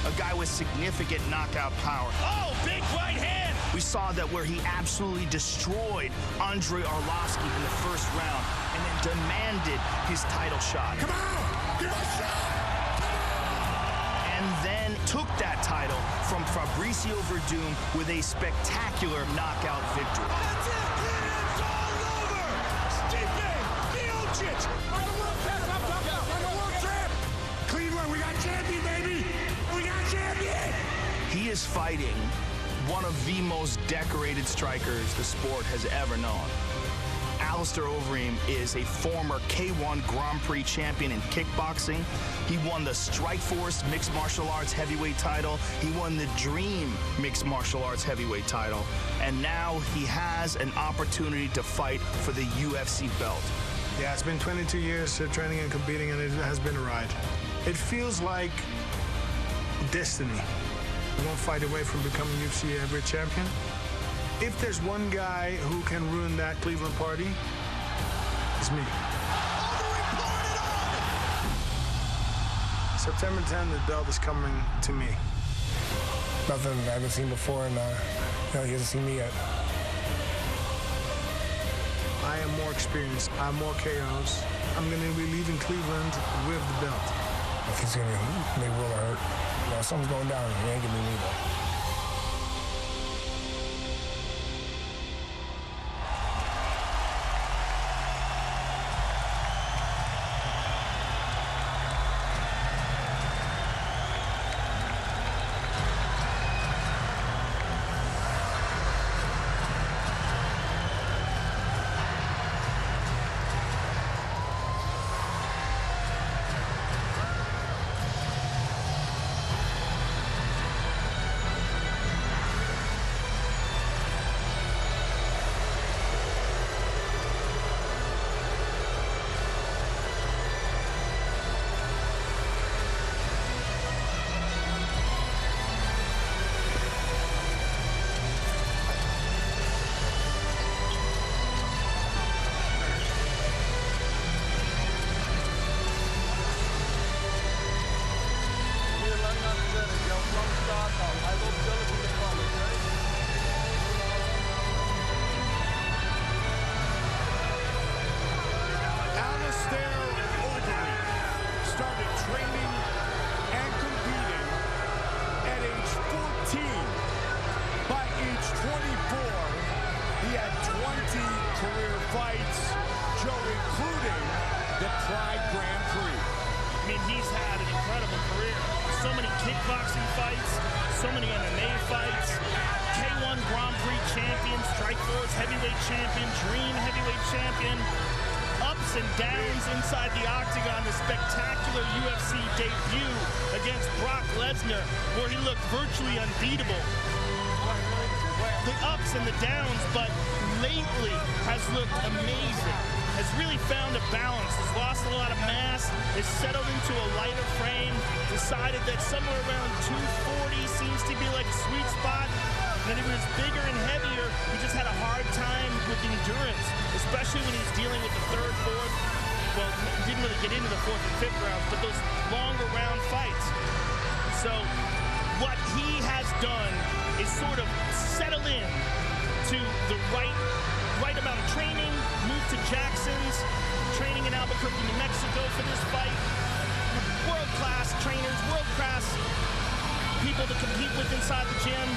A guy with significant knockout power. Oh, big right hand! We saw that where he absolutely destroyed Andrei Arlovski in the first round and then demanded his title shot. Come on! Give us a shot! And then took that title from Fabrício Werdum with a spectacular knockout victory. That's it! It's all over! Stipe Miocic! I'm the world champ! I'm the world champ! Cleveland, we got champion, baby! We got champion! He is fighting one of the most decorated strikers the sport has ever known. Alistair Overeem is a former K1 Grand Prix champion in kickboxing. He won the Strikeforce Mixed Martial Arts Heavyweight title. He won the Dream Mixed Martial Arts Heavyweight title. And now he has an opportunity to fight for the UFC belt. Yeah, it's been 22 years of training and competing, and it has been a ride. It feels like destiny. One fight away from becoming UFC heavyweight champion. If there's one guy who can ruin that Cleveland party, it's me. September 10th, the belt is coming to me. Nothing I haven't seen before, and he hasn't seen me yet. I am more experienced. I have more KOs. I'm going to be leaving Cleveland with the belt. If he's going to make Will hurt, something's going down. He ain't giving me though. career fights, Joe, including the Pride Grand Prix. I mean, he's had an incredible career. So many kickboxing fights, so many MMA fights, K1 Grand Prix champion, Strikeforce heavyweight champion, Dream heavyweight champion, ups and downs inside the octagon, the spectacular UFC debut against Brock Lesnar, where he looked virtually unbeatable. The ups and the downs, but lately has looked amazing. Has really found a balance, has lost a lot of mass, has settled into a lighter frame, decided that somewhere around 240 seems to be like a sweet spot. And then he was bigger and heavier. He just had a hard time with endurance, especially when he was dealing with the third, fourth. Well, he didn't really get into the fourth and fifth rounds, but those longer round fights. So what he has done is sort of settle in to the right amount of training, moved to Jackson's, training in Albuquerque, New Mexico for this fight. World-class trainers, world-class people to compete with inside the gym,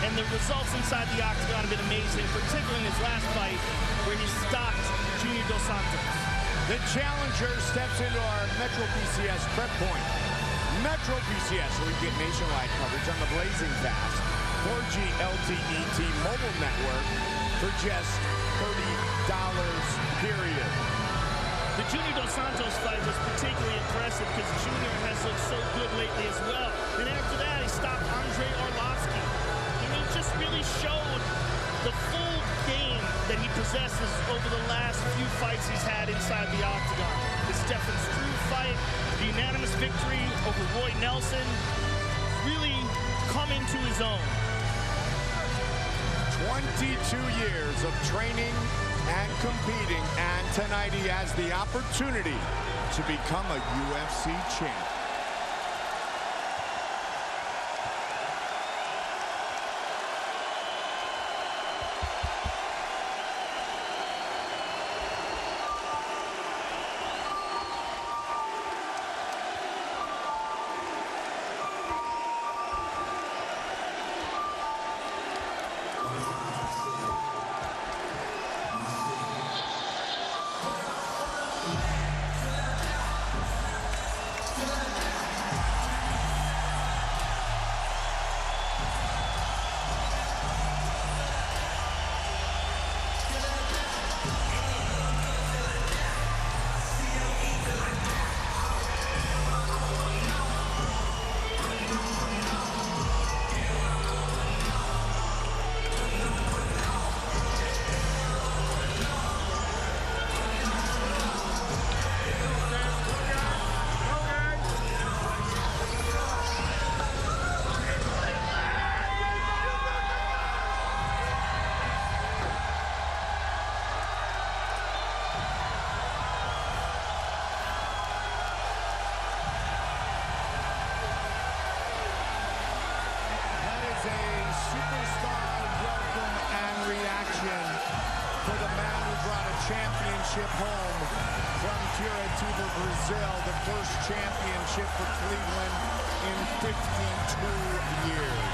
and the results inside the octagon have been amazing, particularly in his last fight where he stopped Junior Dos Santos. The challenger steps into our Metro PCS prep point. Metro PCS, where you get nationwide coverage on the blazing fast 4G LTE T-Mobile network for just $30, period. The Junior Dos Santos fight was particularly impressive because Junior has looked so good lately as well. And after that, he stopped Andre Arlovsky. And he just really showed the full game that he possesses over the last few fights he's had inside the octagon. The Stefan Struve fight, the unanimous victory over Roy Nelson, really coming to his own. 22 years of training and competing, and tonight he has the opportunity to become a UFC champ. Home from Curitiba, Brazil, the first championship for Cleveland in 52 years.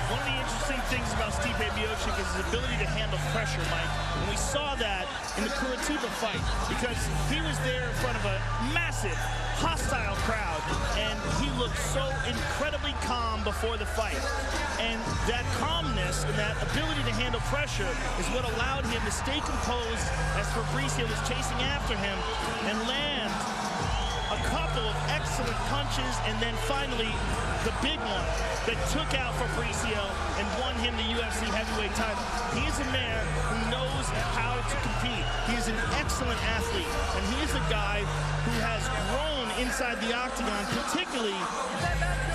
One of the interesting things about Stipe Miocic is his ability to handle pressure, Mike. And we saw that in the Curitiba fight because he was there in front of a massive, hostile crowd, and he looked so incredibly calm before the fight. And that calmness and that ability to handle pressure is what allowed him to stay composed as Fabrício was chasing after him and land a couple of excellent punches, and then finally the big one that took out Fabrício and won him the UFC heavyweight title. He is a man who knows how to compete. He is an excellent athlete, and he is a guy who has grown inside the octagon, particularly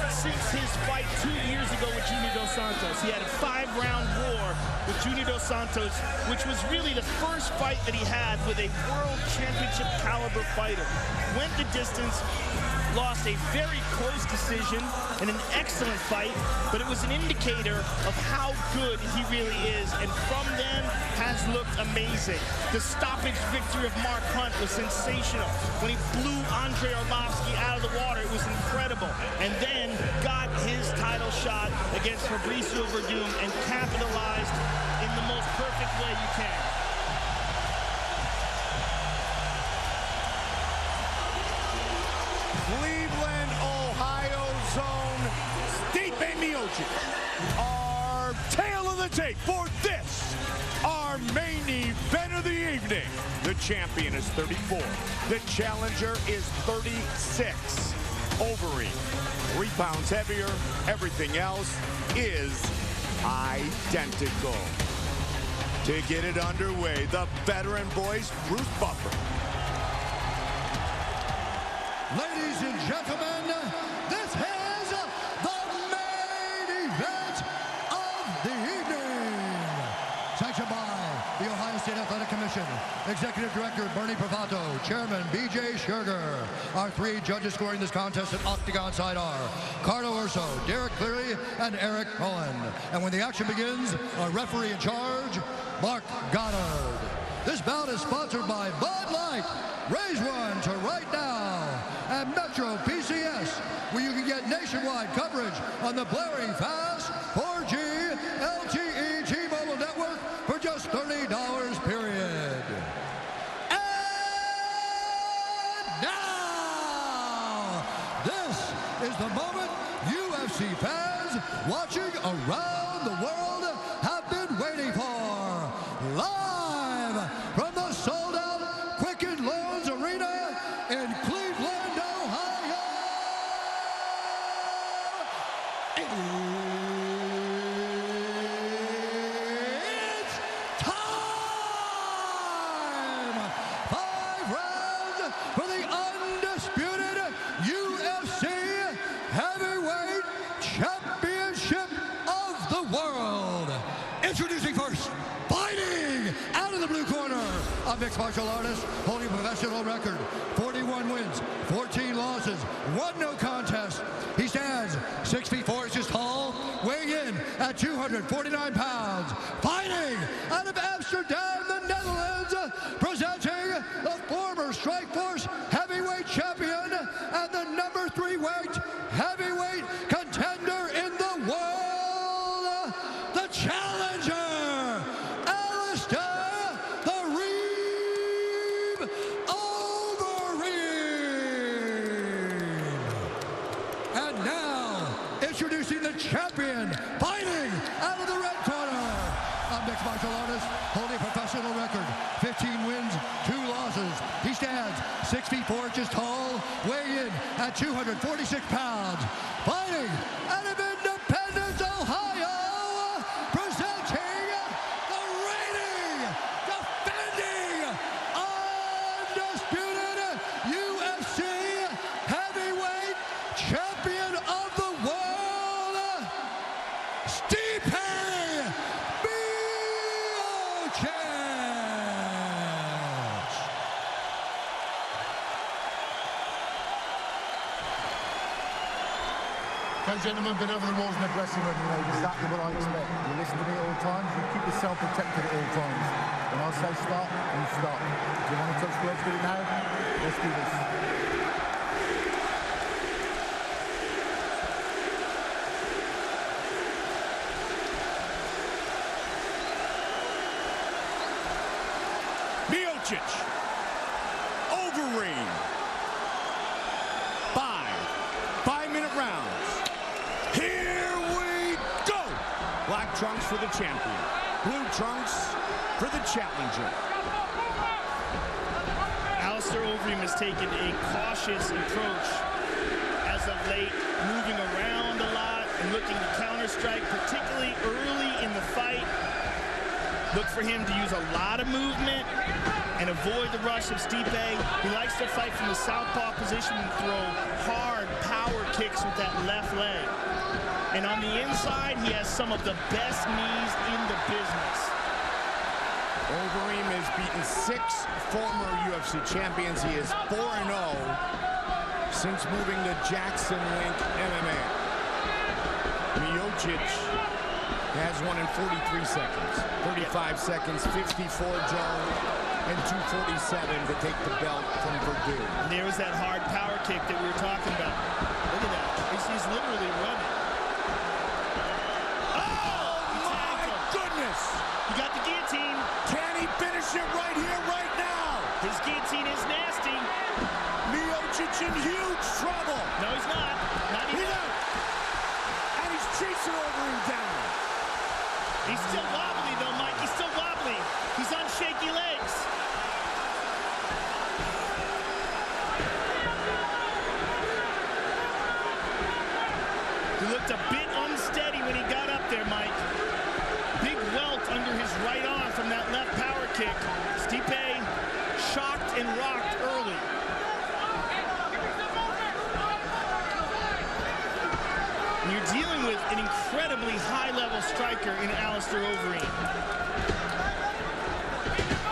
since his fight 2 years ago with Junior Dos Santos. He had a 5-round war with Junior Dos Santos, which was really the first fight that he had with a world championship caliber fighter. Went the distance, lost a very close decision in an excellent fight, but it was an indicator of how good he really is, and from then has looked amazing. The stoppage victory of Mark Hunt was sensational. When he blew Andre Arlovsky out of the water, it was incredible. And then got his title shot against Fabrício Werdum and capitalized in the most perfect way you can. Miocic. Our tale of the tape for this, our main event of the evening. The champion is 34. The challenger is 36. Overeem, 3 pounds heavier. Everything else is identical. To get it underway, the veteran voice, Bruce Buffer. Ladies and gentlemen, this is the main event of the evening. Sanctioned by the Ohio State Athletic Commission, Executive Director Bernie Pravato, Chairman B.J. Sugar. Our 3 judges scoring this contest at Octagon side are Carlo Urso, Derek Cleary, and Eric Cohen. And when the action begins, our referee in charge, Mark Goddard. This bout is sponsored by Bud Light, Raise One to Right Now, and Metro PCS, where you can get nationwide coverage on the blaring fast 4G LTE T-Mobile network for just $30, period. And now, this is the moment UFC fans watching around the world have been waiting for. Live from the sold-out Quicken Loans Arena in Cleveland, Ohio. It's time! 5 rounds for the undisputed UFC Heavyweight Championship of the world. Introducing first, fighting out of the blue corner, a mixed martial artist holding a professional record, 41 wins, 14 losses, 1 no contest. He stands 6 feet 4 inches tall, weighing in at 249 pounds. Fighting out of Amsterdam, the Netherlands, presenting the former Strikeforce heavyweight champion and the number 3 weight heavyweight contender in the world, the challenger, Alistair, the Reeve Overeem. And now, introducing the champion, fighting out of the red corner, a mixed martial artist holding a professional record, 15 wins, 2 losses. He stands 6 feet 4 inches tall, weighing in at 246 pounds. Fighting out of Independence, Ohio, presenting the reigning, defending, undisputed UFC heavyweight champion of the world, Stipe Miocic. Gentlemen, been over the walls in the dressing room, you know, exactly what I expect. You listen to me at all times, you keep yourself protected at all times. When I say start, you start. If you want to touch gloves, do it now. Let's do this. Miocic, Overeem. 5-minute rounds. Here we go. Black trunks for the champion. Blue trunks for the challenger. Alistair Overeem has taken a cautious approach as of late, moving around a lot and looking to counter-strike, particularly early in the fight. Look for him to use a lot of movement and avoid the rush of Stipe. He likes to fight from the southpaw position and throw hard power kicks with that left leg. And on the inside, he has some of the best knees in the business. Overeem has beaten 6 former UFC champions. He is 4-0 since moving to Jackson Link MMA. Miocic has won in 43 seconds, 35 seconds, 54 Joe, and 247 to take the belt from Werdum. And there was that hard power kick that we were talking about. Look at that. He's literally running. Oh, my goodness! He got the guillotine. Can he finish it right here, right now? His guillotine is nasty. Miocic in huge trouble. No, he's not. Not even. He's out. And he's chasing Overeem down. He's still wobbly, though, Mike. He's still wobbly. He's on shaky legs. He looked a bit unsteady when he got up there, Mike. Big welt under his right arm from that left power kick. Stipe shocked and rocked early. And you're dealing with an incredibly high-level striker in Alistair Overeem.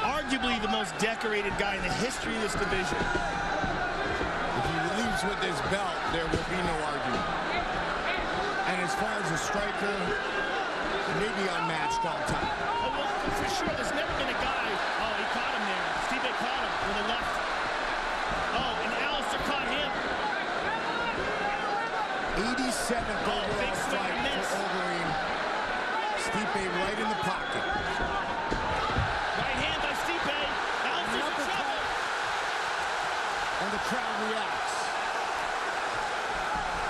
Arguably the most decorated guy in the history of this division. If he leaves with this belt, there will be no argument. And as far as a striker, maybe unmatched all time. Oh, well, for sure, there's never been a guy. Oh, he caught him there. Stipe caught him with a left. Oh, and Alistair caught him. 87th overall fight for Overeem. Stipe right in the pocket. Right hand by Stipe. Alistair's in trouble. And the crowd reacts.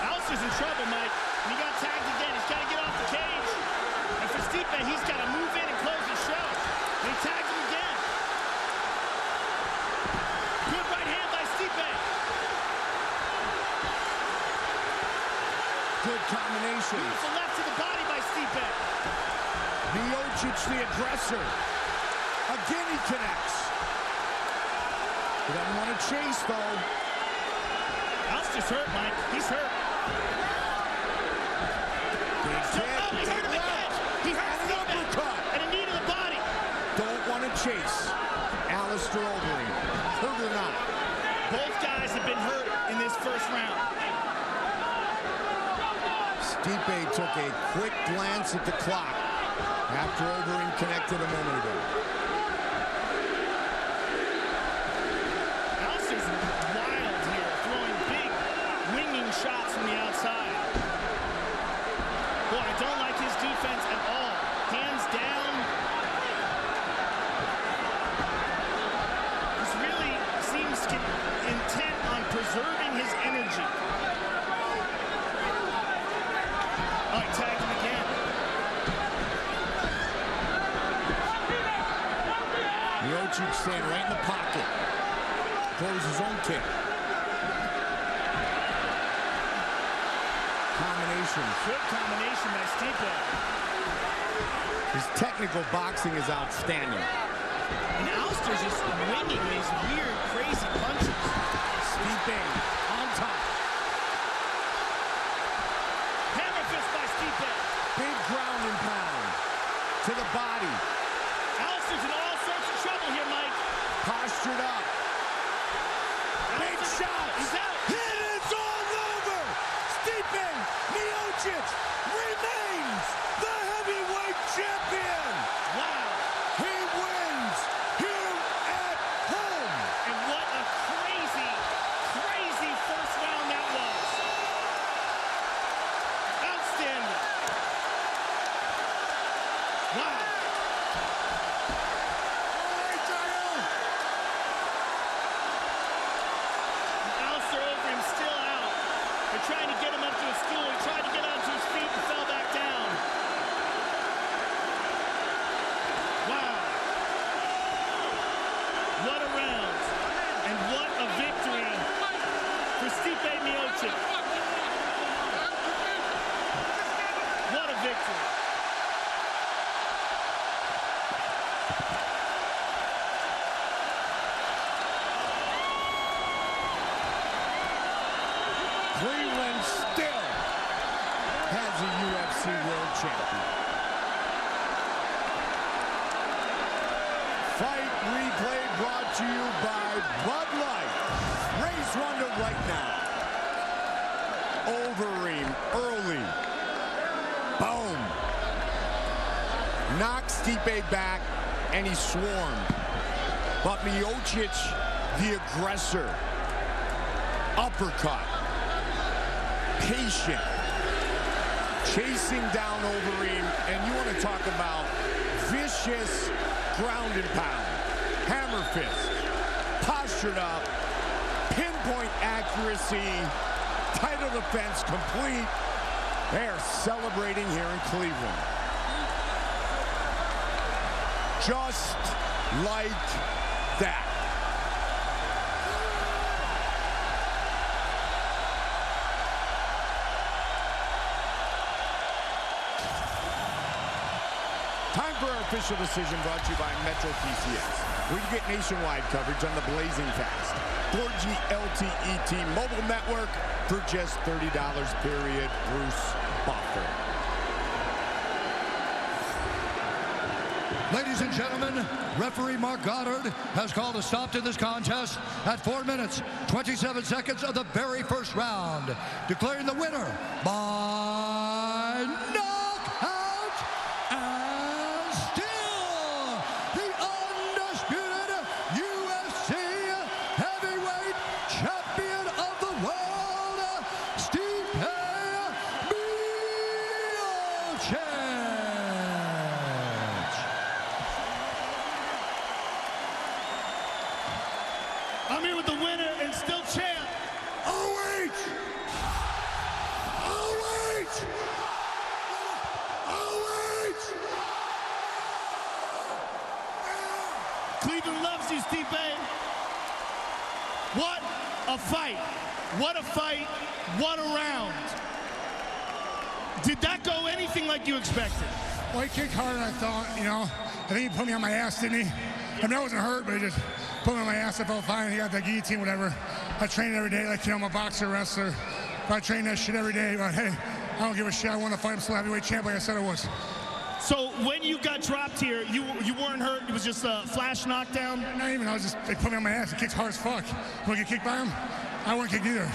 Alistair's in trouble, Mike. And he got tagged again. He's got to get off the cage. And for Stipe, he's got to move in and close his show. And he tags him again. Good right hand by Stipe. Good combination. Beautiful left to the body by Stipe. Miocic, the aggressor. Again, he connects. He doesn't want to chase, though. Alistair's hurt, Mike. He's hurt. Big kick. Oh, he hurt him again. He hurt an uppercut. And a knee to the body. Don't want to chase. Alistair Overeem. Hurt or not. Both guys have been hurt in this first round. Stipe took a quick glance at the clock after Overeem connected a moment ago. Alistair's wild here, throwing big, winging shots from the outside. Boy, I don't like his defense at all. Hands down. This really seems intent on preserving his energy. Oh, he tagged him again. Miocic staying right in the pocket. Throws his own kick. Combination. Good combination by Stipe. His technical boxing is outstanding. And Alistair's just winging these weird, crazy punches. Stipe on top. Hammer fist by Stipe. Big ground and pound to the body. Alistair's in all sorts of trouble here, Mike. Postured up. Big shot. He's out. It is all over. Stipe Miocic remains the heavyweight champion. Wow. He wins here at home. And what a crazy, crazy first round that was. Outstanding. Wow. Alistair Overeem still out. They're trying to get him up to a stool. He tried to get onto his feet and fell back down. Wow. What a round. And what a victory for Stipe Miocic. What a victory. Cleveland still has a UFC World Champion. Fight replay brought to you by Bud Light. Race one to right now. Overeem early. Boom. Knocks Stipe back, and he swarmed. But Miocic, the aggressor. Uppercut. Patient. Chasing down Overeem, and you want to talk about vicious ground and pound. Hammer fist. Postured up. Pinpoint accuracy. Title defense complete. They are celebrating here in Cleveland. Just like that. Time for our official decision, brought to you by Metro PCS. We can get nationwide coverage on the blazing fast 4G LTE T-Mobile network for just $30 period. Bruce Buffer. Ladies and gentlemen, referee Mark Goddard has called a stop to this contest at 4 minutes, 27 seconds of the very first round, declaring the winner by knockout and still the undisputed UFC heavyweight champion of the world, Stipe Miocic. I'm here with the winner and still champ. Oh, wait! Oh, wait! Oh, wait! Cleveland loves you, Stipe. What a fight. What a fight. What a round. Did that go anything like you expected? Well, he kicked harder than I thought, you know. I think he put me on my ass, didn't he? I mean, I wasn't hurt, but he just put me on my ass. I felt fine. He got the guillotine, whatever. I train every day, like, you know, I'm a boxer, wrestler. I train that shit every day, but hey, I don't give a shit. I want to fight. I'm still heavyweight champ, like I said I was. So when you got dropped here, you weren't hurt? It was just a flash knockdown? Not even. I was just, they put me on my ass. He kicks hard as fuck. When I get kicked by him, I wouldn't kick either.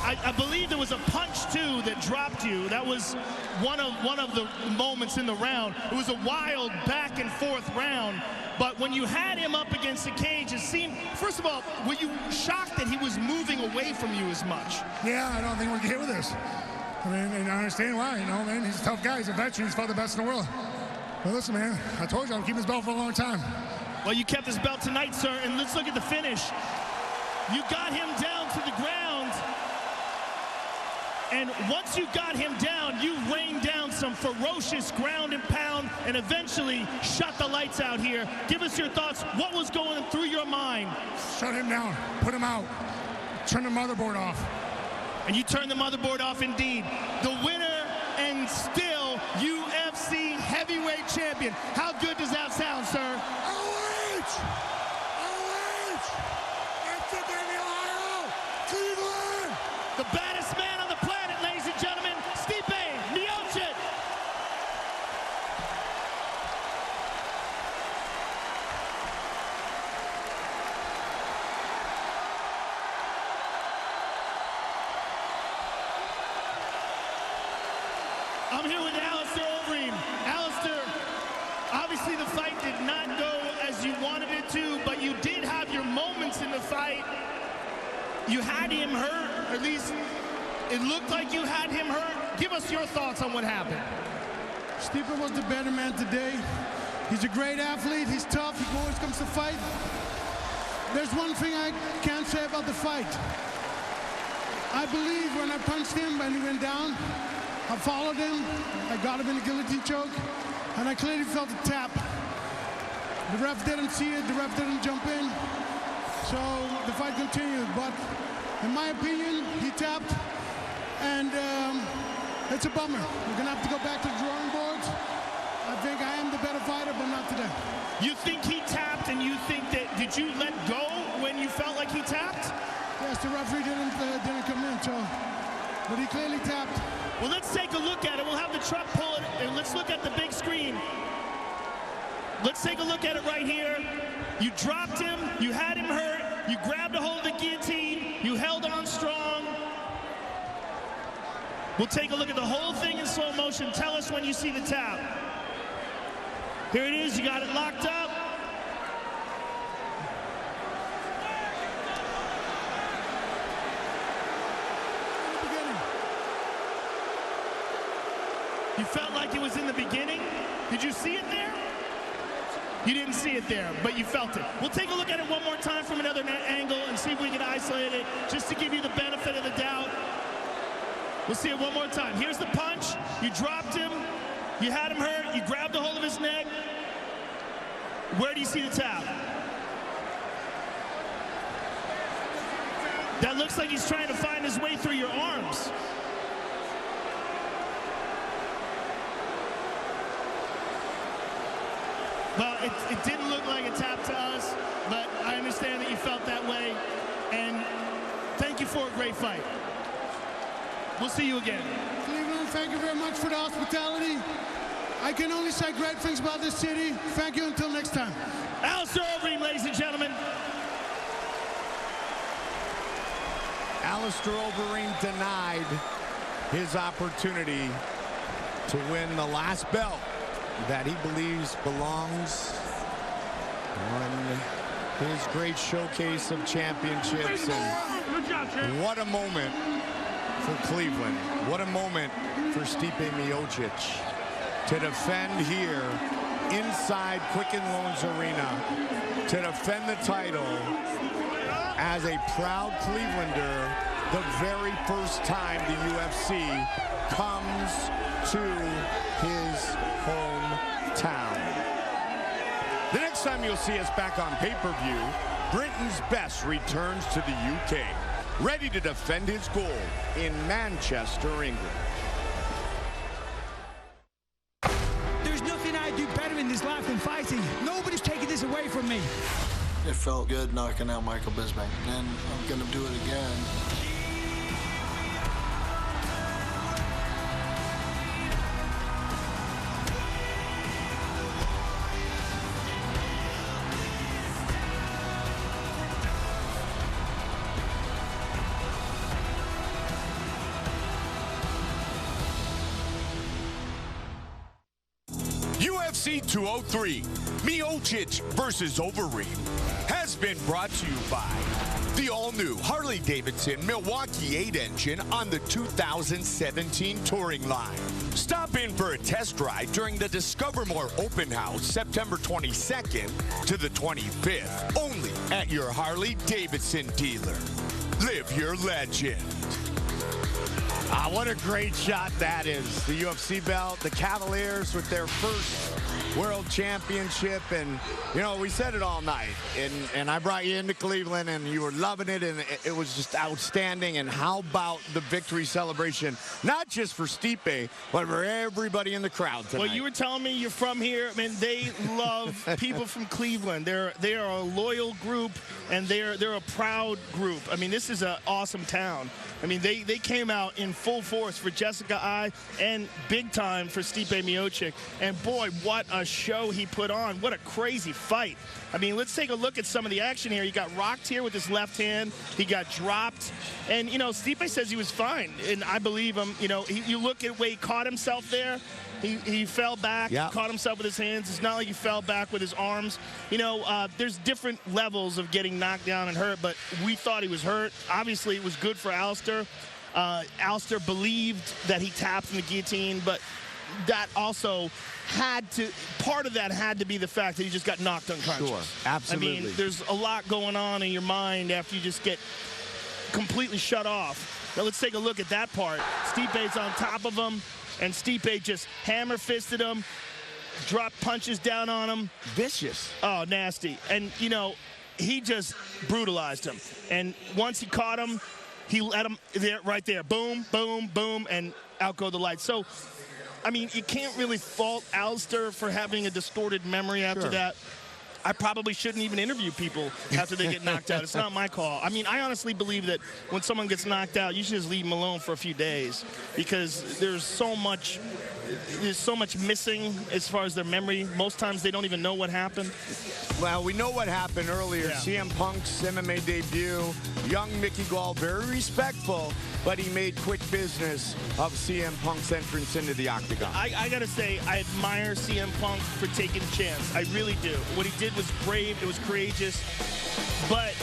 I believe there was a punch, too, that dropped you. That was one of the moments in the round. It was a wild back and forth round. But when you had him up against the cage, it seemed, first of all, were you shocked that he was moving away from you as much? Yeah, I don't think we're going to get hit with this. I mean, and I understand why, you know, man. He's a tough guy. He's a veteran. He's fought the best in the world. But listen, man, I told you I'm keeping his belt for a long time. Well, you kept his belt tonight, sir, and let's look at the finish. You got him down to the ground. And once you got him down, you rained down some ferocious ground and pound and eventually shut the lights out here. Give us your thoughts. What was going through your mind? Shut him down. Put him out. Turn the motherboard off. And you turned the motherboard off indeed. The winner and still UFC heavyweight champion. How good does that sound, sir? OH! OH! That's it, baby, Ohio! Cleveland! The baddest man on the planet, ladies and gentlemen, Stipe Miocic. I'm here with Alistair Overeem. Alistair, obviously the fight did not go as you wanted it to, but you did have your moments in the fight. You had him hurt, or at least it looked like you had him hurt. Give us your thoughts on what happened. Stipe was the better man today. He's a great athlete. He's tough. He always comes to fight. There's one thing I can't say about the fight. I believe when I punched him and he went down, I followed him. I got him in a guillotine choke, and I clearly felt a tap. The ref didn't see it. The ref didn't jump in. So the fight continued, but in my opinion, he tapped, and it's a bummer. We're gonna have to go back to the drawing boards. I think I am the better fighter, but not today. You think he tapped, and you think that, did you let go when you felt like he tapped? Yes, the referee didn't come in, so, but he clearly tapped. Well, let's take a look at it. We'll have the truck pull it, and let's look at the big screen. Let's take a look at it right here. You dropped him, you had him hurt, you grabbed a hold of the guillotine, you held on strong. We'll take a look at the whole thing in slow motion. Tell us when you see the tap. Here it is, you got it locked up. You felt like it was in the beginning? Did you see it there? You didn't see it there, but you felt it. We'll take a look at it one more time from another angle and see if we can isolate it, just to give you the benefit of the doubt. We'll see it one more time. Here's the punch. You dropped him. You had him hurt. You grabbed a hold of his neck. Where do you see the tap? That looks like he's trying to find his way through your arms. Well, it didn't look like a tap to us, but I understand that you felt that way. And thank you for a great fight. We'll see you again. Cleveland, thank you very much for the hospitality. I can only say great things about this city. Thank you until next time. Alistair Overeem, ladies and gentlemen. Alistair Overeem denied his opportunity to win the last belt that he believes belongs on his great showcase of championships. And what a moment for Cleveland. What a moment for Stipe Miocic to defend here inside Quicken Loans Arena, to defend the title as a proud Clevelander, the very first time the UFC comes to his hometown. The next time you'll see us back on pay-per-view, Britain's best returns to the UK, ready to defend his gold in Manchester, England. There's nothing I do better in this life than fighting. Nobody's taking this away from me. It felt good knocking out Michael Bisping, and I'm going to do it again. UFC 203, Miocic versus Overeem, has been brought to you by the all-new Harley-Davidson Milwaukee 8 engine on the 2017 touring line. Stop in for a test drive during the Discover More Open House September 22nd to the 25th, only at your Harley-Davidson dealer. Live your legend. What a great shot that is. The UFC belt, the Cavaliers with their first world championship. And, you know, we said it all night. And I brought you into Cleveland, and you were loving it, and it was just outstanding. And how about the victory celebration, not just for Stipe, but for everybody in the crowd tonight? Well, you were telling me you're from here. I mean, they love people from Cleveland. They are a loyal group, and they're a proud group. I mean, this is an awesome town. I mean, they came out in full force for Jéssica I and big time for Stipe Miocic. And boy, what a show he put on. What a crazy fight. I mean, let's take a look at some of the action here. He got rocked here with his left hand. He got dropped. And, you know, Stipe says he was fine. And I believe him. You know, you look at where he caught himself there. He fell back, caught himself with his hands. It's not like he fell back with his arms. You know, there's different levels of getting knocked down and hurt, but we thought he was hurt. Obviously, it was good for Alistair. Alistair believed that he tapped in the guillotine, but that also part of that had to be the fact that he just got knocked unconscious. Sure, absolutely. I mean, there's a lot going on in your mind after you just get completely shut off. Now, let's take a look at that part. Stipe's on top of him. And Stipe just hammer-fisted him, dropped punches down on him. Vicious. Oh, nasty. And, you know, he just brutalized him. And once he caught him, he let him there, right there. Boom, boom, boom, and out go the lights. So, I mean, you can't really fault Alistair for having a distorted memory after that. I probably shouldn't even interview people after they get knocked out. It's not my call. I mean, I honestly believe that when someone gets knocked out, you should just leave them alone for a few days because there's so much missing as far as their memory. Most times they don't even know what happened. Well, we know what happened earlier. CM Punk's MMA debut. Young Mickey Gall, very respectful, but he made quick business of CM Punk's entrance into the octagon. I got to say, I admire CM Punk for taking a chance. I really do. What he did was brave. It was courageous. But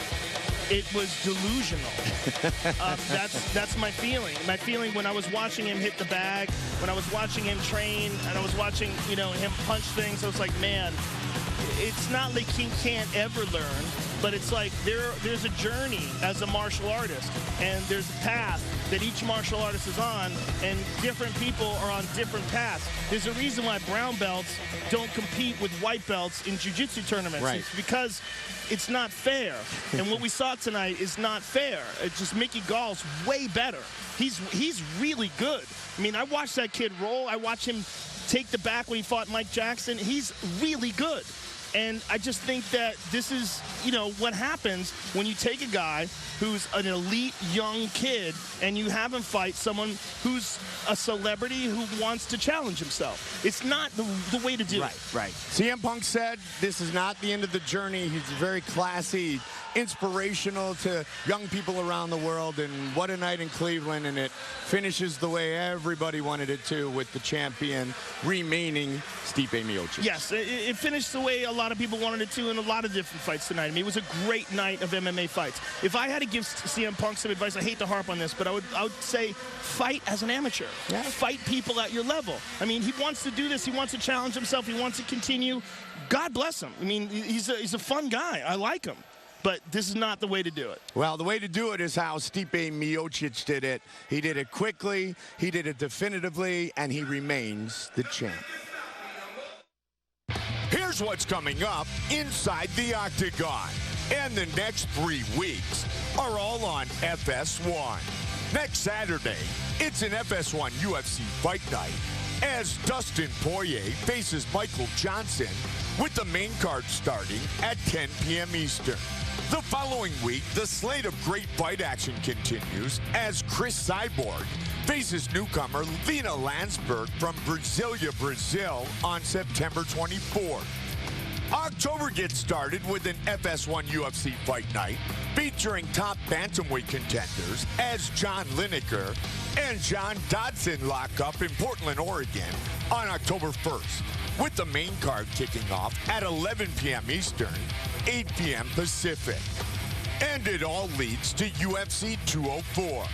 it was delusional. That's my feeling. My feeling when I was watching him hit the bag, when I was watching him train, and I was watching, you know, him punch things, I was like, man, it's not like he can't ever learn, but it's like there's a journey as a martial artist, and there's a path that each martial artist is on, and different people are on different paths. There's a reason why brown belts don't compete with white belts in jiu-jitsu tournaments. Right. It's because it's not fair, and what we saw tonight is not fair. It's just Mickey Gall's way better. He's really good. I mean, I watched that kid roll. I watched him take the back when he fought Mike Jackson. He's really good. And I just think that this is, you know, what happens when you take a guy who's an elite young kid and you have him fight someone who's a celebrity who wants to challenge himself. It's not the way to do it. Right. CM Punk said this is not the end of the journey. He's very classy, inspirational to young people around the world, and what a night in Cleveland, and it finishes the way everybody wanted it to, with the champion remaining Stipe Miocic. Yes, it finished the way a lot of people wanted it to in a lot of different fights tonight. I mean, it was a great night of MMA fights. If I had to give CM Punk some advice, I hate to harp on this, but I would say fight as an amateur. Yeah. Fight people at your level. I mean, he wants to do this. He wants to challenge himself. He wants to continue. God bless him. I mean, he's a fun guy. I like him. But this is not the way to do it. Well, the way to do it is how Stipe Miocic did it. He did it quickly, he did it definitively, and he remains the champ. Here's what's coming up inside the Octagon. And the next 3 weeks are all on FS1. Next Saturday, it's an FS1 UFC Fight Night as Dustin Poirier faces Michael Johnson, with the main card starting at 10 p.m. Eastern. The following week, the slate of great fight action continues as Chris Cyborg faces newcomer Lina Landsberg from Brasilia, Brazil on September 24th. October gets started with an FS1 UFC Fight Night featuring top bantamweight contenders as John Lineker and John Dodson lock up in Portland, Oregon on October 1st, with the main card kicking off at 11 p.m. Eastern, 8 p.m. Pacific. And it all leads to UFC 204,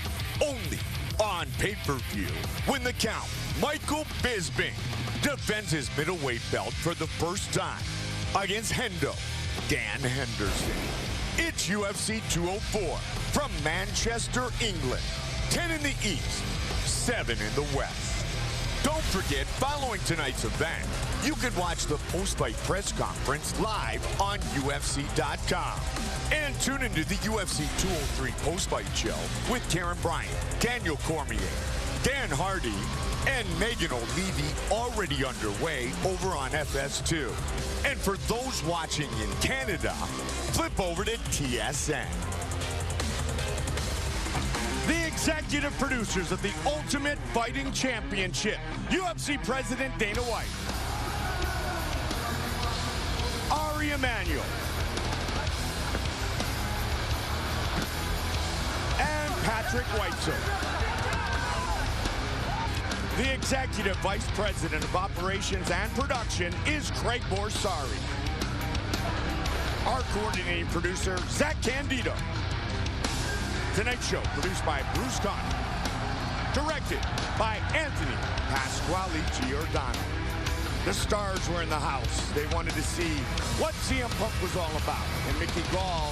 only on pay-per-view, when the Count, Michael Bisping, defends his middleweight belt for the first time against Hendo Dan Henderson. It's UFC 204 from Manchester, England, 10 in the East, 7 in the West. Don't forget, following tonight's event, you can watch the post-fight press conference live on UFC.com. And tune into the UFC 203 post-fight show with Karen Bryant, Daniel Cormier, Dan Hardy, and Megan O'Leary, already underway over on FS2. And for those watching in Canada, flip over to TSN. The executive producers of the Ultimate Fighting Championship, UFC President Dana White, Ari Emanuel, and Patrick Weitzel. The Executive Vice President of Operations and Production is Craig Borsari. Our coordinating producer, Zach Candido. Tonight's show produced by Bruce Conner. Directed by Anthony Pasquale Giordano. The stars were in the house. They wanted to see what CM Punk was all about. And Mickey Gall,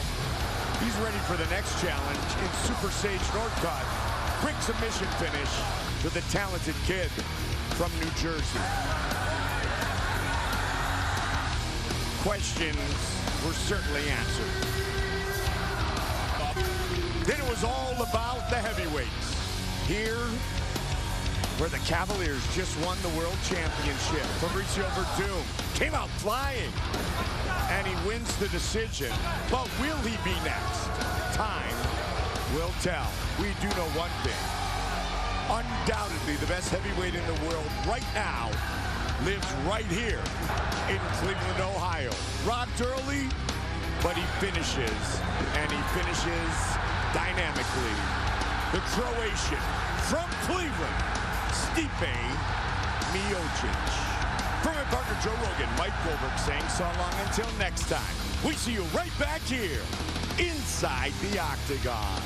he's ready for the next challenge in Super Sage Northcutt. Quick submission finish to the talented kid from New Jersey. Questions were certainly answered. Then it was all about the heavyweights. Here, where the Cavaliers just won the World Championship. Fabrício Werdum came out flying, and he wins the decision. But will he be next? Time will tell. We do know one thing. Undoubtedly, the best heavyweight in the world right now lives right here in Cleveland, Ohio. Rocked early, but he finishes, and he finishes dynamically. The Croatian from Cleveland, Stipe Miocic. From my partner Joe Rogan, Mike Goldberg saying so long until next time. We see you right back here inside the Octagon.